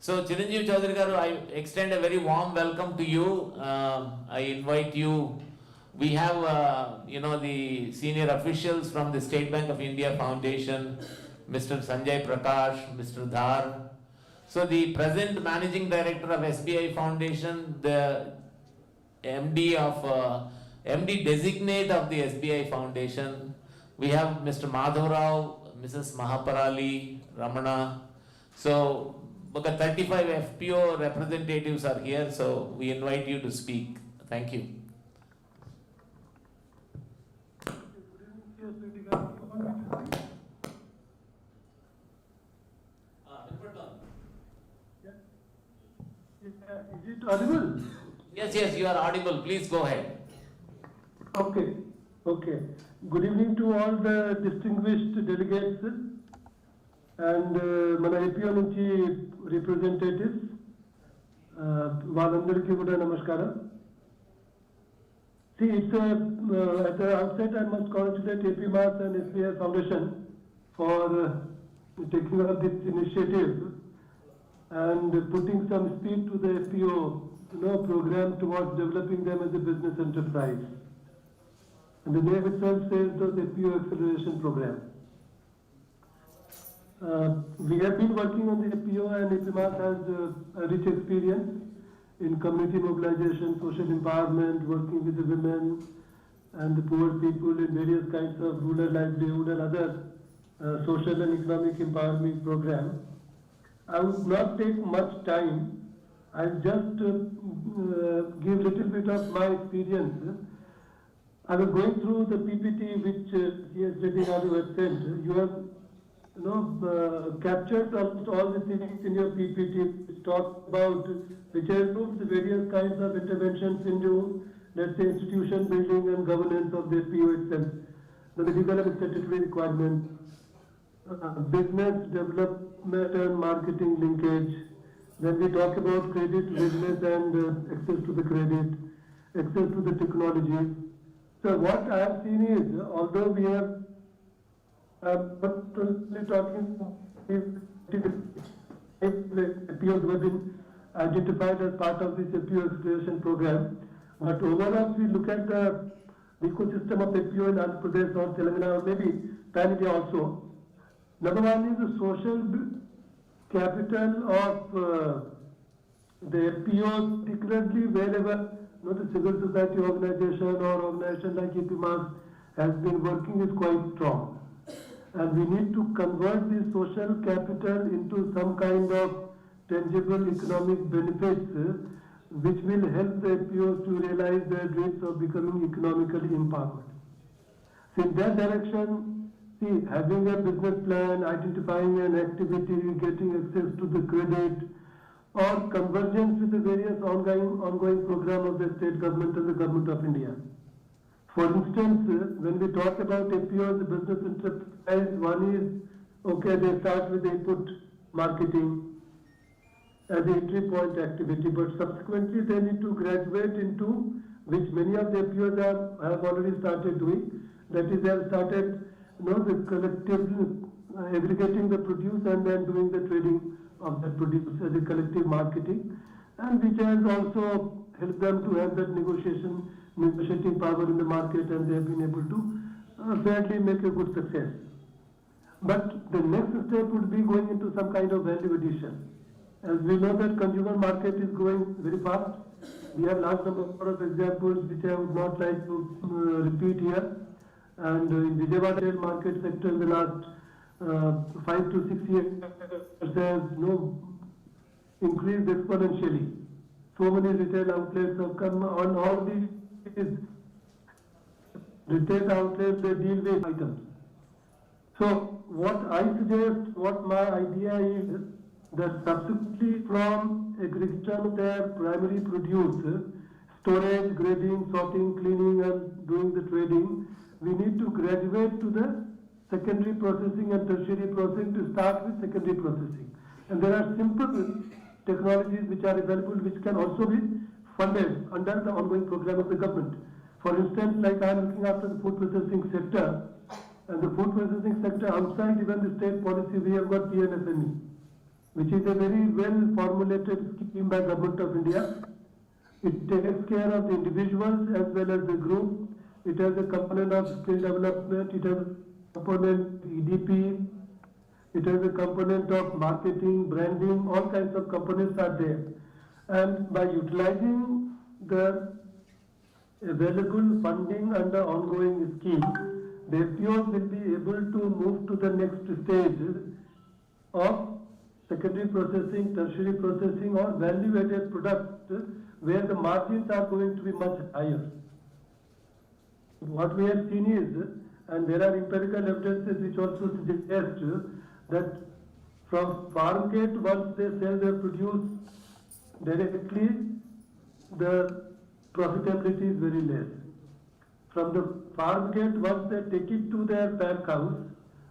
So Chiranjeev Chaudhary garu, I extend a very warm welcome to you. I invite you. We have, the senior officials from the State Bank of India Foundation, Mr. Sanjay Prakash, Mr. Dhar. So the present Managing Director of SBI Foundation, the MD designate of the SBI Foundation. We have Mr. Madhav Rao, Mrs. Mahaparali, Ramana. So 35 FPO representatives are here, so we invite you to speak. Thank you. Is it audible? Yes, you are audible. Please go ahead. Okay. Good evening to all the distinguished delegates and మన APO నుంచి representatives. వాళ్ళందరికీ కూడా నమస్కారం. See, it's at the outset I must congratulate AP Mass and SBI Foundation for taking up this initiative and putting some speed to the FPO program towards developing them as a business enterprise. And the name itself says the FPO acceleration program. We have been working on the FPO, and FPMAS has a rich experience in community mobilization, social empowerment, working with the women and the poor people in various kinds of rural livelihood and other social and economic empowerment program. I would not take much time. I'll just give little bit of my experience. I was going through the PPT which he has written on the website. You have captured almost all the things in your PPT which talk about, which has proved the various kinds of interventions into, let's say, institution building and governance of the FPO itself, the legal and statutory requirements, business development and marketing linkage. Then we talk about credit, business and access to the credit, access to the technology. So what I have seen is, although we have but only talking FPOs who have been identified as part of this FPO acceleration program, but overall we look at the ecosystem of FPO in Andra Pradesh or Telangana or maybe Pan India also. Number one is the social capital of the FPOs, particularly wherever the civil society organization or organization like FPMAS has been working is quite strong. And we need to convert this social capital into some kind of tangible economic benefits which will help the FPOs to realize their dreams of becoming economically empowered. So in that direction, see, having a business plan, identifying an activity, getting access to the credit, or convergence with the various ongoing program of the state government and the government of India. For instance, when we talk about FPOs, the business enterprise, one is, okay, they start with input marketing as the entry point activity, but subsequently they need to graduate into, which many of the FPOs have already started doing, that is, they have started, the collective aggregating the produce and then doing the trading of that produce as a collective marketing, and which has also helped them to have that negotiating power in the market, and they have been able to fairly make a good success. But the next step would be going into some kind of value addition. As we know that consumer market is growing very fast. We have large number of examples which I would not like to repeat here. And in Vijayawada market sector in the last 5 to 6 years has increased exponentially. So many retail outlets have come on all these retail outlets, they deal with items. So what I suggest, what my idea is, that subsequently from aggregation of their primary produce, storage, grading, sorting, cleaning and doing the trading, we need to graduate to the secondary processing and tertiary processing to start with secondary processing. And there are simple technologies which are available which can also be funded under the ongoing program of the government. For instance, like I am looking after the food processing sector, and the food processing sector outside even the state policy, we have got PMSME, which is a very well formulated scheme by Government of India. It takes care of the individuals as well as the group. It has a component of skill development, it has a component EDP, it has a component of marketing, branding, all kinds of components are there. And by utilizing the available funding under ongoing scheme, the FPOs will be able to move to the next stage of secondary processing, tertiary processing or value-added product where the margins are going to be much higher. What we have seen is, and there are empirical evidences which also suggest that from farm gate, once they sell their produce directly, the profitability is very less. From the farm gate, once they take it to their pack house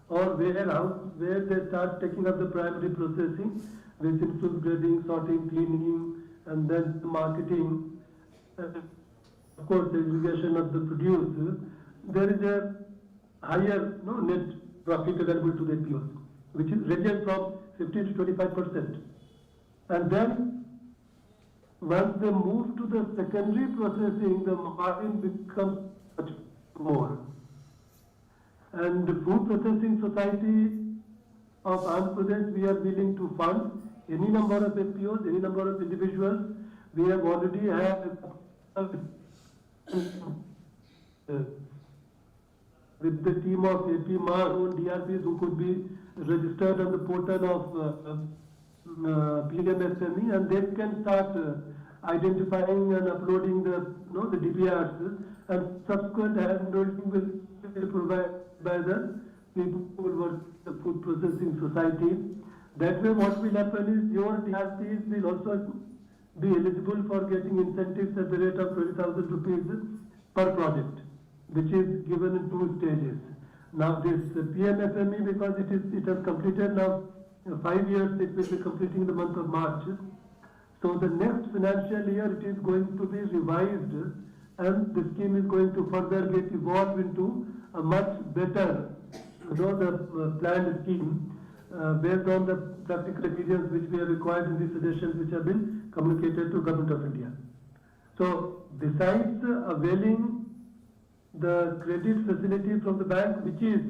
or warehouse, where they start taking up the primary processing, which includes grading, sorting, cleaning, and then marketing, of course, the aggregation of the produce, there is a higher net profit available to the FPOs, which is ranges from 50 to 25%. And then, once they move to the secondary processing, the margin becomes much more. And the food processing society of Andhra Pradesh, we are willing to fund any number of FPOs, any number of individuals. We have already had with the team of AP MAR own DRPs who could be registered on the portal of PMSME, and they can start identifying and uploading the DPRs, and subsequent handholding will be provided by the people who work the food processing society. That way what will happen is your DRPs will also be eligible for getting incentives at the rate of 20,000 rupees per project, which is given in 2 stages. Now this PMFME, because it has completed now 5 years, it will be completing the month of March. So the next financial year it is going to be revised, and the scheme is going to further get evolved into a much better, the planned scheme based on the practical experience which we have required in these suggestions which have been communicated to Government of India. So besides availing the credit facility from the bank, which is,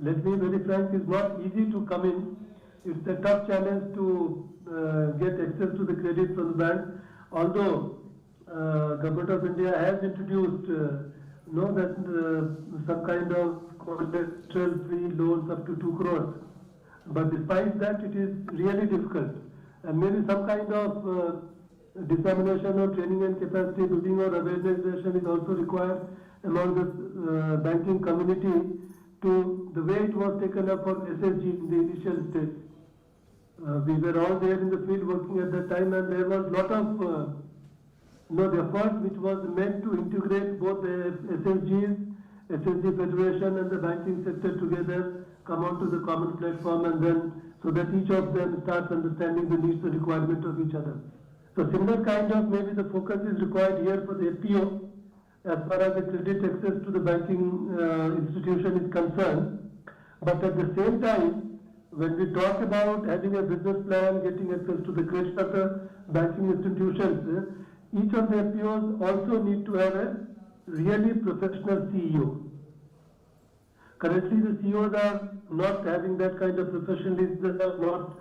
let me be very frank, is not easy to come in. It's a tough challenge to get access to the credit from the bank. Although Government of India has introduced some kind of collateral-free loans up to 2 crores. But despite that, it is really difficult. And maybe some kind of dissemination or training and capacity building or awareness is also required among the banking community to the way it was taken up for SSG in the initial stage. We were all there in the field working at that time, and there was a lot of the effort which was meant to integrate both the SSG Federation and the banking sector together, come onto the common platform, and then so that each of them starts understanding the needs and requirement of each other. So similar kind of maybe the focus is required here for the FPO as far as the credit access to the banking institution is concerned. But at the same time, when we talk about having a business plan, getting access to the credit of the banking institutions, each of the FPOs also need to have a really professional CEO. Currently, the CEOs are not having that kind of professionalism, they are not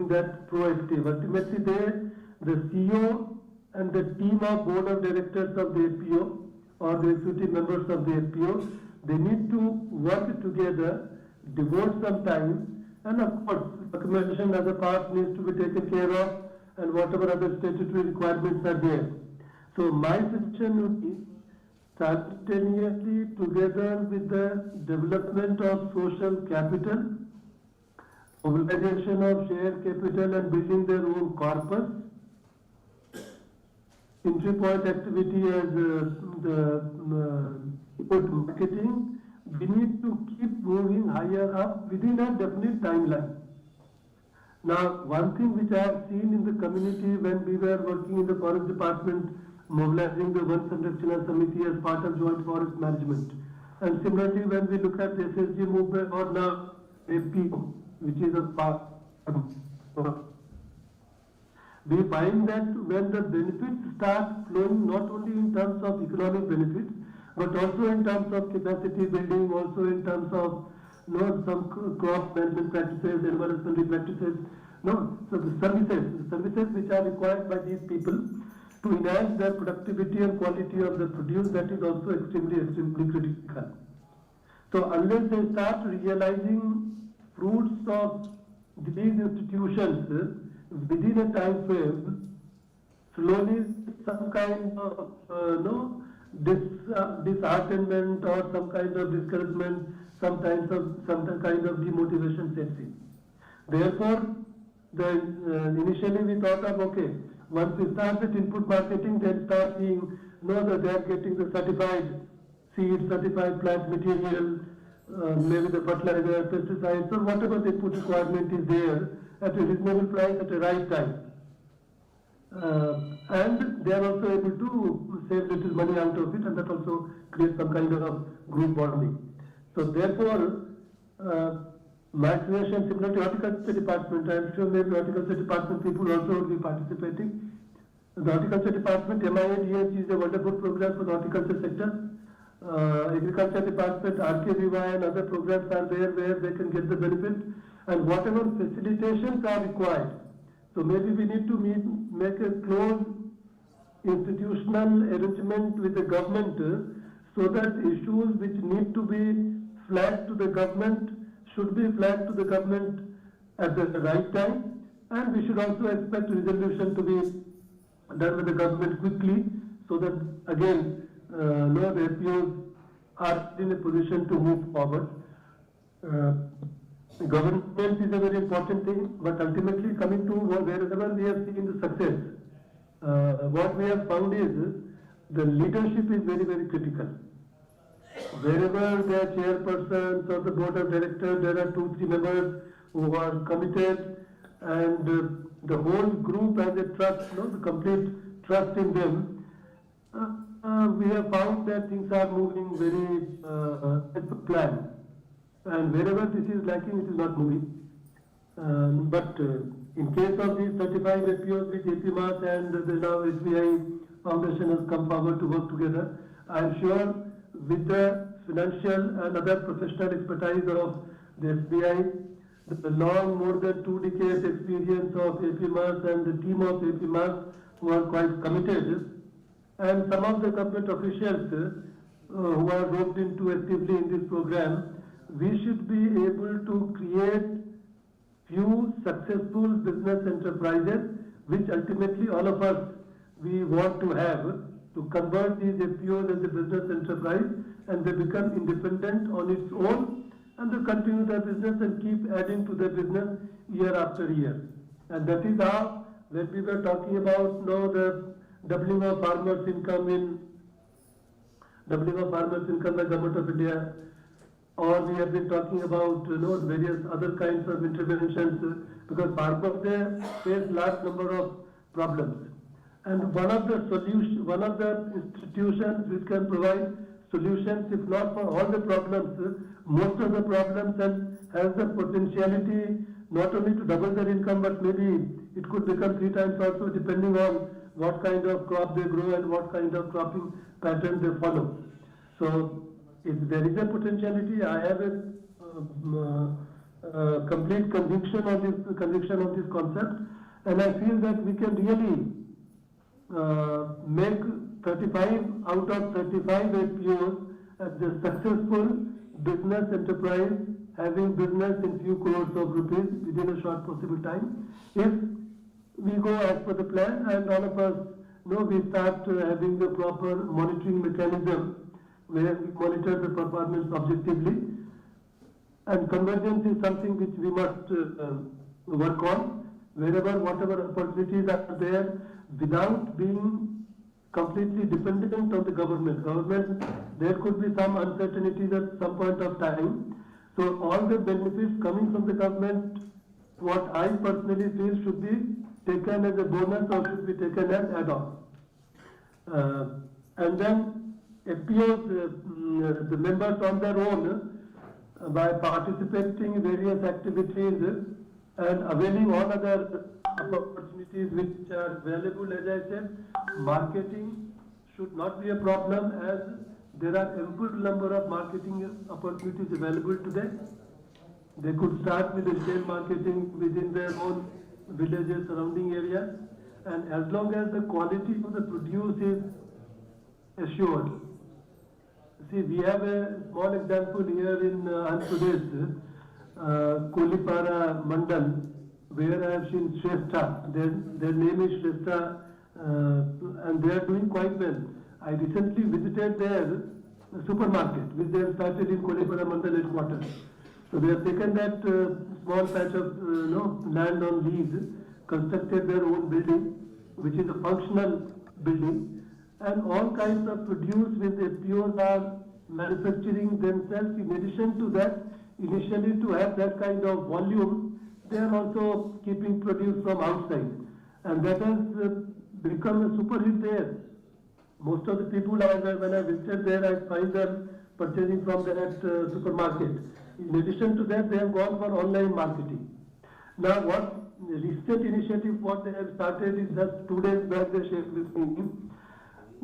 that proactive. Ultimately, the CEO and the team of board of directors of the FPO or the executive members of the FPO, they need to work together, devote some time, and of course, accommodation as a part needs to be taken care of, and whatever other statutory requirements are there. So my suggestion would be simultaneously together with the development of social capital, mobilization of share capital and building their own corpus, entry point activity as the marketing, we need to keep moving higher up within a definite timeline. Now, one thing which I have seen in the community when we were working in the forest department, mobilizing the One Sanrakshana Samiti as part of joint forest management. And similarly, when we look at the SSG movement or now FPO, which is a part of, we find that when the benefits start flowing not only in terms of economic benefits, but also in terms of capacity building, also in terms of some crop management practices, environmental practices, so the services which are required by these people to enhance their productivity and quality of the produce, that is also extremely critical. So unless they start realizing fruits of these institutions within a time frame, slowly some kind of disheartenment or some kind of discouragement, some kind of demotivation sets in. Therefore, initially we thought of, okay, once we start with input marketing, then start seeing, that they are getting the certified seed, certified plant material, maybe the fertilizer, pesticides, or whatever the input requirement is there at a reasonable price at the right time. And they are also able to save little money out of it, and that also creates some kind of group bonding. So therefore, my suggestion, similar to horticulture department, I am sure maybe horticulture department people also will be participating. The horticulture department, MIADH is a wonderful program for the horticulture sector. Agriculture department, RKVY and other programs are there where they can get the benefit. and whatever facilitations are required. So maybe we need to make a close institutional arrangement with the government so that issues which need to be flagged to the government should be flagged to the government at the right time, and we should also expect resolution to be done with the government quickly so that again no FPOs are in a position to move forward. Government is a very important thing, but ultimately coming to wherever we have seen the success, what we have found is the leadership is very, very critical. Wherever there are chairpersons of the board of directors, there are 2-3 members who are committed, and the whole group has a trust, the complete trust in them. We have found that things are moving very as per plan. And wherever this is lacking, it is not moving. But in case of these 35 FPOs with APMAS and the now SBI Foundation has come forward to work together, I am sure with the financial and other professional expertise of the SBI, the long, more than 2 decades experience of APMAS and the team of APMAS who are quite committed, and some of the government officials who are roped into actively in this program, we should be able to create few successful business enterprises, which ultimately all of us we want to have, to convert these FPOs as a business enterprise, and they become independent on its own, and they continue their business and keep adding to their business year after year. And that is how, when we were talking about the doubling of farmers' income by Government of India, or we have been talking about various other kinds of interventions, because farmers there face large number of problems, and one of the institutions which can provide solutions, if not for all the problems, most of the problems, and has the potentiality not only to double their income, but maybe it could become 3 times also, depending on what kind of crop they grow and what kind of cropping pattern they follow. So if there is a potentiality, I have a complete conviction on this concept, and I feel that we can really make 35 out of 35 FPOs as a successful business enterprise, having business in few crores of rupees within a short possible time, if we go as per the plan, and all of us we start having the proper monitoring mechanism where we monitor the performance objectively. And convergence is something which we must work on, wherever whatever opportunities are there, without being completely dependent on the government. There could be some uncertainties at some point of time. So all the benefits coming from the government, what I personally feel should be taken as a bonus or should be taken as add-on. And then FPOs, the members on their own, by participating in various activities and availing all other opportunities which are available, as I said, marketing should not be a problem, as there are ample number of marketing opportunities available today. They could start with retail marketing within their own villages, surrounding areas, and as long as the quality of the produce is assured. See, we have a small example here in Andra Pradesh, Kolipara Mandal, where I have seen Shrestha. Their name is Shrestha, and they are doing quite well. I recently visited their supermarket, which they have started in Kolipara Mandal headquarters. So they have taken that small patch of land on lease, constructed their own building, which is a functional building, and all kinds of produce with FPOs are manufacturing themselves. In addition to that, initially to have that kind of volume, they are also keeping produce from outside, and that has become a super hit there. Most of the people, when I visited there, I find them purchasing from that supermarket. In addition to that, they have gone for online marketing. Now, what recent initiative what they have started is just 2 days back they shared with me.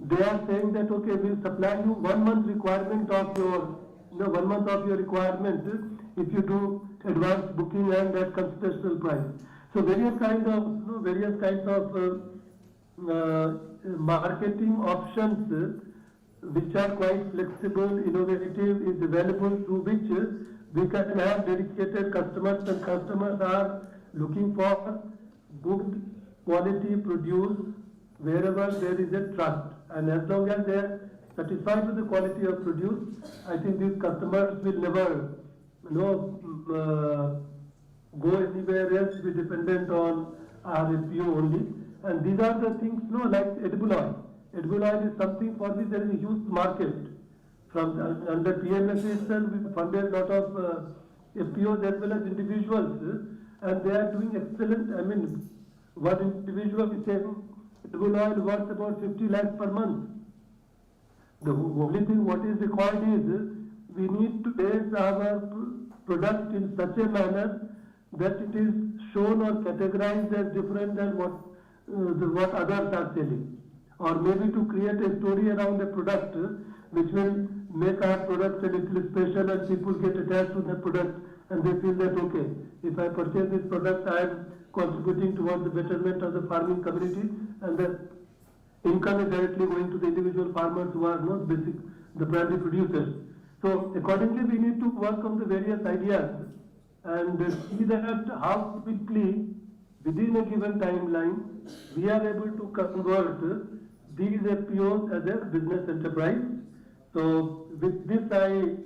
They are saying that, okay, we'll supply you 1 month requirement of your 1 month of your requirement if you do advance booking and at concessional price. So various kinds of marketing options which are quite flexible, innovative, is available, through which we can have dedicated customers, and customers are looking for good quality produce wherever there is a trust. And as long as they are satisfied with the quality of produce, I think these customers will never, go anywhere else, be dependent on our FPO only. And these are the things, like edible oil. Edible oil is something for which there is a huge market. From under PMS itself, we funded a lot of FPOs as well as individuals, and they are doing excellent. I mean, one individual is saying edible oil worth about 50 lakhs per month. The only thing what is required is we need to base our product in such a manner that it is shown or categorized as different than what others are selling. Or maybe to create a story around a product which will make our product a little special, and people get attached to the product and they feel that, okay, if I purchase this product, I am contributing towards the betterment of the farming community, and the income is directly going to the individual farmers who are the primary producers. So accordingly, we need to work on the various ideas and see that how quickly, within a given timeline, we are able to convert these FPOs as a business enterprise. So with this, I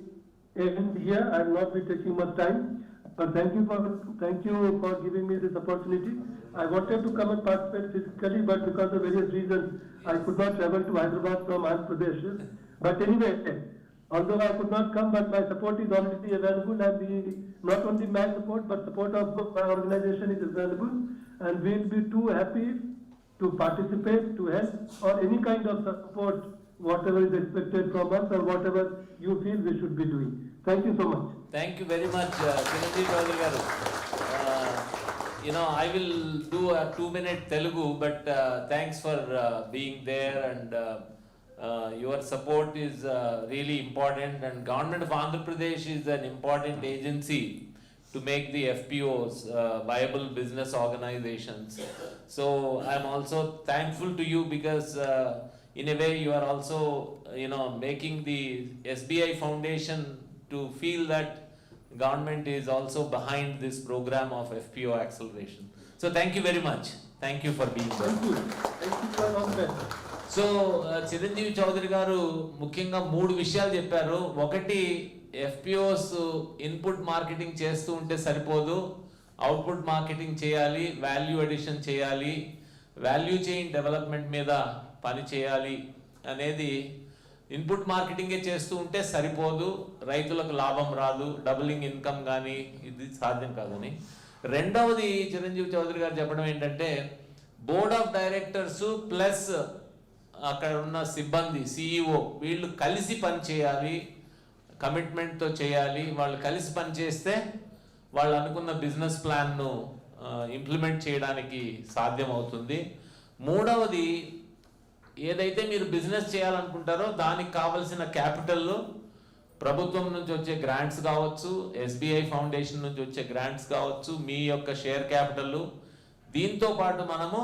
end here. I will not be taking much time, but thank you for giving me this opportunity. I wanted to come and participate physically, but because of various reasons, I could not travel to Hyderabad from Andhra Pradesh. But anyway, although I could not come, but my support is already available, and not only my support, but support of my organization is available, and we will be too happy to participate, to help, or any kind of support, whatever is expected from us or whatever you feel we should be doing. Thank you so much. Thank you very much, Chiranjeev Chaudhary garu. I will do a 2-minute Telugu, but thanks for being there, and your support is really important, and Government of Andhra Pradesh is an important agency to make the FPOs viable business organizations. So I'm also thankful to you because in a way you are also making the SBI Foundation to feel that government is also behind this program of FPO acceleration. So thank you very much. Thank you for being there. Thank you. Thank you for all that. So Chiranjeevi Chowdary గారు ముఖ్యంగా 3 విషయాలు చెప్పారు. ఒకటి, FPOs input marketing చేస్తూ ఉంటే సరిపోదు, output marketing చేయాలి, value addition చేయాలి, వాల్యూ చైన్ డెవలప్మెంట్ మీద పని చేయాలి అనేది. ఇన్పుట్ మార్కెటింగే చేస్తూ ఉంటే సరిపోదు, రైతులకు లాభం రాదు, డబులింగ్ ఇన్కమ్ కానీ ఇది సాధ్యం కాదని. రెండవది చిరంజీవి చౌదరి గారు చెప్పడం ఏంటంటే, బోర్డ్ ఆఫ్ డైరెక్టర్స్ ప్లస్ అక్కడ ఉన్న సిబ్బంది, సిఇఓ, వీళ్ళు కలిసి పని చేయాలి, కమిట్మెంట్తో చేయాలి. వాళ్ళు కలిసి పని చేస్తే వాళ్ళు అనుకున్న బిజినెస్ ప్లాన్ను ఇంప్లిమెంట్ చేయడానికి సాధ్యం అవుతుంది. మూడవది, ఏదైతే మీరు బిజినెస్ చేయాలనుకుంటారో దానికి కావలసిన క్యాపిటల్ ప్రభుత్వం నుంచి వచ్చే గ్రాంట్స్ కావచ్చు, ఎస్బిఐ ఫౌండేషన్ నుంచి వచ్చే గ్రాంట్స్ కావచ్చు, మీ యొక్క షేర్ క్యాపిటల్, దీంతో పాటు మనము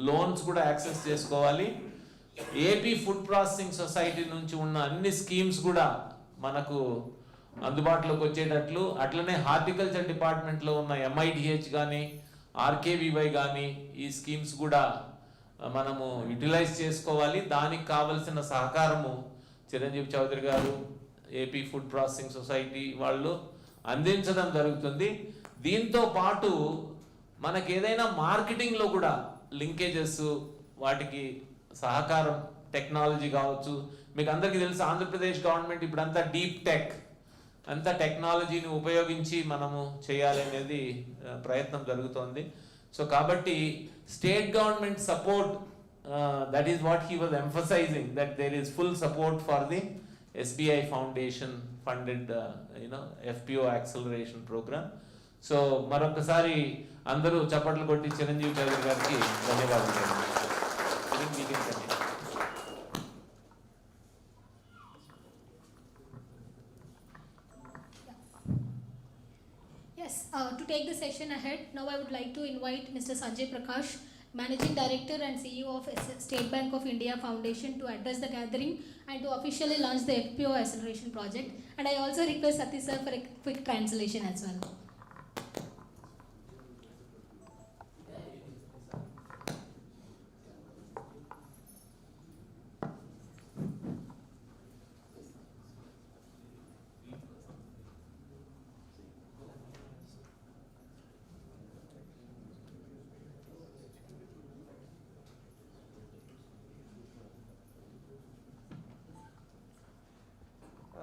లోన్స్ కూడా యాక్సెస్ చేసుకోవాలి. ఏపీ ఫుడ్ ప్రాసెసింగ్ సొసైటీ నుంచి ఉన్న అన్ని స్కీమ్స్ కూడా మనకు అందుబాటులోకి వచ్చేటట్లు, అట్లనే హార్టికల్చర్ డిపార్ట్మెంట్లో ఉన్న ఎంఐడిహెచ్ కానీ ఆర్కేవివై కానీ ఈ స్కీమ్స్ కూడా మనము యూటిలైజ్ చేసుకోవాలి. దానికి కావలసిన సహకారము చిరంజీవి చౌదరి గారు, ఏపీ ఫుడ్ ప్రాసెసింగ్ సొసైటీ వాళ్ళు అందించడం జరుగుతుంది. దీంతో పాటు మనకి ఏదైనా మార్కెటింగ్లో కూడా లింకేజెస్, వాటికి సహకారం, టెక్నాలజీ కావచ్చు. మీకు అందరికీ తెలుసు ఆంధ్రప్రదేశ్ గవర్నమెంట్ ఇప్పుడంతా డీప్ టెక్, అంతా టెక్నాలజీని ఉపయోగించి మనము చేయాలి అనేది ప్రయత్నం జరుగుతోంది. సో కాబట్టి state government support, that is what he was emphasizing, that there is full support for the SBI foundation funded FPO acceleration programme. So మరొకసారి అందరూ చప్పట్లు కొట్టి చిరంజీవి చౌదరి గారికి ధన్యవాదాలు. to take the session ahead, now I would like to invite Mr. Sanjay Prakash, Managing Director and CEO of State Bank of India Foundation, to address the gathering and to officially launch the FPO Acceleration Project. And I also request Satish sir for a quick translation as well.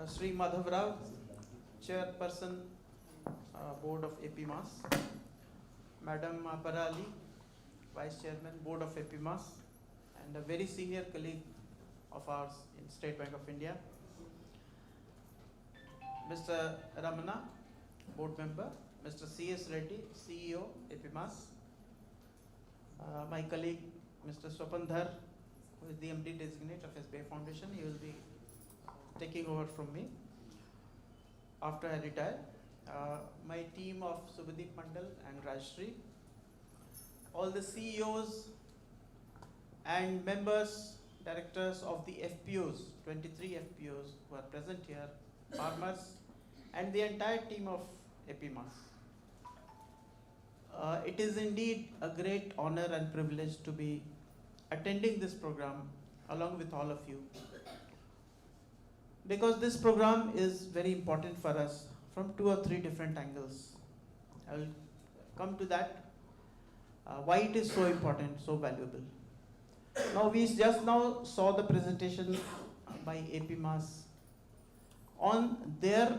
Sri Madhav Rao, Chairperson, Board of APMAS, Madam Parali, Vice Chairman, Board of APMAS, and a very senior colleague of ours in State Bank of India, Mr. Ramana, Board Member, Mr. C.S. Reddy, CEO, APMAS, my colleague, Mr. Swapandhar, who is the MD designate of SBIF Foundation. He will be taking over from me after I retire. My team of Subhadeep Mandal and Rajshri, all the CEOs and members, directors of the FPOs, 23 FPOs who are present here, farmers, and the entire team of APMAS. It is indeed a great honor and privilege to be attending this program along with all of you, because this program is very important for us from 2 or 3 different angles. I will come to that, why it is so important, so valuable. Now we just now saw the presentation by APMAS on their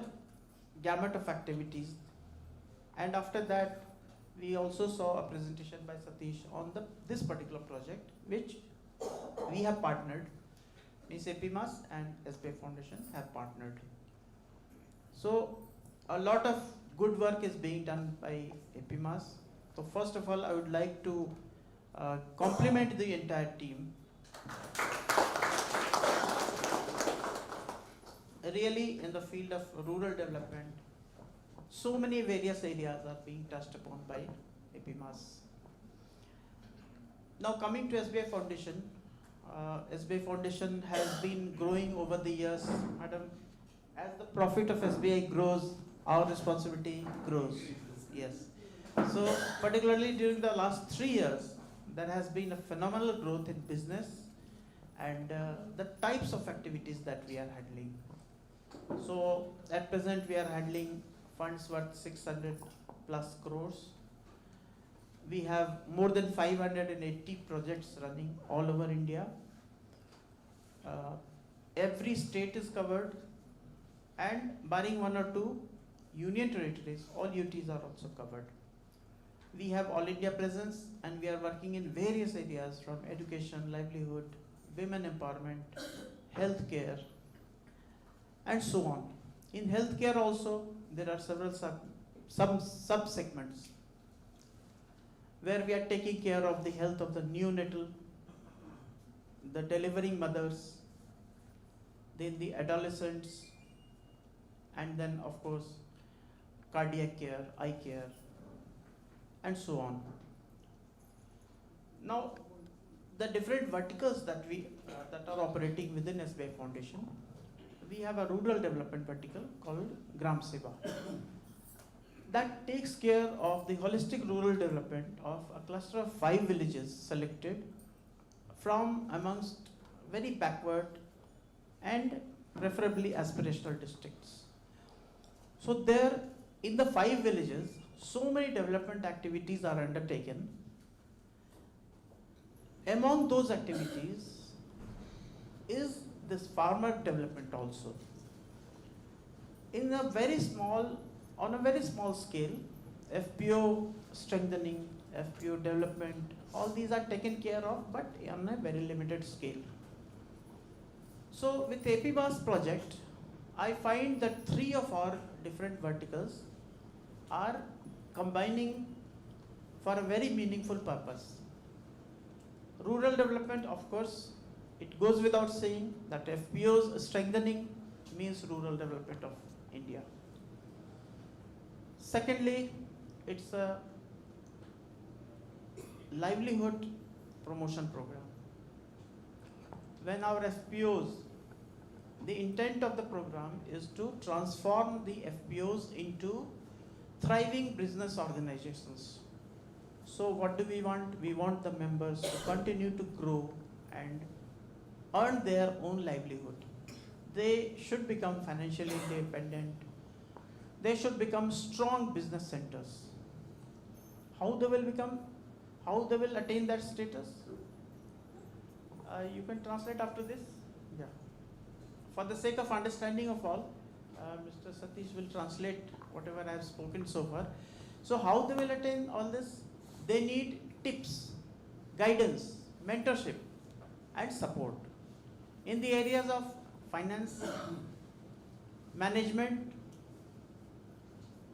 gamut of activities, and after that we also saw a presentation by Satish on this particular project which we have partnered. Means APMAS and SBIF Foundation have partnered. So a lot of good work is being done by APMAS. So first of all, I would like to compliment the entire team. Really, in the field of rural development, so many various areas are being touched upon by APMAS. Now coming to SBI Foundation, SBI Foundation has been growing over the years. Madam, as the profit of SBI grows, our responsibility grows. Yes. So particularly during the last 3 years, there has been a phenomenal growth in business and the types of activities that we are handling. So at present we are handling funds worth 600 plus crores. We have more than 580 projects running all over India. Every state is covered, and barring 1 or 2 union territories, all UTs are also covered. We have all India presence, and we are working in various areas from education, livelihood, women empowerment, healthcare, and so on. In healthcare also, there are several sub-segments where we are taking care of the health of the neonatal, the delivering mothers, then the adolescents, and then of course cardiac care, eye care, and so on. Now, the different verticals that that are operating within SBI Foundation, we have a rural development vertical called Gram Seva that takes care of the holistic rural development of a cluster of 5 villages selected from amongst very backward and preferably aspirational districts. So there, in the 5 villages, so many development activities are undertaken. Among those activities is this farmer development also. On a very small scale, FPO strengthening, FPO development, all these are taken care of, but on a very limited scale. So with APMAS project, I find that 3 of our different verticals are combining for a very meaningful purpose. Rural development, of course, it goes without saying that FPOs strengthening means rural development of India. Secondly, it's a livelihood promotion program. When our FPOs, the intent of the program is to transform the FPOs into thriving business organizations. So what do we want? We want the members to continue to grow and earn their own livelihood. They should become financially independent. They should become strong business centers. How they will become? How they will attain that status? You can translate after this. Yeah. For the sake of understanding of all, Mr. Satish will translate whatever I have spoken so far. So how they will attain all this? They need tips, guidance, mentorship, and support in the areas of finance, management,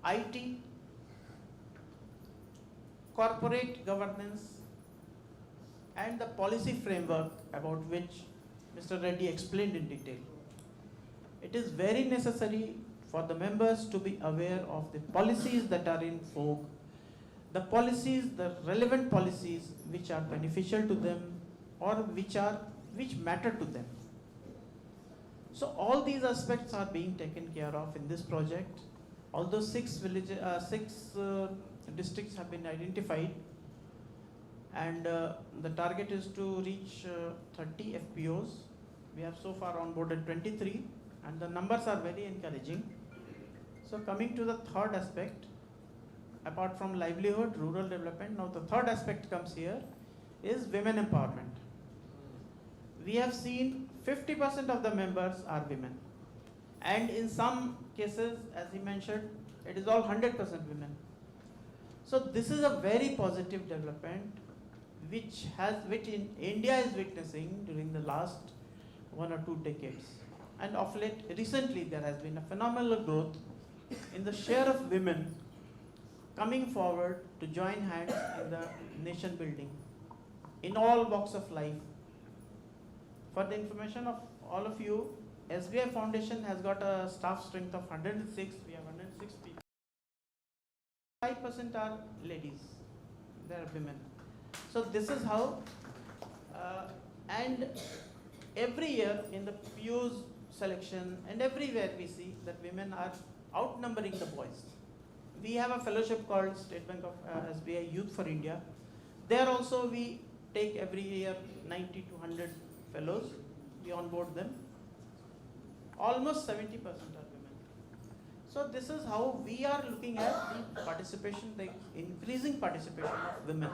IT, corporate governance, and the policy framework about which Mr. Reddy explained in detail. It is very necessary for the members to be aware of the policies that are in vogue, the policies, the relevant policies which are beneficial to them or which matter to them. So all these aspects are being taken care of in this project. Although six districts have been identified, and the target is to reach 30 FPOs. We have so far onboarded 23, and the numbers are very encouraging. So coming to the third aspect, apart from livelihood, rural development, now the third aspect comes here, is women empowerment. We have seen 50% of the members are women, and in some cases, as he mentioned, it is all 100% women. So this is a very positive development which in India is witnessing during the last 1 or 2 decades. And of late, recently there has been a phenomenal growth in the share of women coming forward to join hands in the nation building in all walks of life. For the information of all of you, SBI Foundation has got a staff strength of 106. We have 106 people. 5% are ladies. They are women. So this is how, and every year in the POs selection and everywhere we see that women are outnumbering the boys. We have a fellowship called State Bank of SBI Youth for India. There also we take every year 90 to 100 fellows. We onboard them. Almost 70% are women. So this is how we are looking at the participation, the increasing participation of women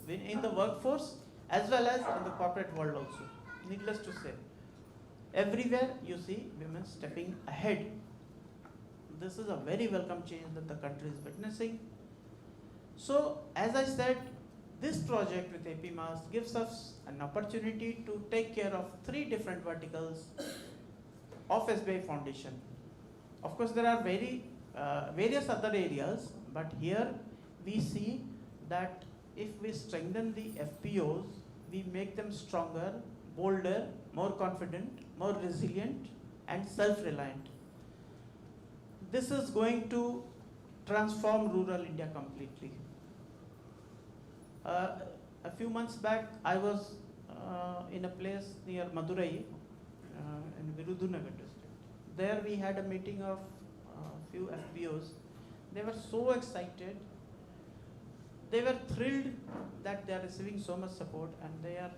in the workforce as well as in the corporate world also. Needless to say, everywhere you see women stepping ahead. This is a very welcome change that the country is witnessing. So as I said, this project with APMAS gives us an opportunity to take care of 3 different verticals of SBI Foundation. Of course, there are various other areas, but here we see that if we strengthen the FPOs, we make them stronger, bolder, more confident, more resilient, and self-reliant. This is going to transform rural India completely. A few months back, I was in a place near Madurai, in Virudhunagar district. There we had a meeting of few FPOs. They were so excited. They were thrilled that they are receiving so much support, and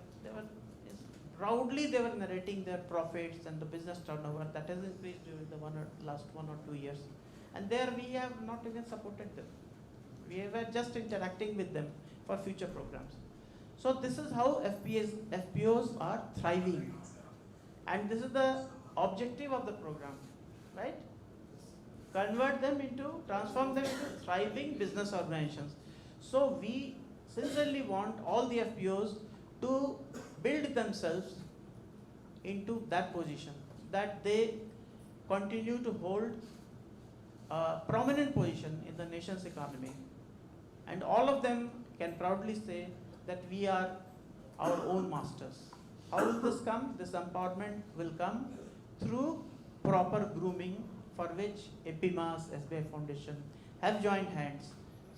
proudly they were narrating their profits and the business turnover that has increased during the last 1 or 2 years. And there we have not even supported them. We were just interacting with them for future programs. So this is how FPOs are thriving. And this is the objective of the program, right? Transform them into thriving business organizations. So we sincerely want all the FPOs to build themselves into that position, that they continue to hold a prominent position in the nation's economy. And all of them can proudly say that we are our own masters. How will this come? This empowerment will come through proper grooming, for which APMAS, SBI Foundation have joined hands.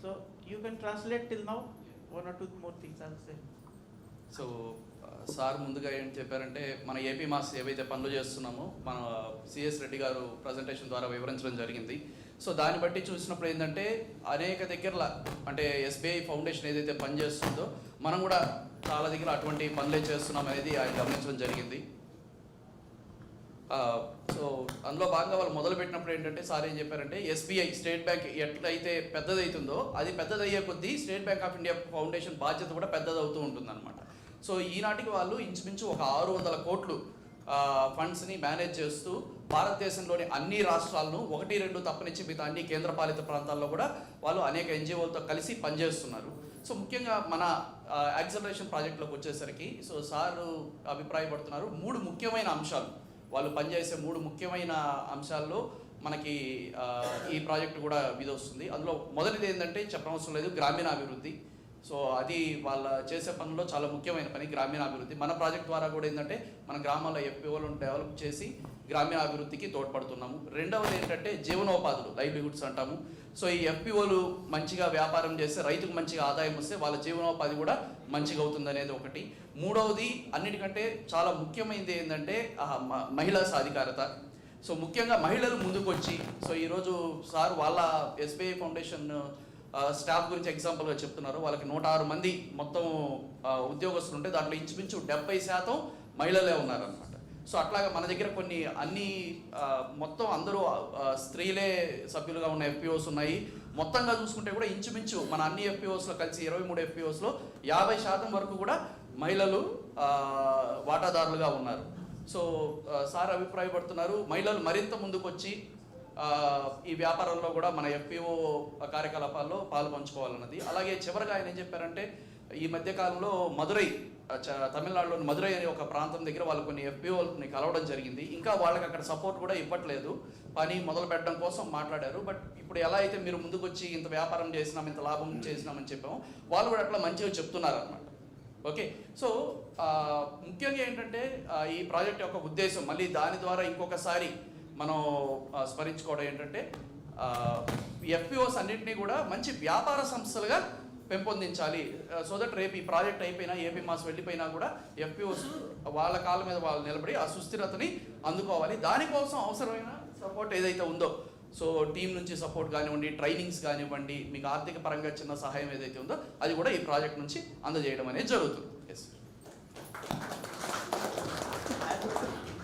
So you can translate till now, one or two more things I'll say. So sir ముందుగా ఏం చెప్పారంటే మన AP mass ఏవైతే పనులు చేస్తున్నామో మన CS Reddy గారు presentation ద్వారా వివరించడం జరిగింది. సో దాన్ని బట్టి చూసినప్పుడు ఏంటంటే అనేక దగ్గర అంటే ఎస్బీఐ ఫౌండేషన్ ఏదైతే పనిచేస్తుందో మనం కూడా చాలా దగ్గర అటువంటి పనులే చేస్తున్నాం అనేది ఆయన గమనించడం జరిగింది. సో అందులో భాగంగా వాళ్ళు మొదలుపెట్టినప్పుడు ఏంటంటే సార్ ఏం చెప్పారంటే ఎస్బీఐ స్టేట్ బ్యాంక్ ఎట్లయితే పెద్దదవుతుందో అది పెద్దదయ్యే కొద్దీ state bank of India foundation బాధ్యత కూడా పెద్దదవుతూ ఉంటుందన్నమాట. సో ఈనాటికి వాళ్ళు ఇంచుమించు ఒక 600 కోట్లు ఫండ్స్ని మేనేజ్ చేస్తూ భారతదేశంలోని అన్ని రాష్ట్రాలను 1-2 తప్పనిచ్చి మిగతా అన్ని కేంద్రపాలిత ప్రాంతాల్లో కూడా వాళ్ళు అనేక ఎన్జిఓలతో కలిసి పనిచేస్తున్నారు. సో ముఖ్యంగా మన యాక్సలరేషన్ ప్రాజెక్టులోకి వచ్చేసరికి సో సార్ అభిప్రాయపడుతున్నారు 3 ముఖ్యమైన అంశాలు వాళ్ళు పనిచేసే 3 ముఖ్యమైన అంశాల్లో మనకి ఈ ప్రాజెక్టు కూడా ఇది వస్తుంది. అందులో మొదటిది ఏంటంటే చెప్పనవసరం లేదు, గ్రామీణాభివృద్ధి. సో అది వాళ్ళ చేసే పనుల్లో చాలా ముఖ్యమైన పని గ్రామీణాభివృద్ధి. మన ప్రాజెక్ట్ ద్వారా కూడా ఏంటంటే మన గ్రామాల్లో FPOలను డెవలప్ చేసి గ్రామీణాభివృద్ధికి తోడ్పడుతున్నాము. రెండవది ఏంటంటే జీవనోపాధులు, లైవ్లీహుడ్స్ అంటాము. సో ఈ FPOలు మంచిగా వ్యాపారం చేస్తే రైతుకు మంచిగా ఆదాయం వస్తే వాళ్ళ జీవనోపాధి కూడా మంచిగా అవుతుంది అనేది ఒకటి. మూడవది అన్నిటికంటే చాలా ముఖ్యమైనది ఏంటంటే మహిళా సాధికారత. సో ముఖ్యంగా మహిళలు ముందుకు వచ్చి సో ఈరోజు సార్ వాళ్ళ SBI ఫౌండేషన్ స్టాఫ్ గురించి ఎగ్జాంపుల్గా చెప్తున్నారు. వాళ్ళకి 106 మంది మొత్తం ఉద్యోగస్తులు ఉంటే దాంట్లో ఇంచుమించు 70% మహిళలే ఉన్నారనమాట. సో అట్లాగా మన దగ్గర కొన్ని అన్ని మొత్తం అందరూ స్త్రీలే సభ్యులుగా ఉన్న FPOs ఉన్నాయి. మొత్తంగా చూసుకుంటే కూడా ఇంచుమించు మన అన్ని FPOస్లో కలిసి 23 FPOస్లో 50% వరకు కూడా మహిళలు వాటాదారులుగా ఉన్నారు. సో సార్ అభిప్రాయపడుతున్నారు మహిళలు మరింత ముందుకు వచ్చి ఈ వ్యాపారంలో కూడా మన FPO కార్యకలాపాల్లో పాలు పంచుకోవాలన్నది. అలాగే చివరిగా ఆయన ఏం చెప్పారంటే ఈ మధ్యకాలంలో మదురై తమిళనాడులోని మదురై అనే ఒక ప్రాంతం దగ్గర వాళ్ళు కొన్ని FPOని కలవడం జరిగింది. ఇంకా వాళ్ళకి అక్కడ సపోర్ట్ కూడా ఇవ్వట్లేదు, పని మొదలు పెట్టడం కోసం మాట్లాడారు. బట్ ఇప్పుడు ఎలా అయితే మీరు ముందుకు వచ్చి ఇంత వ్యాపారం చేసినాం, ఇంత లాభం చేసినామని చెప్పాము, వాళ్ళు కూడా అట్లా మంచిగా చెప్తున్నారు అనమాట. ఓకే, సో ముఖ్యంగా ఏంటంటే ఈ ప్రాజెక్ట్ యొక్క ఉద్దేశం మళ్ళీ దాని ద్వారా ఇంకొకసారి మనం స్మరించుకోవడం ఏంటంటే FPOs అన్నింటినీ కూడా మంచి వ్యాపార సంస్థలుగా పెంపొందించాలి. సో దట్ రేపు ఈ ప్రాజెక్ట్ అయిపోయినా ఏపీ మాస్ వెళ్ళిపోయినా కూడా FPOs వాళ్ళ కాళ్ళ మీద వాళ్ళు నిలబడి ఆ సుస్థిరతని అందుకోవాలి. దానికోసం అవసరమైన సపోర్ట్ ఏదైతే ఉందో, సో టీం నుంచి సపోర్ట్ కానివ్వండి, ట్రైనింగ్స్ కానివ్వండి, మీకు ఆర్థిక పరంగా చిన్న సహాయం ఏదైతే ఉందో అది కూడా ఈ ప్రాజెక్ట్ నుంచి అందజేయడం అనేది జరుగుతుంది. Yes,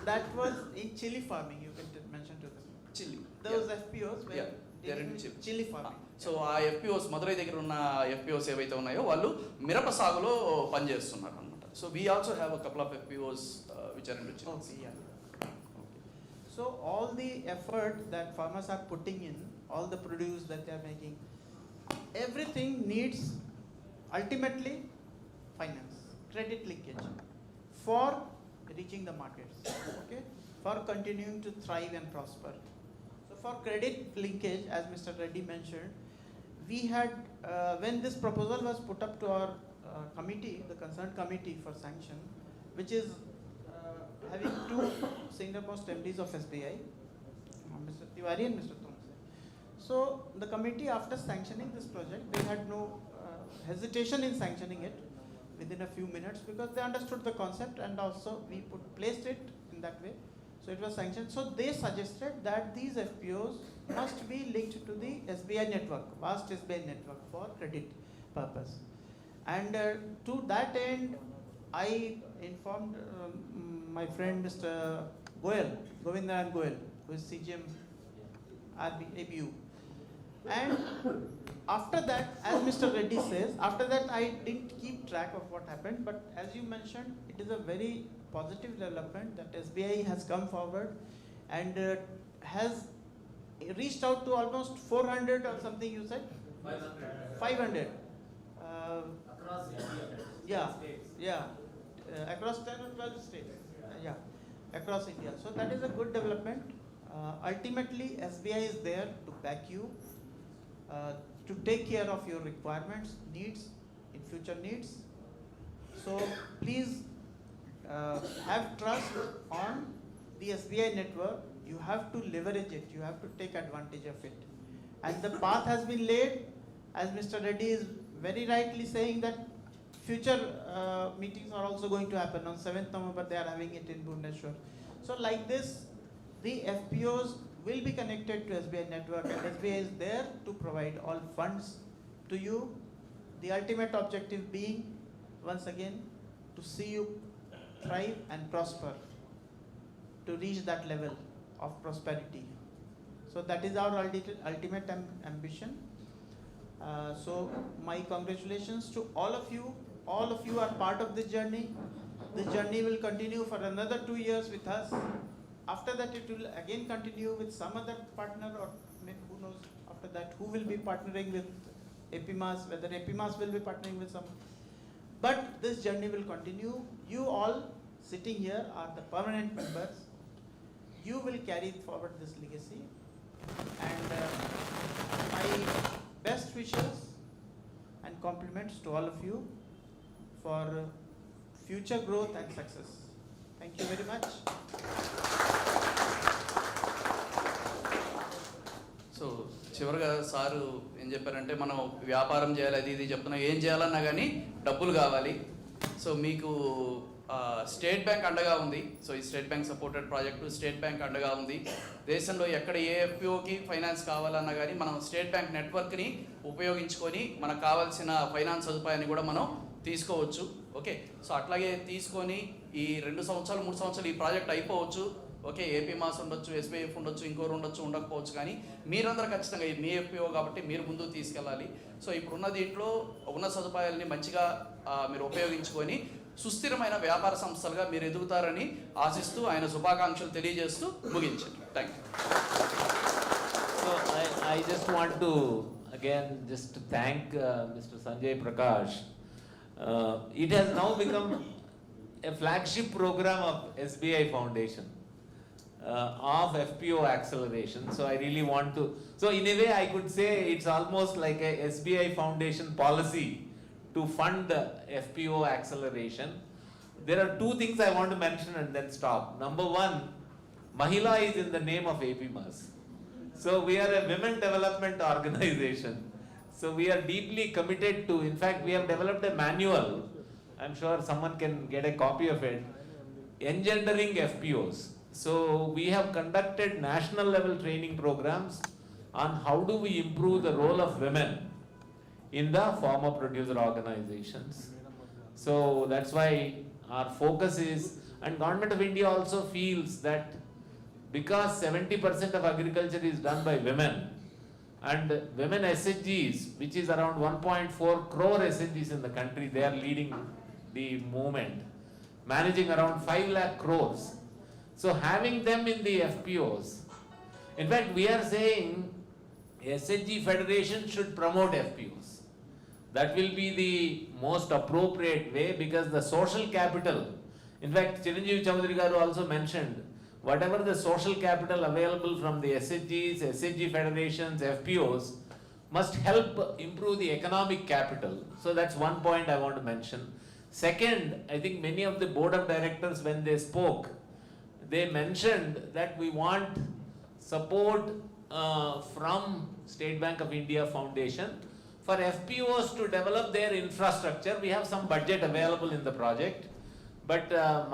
that was in chili farming. You can mention to them. Chili. Those FPOs were they're in chili farming. So ఆ FPOs మదురై దగ్గర ఉన్న FPOs ఏవైతే ఉన్నాయో వాళ్ళు మిరప సాగులో పనిచేస్తున్నారు అనమాట. So we also have a couple of FPOs which are into chili. Okay, yeah. So all the effort that farmers are putting in, all the produce that they are making, everything needs ultimately finance, credit linkage for reaching the markets, okay, for continuing to thrive and prosper. So for credit linkage, as Mr. Reddy mentioned, we had, when this proposal was put up to our committee, the concerned committee for sanction, which is having 2 senior most MDs of SBI, Mr. Tiwari and Mr. Thompson. So the committee, after sanctioning this project, they had no hesitation in sanctioning it within a few minutes because they understood the concept, and also we placed it in that way. So it was sanctioned. So they suggested that these FPOs must be linked to the SBI network, vast SBI network for credit purpose. And to that end, I informed my friend Mr. Govindan Goyal, who is CGM ABU. And after that, as Mr. Reddy says, after that I didn't keep track of what happened, but as you mentioned, it is a very positive development that SBI has come forward and has reached out to almost 400 or something you said? 500. Across India. Yeah. Across 10 or 12 states. Yeah, across India. So that is a good development. Ultimately, SBI is there to back you, to take care of your requirements, needs, in future needs. So please have trust on the SBI network. You have to leverage it. You have to take advantage of it. And the path has been laid, as Mr. Reddy is very rightly saying that future meetings are also going to happen. On 7th November, they are having it in Bhubaneswar. So like this, the FPOs will be connected to SBI network, and SBI is there to provide all funds to you. The ultimate objective being, once again, to see you thrive and prosper, to reach that level of prosperity. So that is our ultimate ambition. So my congratulations to all of you. All of you are part of this journey. The journey will continue for another 2 years with us. After that, it will again continue with some other partner, or who knows after that who will be partnering with APMAS, whether APMAS will be partnering with some. But this journey will continue. You all sitting here are the permanent members. You will carry forward this legacy. And my best wishes and compliments to all of you for future growth and success. Thank you very much. So చివరిగా sir ఏం చెప్పారంటే మనం వ్యాపారం చేయాలి, అది ఇది చెప్తున్నాం, ఏం చేయాలన్నా కానీ డబ్బులు కావాలి. సో మీకు స్టేట్ బ్యాంక్ అండగా ఉంది. సో ఈ state bank supported project state bank అండగా ఉంది. దేశంలో ఎక్కడ ఏ ఎఫ్పిఓకి ఫైనాన్స్ కావాలన్నా కానీ మనం స్టేట్ బ్యాంక్ నెట్వర్క్ని ఉపయోగించుకొని మనకు కావాల్సిన ఫైనాన్స్ సదుపాయాన్ని కూడా మనం తీసుకోవచ్చు. ఓకే, సో అట్లాగే తీసుకొని ఈ 2 సంవత్సరాలు 3 సంవత్సరాలు ఈ ప్రాజెక్ట్ అయిపోవచ్చు. ఓకే, APMAS ఉండొచ్చు, SBIF ఉండొచ్చు, ఇంకోరు ఉండొచ్చు, ఉండకపోవచ్చు, కానీ మీరందరూ ఖచ్చితంగా మీ FPO కాబట్టి మీరు ముందుకు తీసుకెళ్ళాలి. సో ఇప్పుడున్న దీంట్లో ఉన్న సదుపాయాలని మంచిగా మీరు ఉపయోగించుకొని సుస్థిరమైన వ్యాపార సంస్థలుగా మీరు ఎదుగుతారని ఆశిస్తూ ఆయన శుభాకాంక్షలు తెలియజేస్తూ ముగించారు. Thank you. So I just want to again just thank Mr. Sanjay Prakash. It has now become a flagship program of SBI Foundation of FPO acceleration. So I really want to, so in a way I could say it's almost like a SBI Foundation policy to fund FPO acceleration. There are 2 things I want to mention and then stop. Number 1, Mahila is in the name of APMAS. So we are a women development organization. So we are deeply committed to, in fact we have developed a manual, I'm sure someone can get a copy of it, engendering FPOs. So we have conducted national level training programs on how do we improve the role of women in the farmer producer organizations. So that's why our focus is, and Government of India also feels that because 70% of agriculture is done by women, and women SHGs, which is around 1.4 crore SHGs in the country, they are leading the movement, managing around 5 lakh crores. So having them in the FPOs, in fact we are saying SHG Federation should promote FPOs. That will be the most appropriate way, because the social capital, in fact Chiranjeevi Chaudhary garu also mentioned, whatever the social capital available from the SHGs, SHG Federations, FPOs must help improve the economic capital. So that's one point I want to mention. Second, I think many of the board of directors, when they spoke, they mentioned that we want support from State Bank of India Foundation for FPOs to develop their infrastructure. We have some budget available in the project, but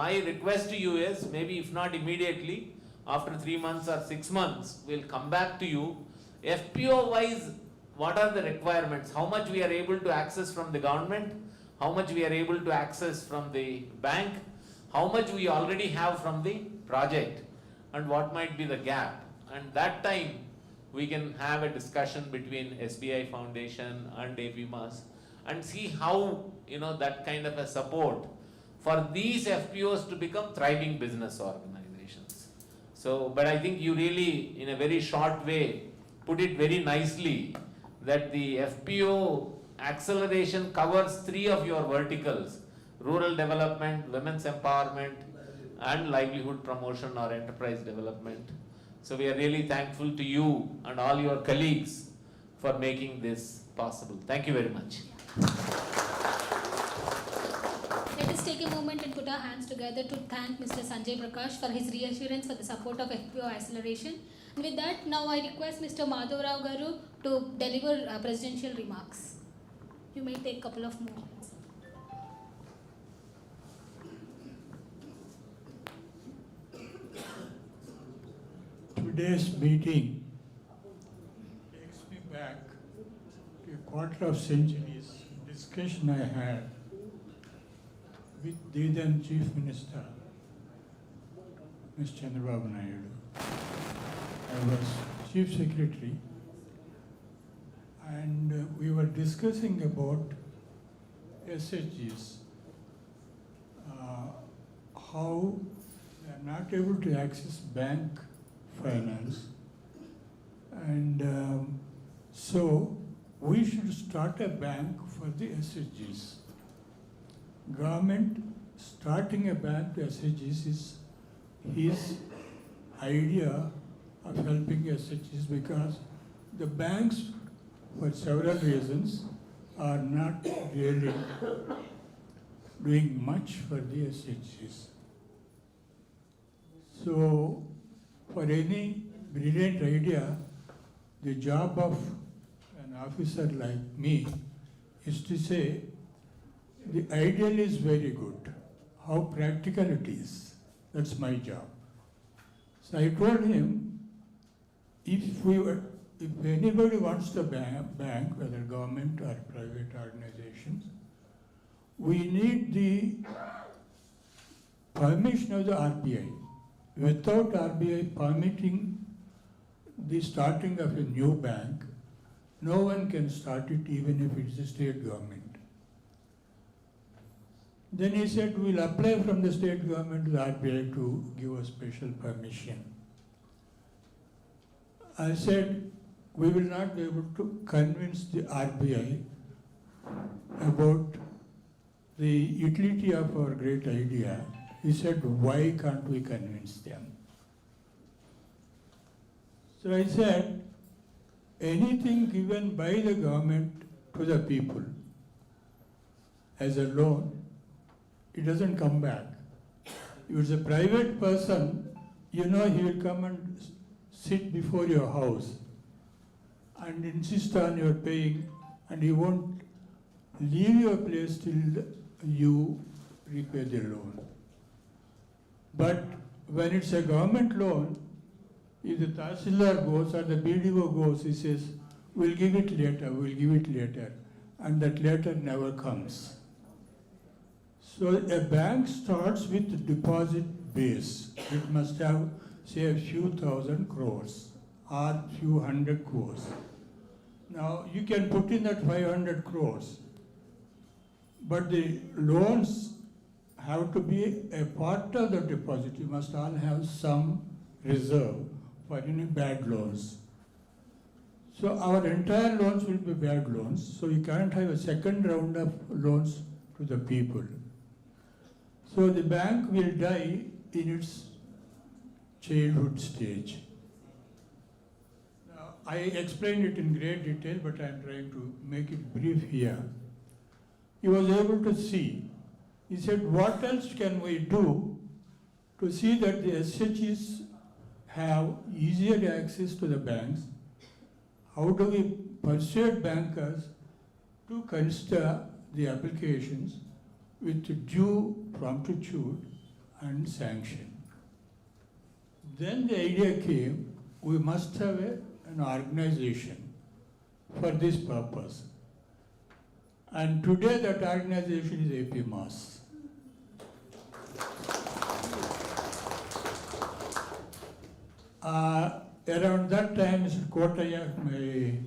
my request to you is, maybe if not immediately, after 3 months or 6 months, we'll come back to you. FPO wise, what are the requirements? How much we are able to access from the government? How much we are able to access from the bank? How much we already have from the project? And what might be the gap? And that time, we can have a discussion between SBI Foundation and APMAS and see how, that kind of a support for these FPOs to become thriving business organizations. So, but I think you really, in a very short way, put it very nicely that the FPO acceleration covers 3 of your verticals: rural development, women's empowerment, and livelihood promotion or enterprise development. So we are really thankful to you and all your colleagues for making this possible. Thank you very much. Let us take a moment and put our hands together to thank Mr. Sanjay Prakash for his reassurance for the support of FPO acceleration. With that, now I request Mr. Madhav Rao Garu to deliver presidential remarks. You may take a couple of moments. Today's meeting takes me back to a quarter of century's discussion I had with the then Chief Minister, Mr. Chandrababu Naidu. I was Chief Secretary, and we were discussing about SHGs, how they are not able to access bank finance, and so we should start a bank for the SHGs. Government starting a bank to SHGs is his idea of helping SHGs, because the banks, for several reasons, are not really doing much for the SHGs. So, for any brilliant idea, the job of an officer like me is to say, the ideal is very good. How practical it is, that's my job. So I told him, if anybody wants to bank, whether government or private organizations, we need the permission of the RBI. Without RBI permitting the starting of a new bank, no one can start it, even if it's a state government. Then he said, we'll apply from the state government to the RBI to give a special permission. I said, we will not be able to convince the RBI about the utility of our great idea. He said, why can't we convince them? So I said, anything given by the government to the people as a loan, it doesn't come back. If it's a private person, you know he will come and sit before your house and insist on your paying, and he won't leave your place till you repay the loan. But when it's a government loan, if the Tahsildar goes or the BDO goes, he says, we'll give it later, and that later never comes. So a bank starts with deposit base. It must have, say, a few thousand crores or few hundred crores. Now, you can put in that 500 crores, but the loans have to be a part of the deposit. You must all have some reserve for any bad loans. So our entire loans will be bad loans, so you can't have a second round of loans to the people. So the bank will die in its childhood stage. Now, I explained it in great detail, but I'm trying to make it brief here. He was able to see. He said, what else can we do to see that the SHGs have easier access to the banks? How do we persuade bankers to consider the applications with due promptitude and sanction? Then the idea came, we must have an organization for this purpose. And today that organization is FPOs. Around that time, Mr. Kotaya, my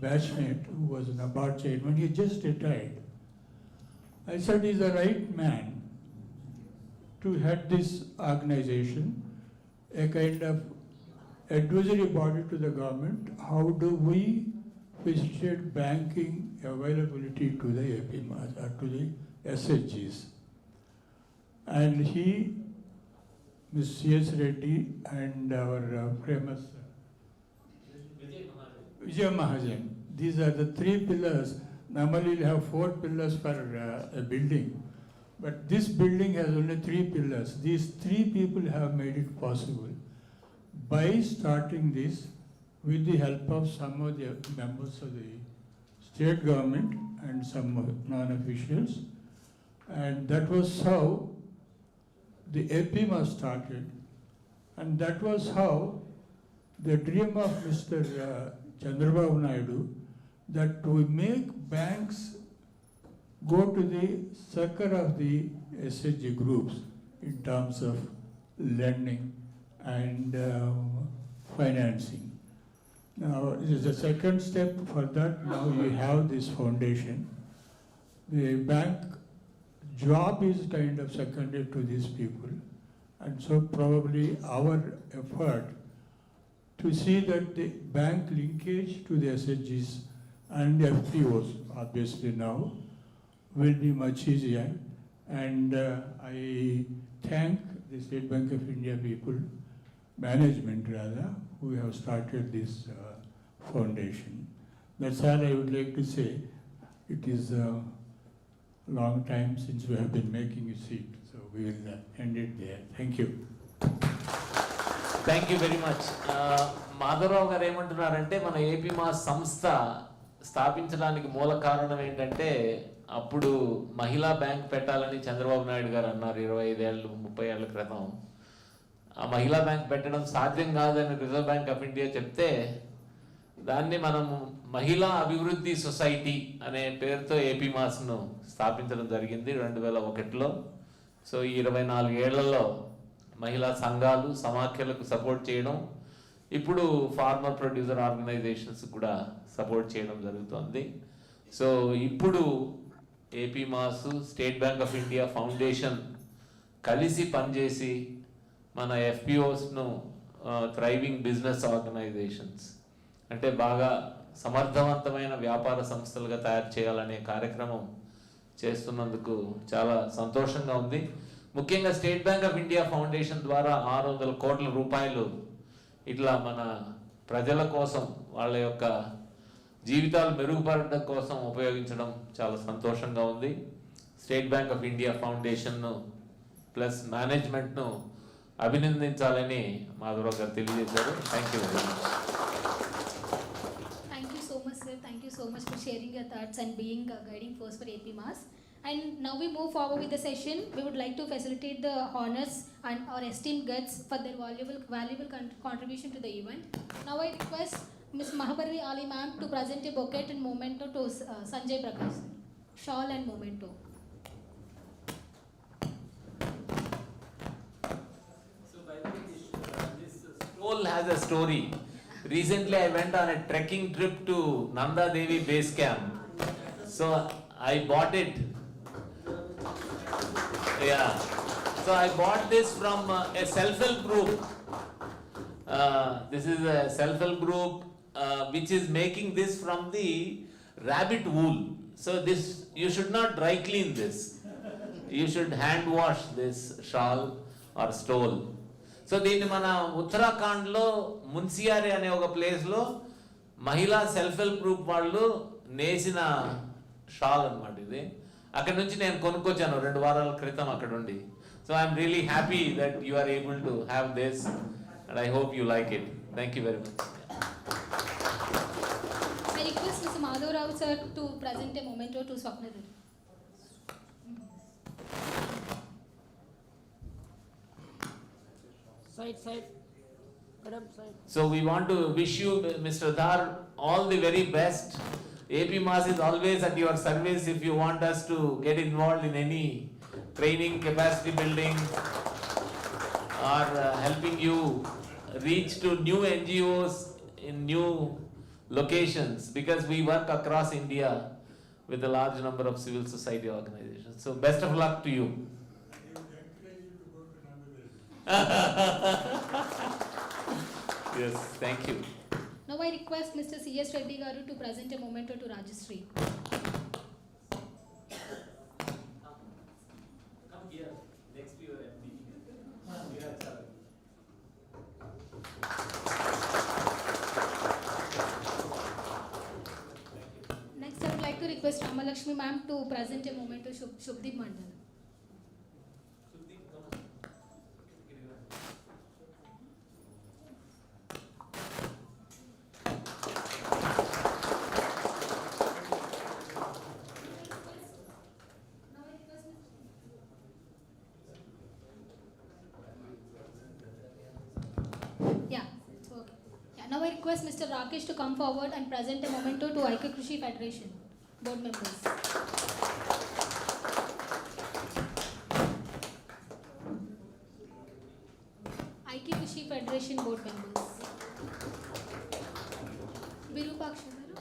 batchmate, who was an Nabard chairman, he just retired. I said he's the right man to head this organization, a kind of advisory body to the government. How do we facilitate banking availability to the FPOs or to the SHGs? And he, Ms. C.S. Reddy, and our famous Vijay Mahajan. These are the three pillars. Normally you have 4 pillars for a building, but this building has only 3 pillars. These 3 people have made it possible. by starting this with the help of some of the members of the state government and some non-officials, and that was how the APMA started, and that was how the dream of Mr. Chandrababu Naidu, that we make banks go to the succor of the SHG groups in terms of lending and financing. Now, this is the second step for that. Now you have this foundation. The bank job is kind of secondary to these people, and so probably our effort to see that the bank linkage to the SHGs and FPOs, obviously now, will be much easier. And I thank the State Bank of India people, management rather, who have started this foundation. That's all I would like to say. It is a long time since we have been making a seat, so we will end it there. Thank you. Thank you very much. Madhavarao గారు ఏమంటున్నారంటే మన AP మా సంస్థ స్థాపించడానికి మూల కారణం ఏంటంటే అప్పుడు మహిళా బ్యాంక్ పెట్టాలని చంద్రబాబు నాయుడు గారు అన్నారు 25 ఏళ్ళు 30 ఏళ్ల క్రితం. ఆ మహిళా బ్యాంక్ పెట్టడం సాధ్యం కాదని రిజర్వ్ బ్యాంక్ ఆఫ్ ఇండియా చెప్తే దాన్ని మనం మహిళా అభివృద్ధి సొసైటీ అనే పేరుతో ఏపీ మాస్ను స్థాపించడం జరిగింది 2001లో. సో ఈ 24 ఏళ్లలో మహిళా సంఘాలు సమాఖ్యలకు సపోర్ట్ చేయడం, ఇప్పుడు ఫార్మర్ ప్రొడ్యూసర్ ఆర్గనైజేషన్స్ కూడా సపోర్ట్ చేయడం జరుగుతుంది. సో ఇప్పుడు AP mass, state bank of India foundation కలిసి పనిచేసి మన ఎఫ్పిఓస్ను థ్రైవింగ్ బిజినెస్ ఆర్గనైజేషన్స్ అంటే బాగా సమర్థవంతమైన వ్యాపార సంస్థలుగా తయారు చేయాలనే కార్యక్రమం చేస్తున్నందుకు చాలా సంతోషంగా ఉంది. ముఖ్యంగా state bank of India foundation ద్వారా 600 కోట్ల రూపాయలు ఇట్లా మన ప్రజల కోసం, వాళ్ళ యొక్క జీవితాలు మెరుగుపడడం కోసం ఉపయోగించడం చాలా సంతోషంగా ఉంది. స్టేట్ బ్యాంక్ ఆఫ్ ఇండియా ఫౌండేషన్ను ప్లస్ మేనేజ్మెంట్ను అభినందించాలని మాధవరావు గారు తెలియజేశారు. Thank you very much. Thank you so much, sir. Thank you so much for sharing your thoughts and being a guiding force for AP Mass. And now we move forward with the session. We would like to facilitate the honors and our esteemed guests for their valuable contribution to the event. Now I request Ms. Mahabarvi Ali ma'am to present a bouquet and memento to Sanjay Prakash. Shawl and memento. So by the way, this scroll has a story. Recently I went on a trekking trip to Nanda Devi base camp. So I bought it. Yeah. So I bought this from a self-help group. This is a self-help group which is making this from the rabbit wool. So this, you should not dry clean this. You should hand wash this shawl or stole. So దీన్ని మన ఉత్తరాఖండ్లో మున్సియారి అనే ఒక ప్లేస్లో మహిళా self help group వాళ్ళు నేసిన shawl అనమాట ఇది. అక్కడ నుంచి నేను కొనుక్కొచ్చాను 2 వారాల క్రితం అక్కడ ఉండి. So I'm really happy that you are able to have this and I hope you like it. Thank you very much. I request Mr. Madhav Rao sir to present a memento to Swapna. Side. Madam, side. So we want to wish you, Mr. Dhar, all the very best. AP Mass is always at your service if you want us to get involved in any training, capacity building, or helping you reach to new NGOs in new locations, because we work across India with a large number of civil society organizations. So best of luck to you. Yes, thank you. Now I request Mr. C.S. Reddy Garu to present a memento to Rajashree. Come here, next to your MD. Next I would like to request Ramalakshmi ma'am to present a memento to Shubhdeep Mandal. Now I request Mr. Rakesh to come forward and present a memento to Aika Krishi Federation board members. Aika Krishi Federation board members. Virupaksha garu.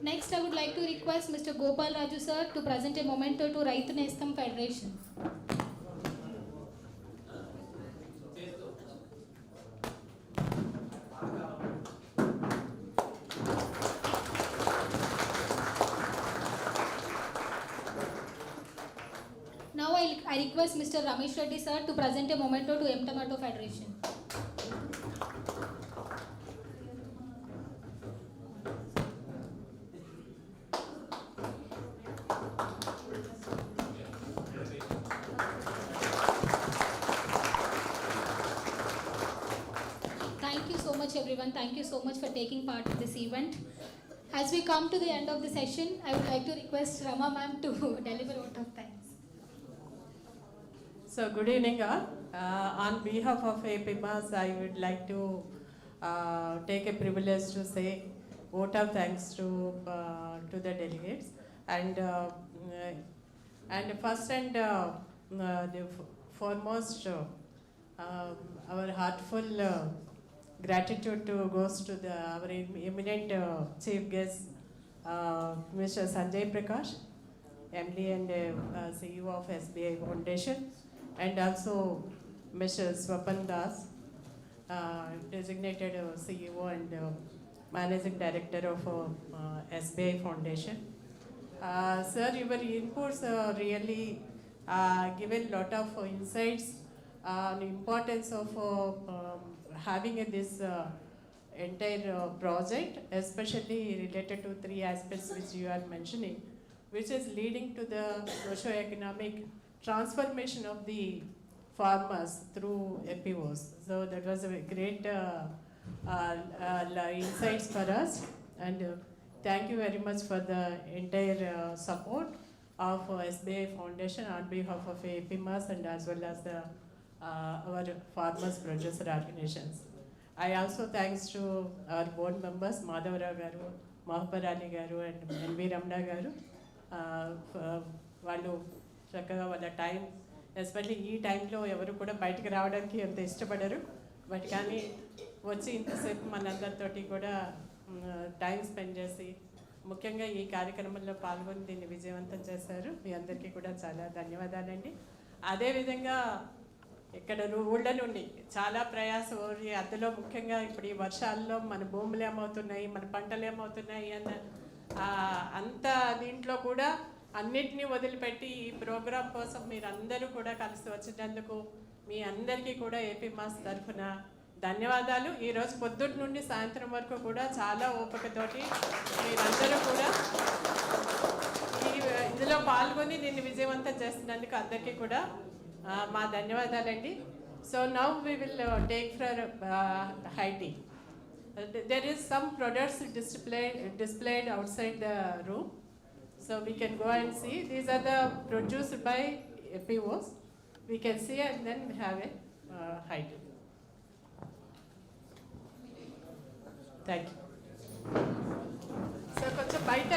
Next, I would like to request Mr. Gopal Raju sir to present a memento to Raitu Nestam Federation. Now I request Mr. Ramesh Reddy sir to present a memento to M Tomato Federation. Thank you so much everyone. Thank you so much for taking part in this event. As we come to the end of the session, I would like to request Rama ma'am to deliver a vote of thanks. So good evening all. On behalf of APMAS, I would like to take a privilege to say vote of thanks to the delegates, and first and the foremost, our heartful gratitude goes to our eminent chief guest, Mr. Sanjay Prakash, MD and CEO of SBI Foundation, and also Mr. Swapan Das, designated CEO and Managing Director of SBI Foundation. Sir, your inputs really given lot of insights on the importance of having this entire project, especially related to 3 aspects which you are mentioning, which is leading to the socio-economic transformation of the farmers through FPOs. So that was a great insights for us, and thank you very much for the entire support of SBI Foundation on behalf of APMAS and as well as the our farmers producer organizations. I also thanks to our board members Madhavarao garu, Mahaparani garu and NV Ramana garu. వాళ్ళు చక్కగా వాళ్ళ time, especially ఈ టైంలో ఎవరు కూడా బయటకు రావడానికి ఎంత ఇష్టపడరు, బట్ కానీ వచ్చి ఇంతసేపు మనందరితోటి కూడా టైం స్పెండ్ చేసి ముఖ్యంగా ఈ కార్యక్రమంలో పాల్గొని దీన్ని విజయవంతం చేశారు. మీ అందరికీ కూడా చాలా ధన్యవాదాలండి. అదేవిధంగా ఇక్కడ ఊళ్ళ నుండి చాలా ప్రయాసం ఓరి, అందులో ముఖ్యంగా ఇప్పుడు ఈ వర్షాల్లో మన భూములు ఏమవుతున్నాయి, మన పంటలు ఏమవుతున్నాయి అన్న అంత దీంట్లో కూడా అన్నిటినీ వదిలిపెట్టి ఈ ప్రోగ్రాం కోసం మీరందరూ కూడా కలిసి వచ్చినందుకు మీ అందరికీ కూడా APMAS తరఫున ధన్యవాదాలు. ఈరోజు పొద్దుటి నుండి సాయంత్రం వరకు కూడా చాలా ఓపికతోటి మీరందరూ కూడా ఇందులో పాల్గొని దీన్ని విజయవంతం చేస్తున్నందుకు అందరికీ కూడా మా ధన్యవాదాలండి. So now we will take for high tea. There is some products displayed outside the room, so we can go and see. These are the produced by FPOs. We can see and then have a high tea. Thank you. So కొంచెం బయట